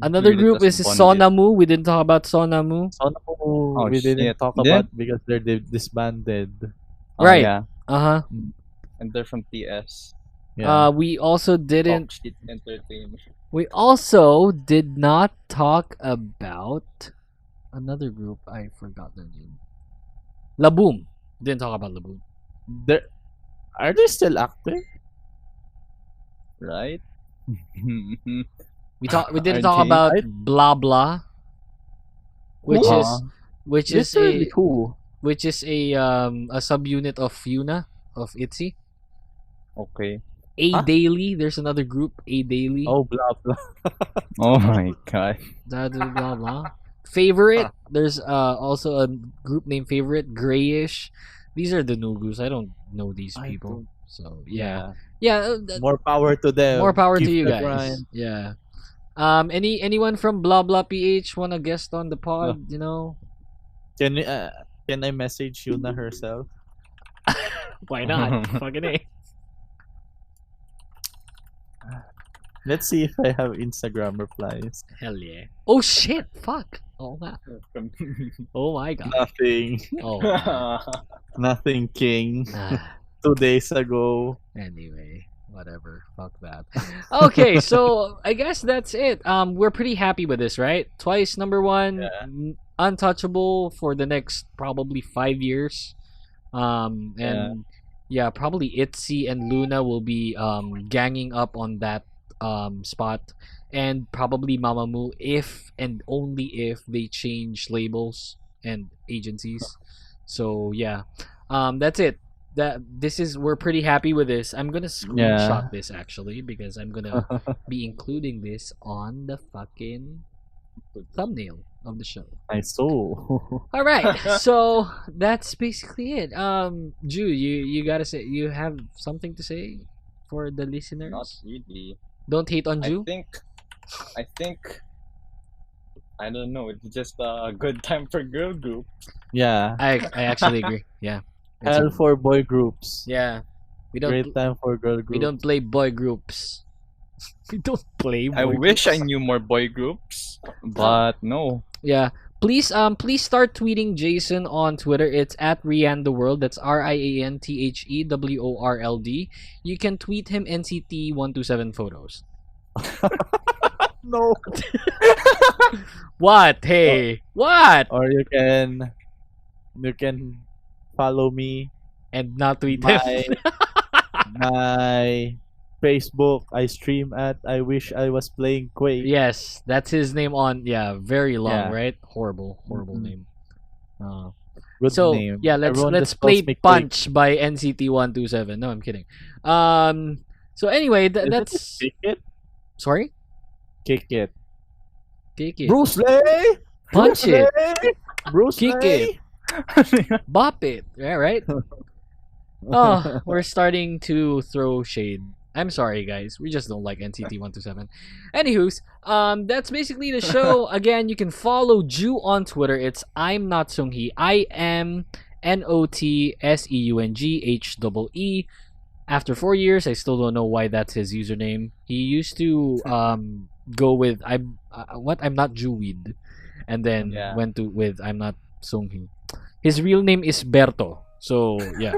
Another Really group is just Sonamu. We didn't talk about Sonamu. Sonamu, we didn't shit. talk Yeah. about because they're disbanded. Right. Yeah. Uh-huh. And they're from TS. Yeah. We also didn't Talk Shit Entertainment. we also did not talk about another group. I forgot their name. Laboom. Didn't talk about Laboom. Are they still active? Right? We didn't RJ. talk about Blah Blah, which Who? is Literally a who? subunit of Yuna of ITZY. Okay. A Huh? Daily. There's another group, A Daily. Oh, blah blah. Oh my god. Blah blah. Favorite. There's also a group named Favorite. Grayish. These are the Nugus. I don't know these I people. don't- So yeah. More power to them. More power to Keep you the guys. grind. Yeah. Anyone from Blah Blah PH wanna guest on the pod? You know, Can I message Yuna herself? why not? Fucking A. Let's see if I have Instagram replies. Hell yeah. Oh shit! Fuck. Oh my. Oh my god. Nothing. Oh. My. Nothing, King. Ah, 2 days ago. anyway, whatever. Fuck that. Okay, so I guess that's it. We're pretty happy with this, right? Twice number one, Yeah. untouchable for the next probably 5 years. And yeah, probably ITZY and Luna will be ganging up on that spot, and probably Mamamoo if and only if they change labels and agencies. So yeah, that's it. We're pretty happy with this. I'm gonna screenshot this actually because I'm gonna be including this on the fucking thumbnail of the show. I saw. All right, so that's basically it. Ju, you gotta say, you have something to say for the listeners? Not really. Don't hate on I Ju. think I don't know, it's just a good time for girl group. Yeah. I actually agree. Yeah. It's Hell a- for boy groups. yeah. We don't Great time for girl groups. we don't play boy groups. We don't play boy I wish I groups. knew more boy groups, but no. Yeah. Please start tweeting Jason on Twitter. It's at RianTheWorld. That's RianTheWorld. You can tweet him NCT127 photos. No. What? Hey. What? Or you can follow me. And not tweet him. My Facebook, I stream at I wish I was playing Quake. Yes, that's his name on. Yeah, very long, Yeah. right? Horrible Mhm. name. Good So name. yeah, let's Everyone just play calls me Quake. Punch by NCT127. No, I'm kidding. So anyway, Is it that's Kick It? sorry. Kick It. Kick it. Bruce Lee! Punch Bruce it. Lee! Bruce Kick Lee! Bop it. Yeah, right. Oh, we're starting to throw shade. I'm sorry, guys. We just don't like NCT127. Anywho's, that's basically the show. Again, you can follow Ju on Twitter. It's I'm not Sunghi. I am NOTSEUNGHEE. After 4 years, I still don't know why that's his username. He used to go with I'm not Juwid, and then Yeah. went to with I'm not Sunghi. His real name is Berto. So yeah.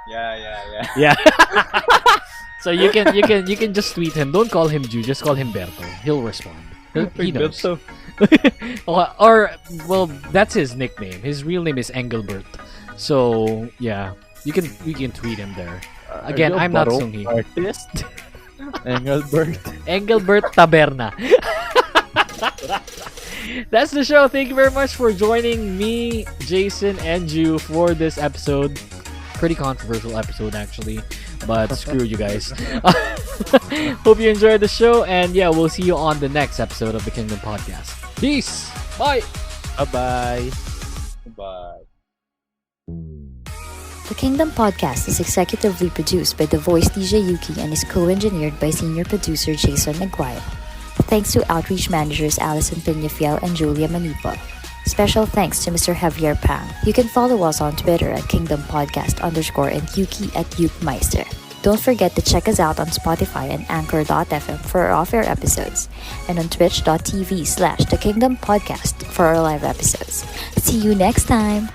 Yeah. Yeah. So you can just tweet him. Don't call him Ju. Just call him Berto. He'll respond. He knows. So or well, that's his nickname. His real name is Engelbert. So yeah, you can tweet him there. Again, Are you a I'm not baroque Sunghi. artist. Engelbert. Engelbert Taberna. That's the show. Thank you very much for joining me, Jason, and Ju for this episode. Pretty controversial episode, actually. But screw you guys. Hope you enjoyed the show. And yeah, we'll see you on the next episode of the Kingdom Podcast. Peace. Bye. Bye-bye. bye. The Kingdom Podcast is executively produced by the voice DJ Yuki and is co-engineered by senior producer Jason McGuire. Thanks to outreach managers Alison Peñafiel and Julia Manipa. Special thanks to Mr. Javier Pang. You can follow us on Twitter at Kingdom Podcast _ and Yuki at Yukemeister. Don't forget to check us out on Spotify and Anchor.fm for our off-air episodes, and on Twitch.tv/The Kingdom Podcast for our live episodes. See you next time!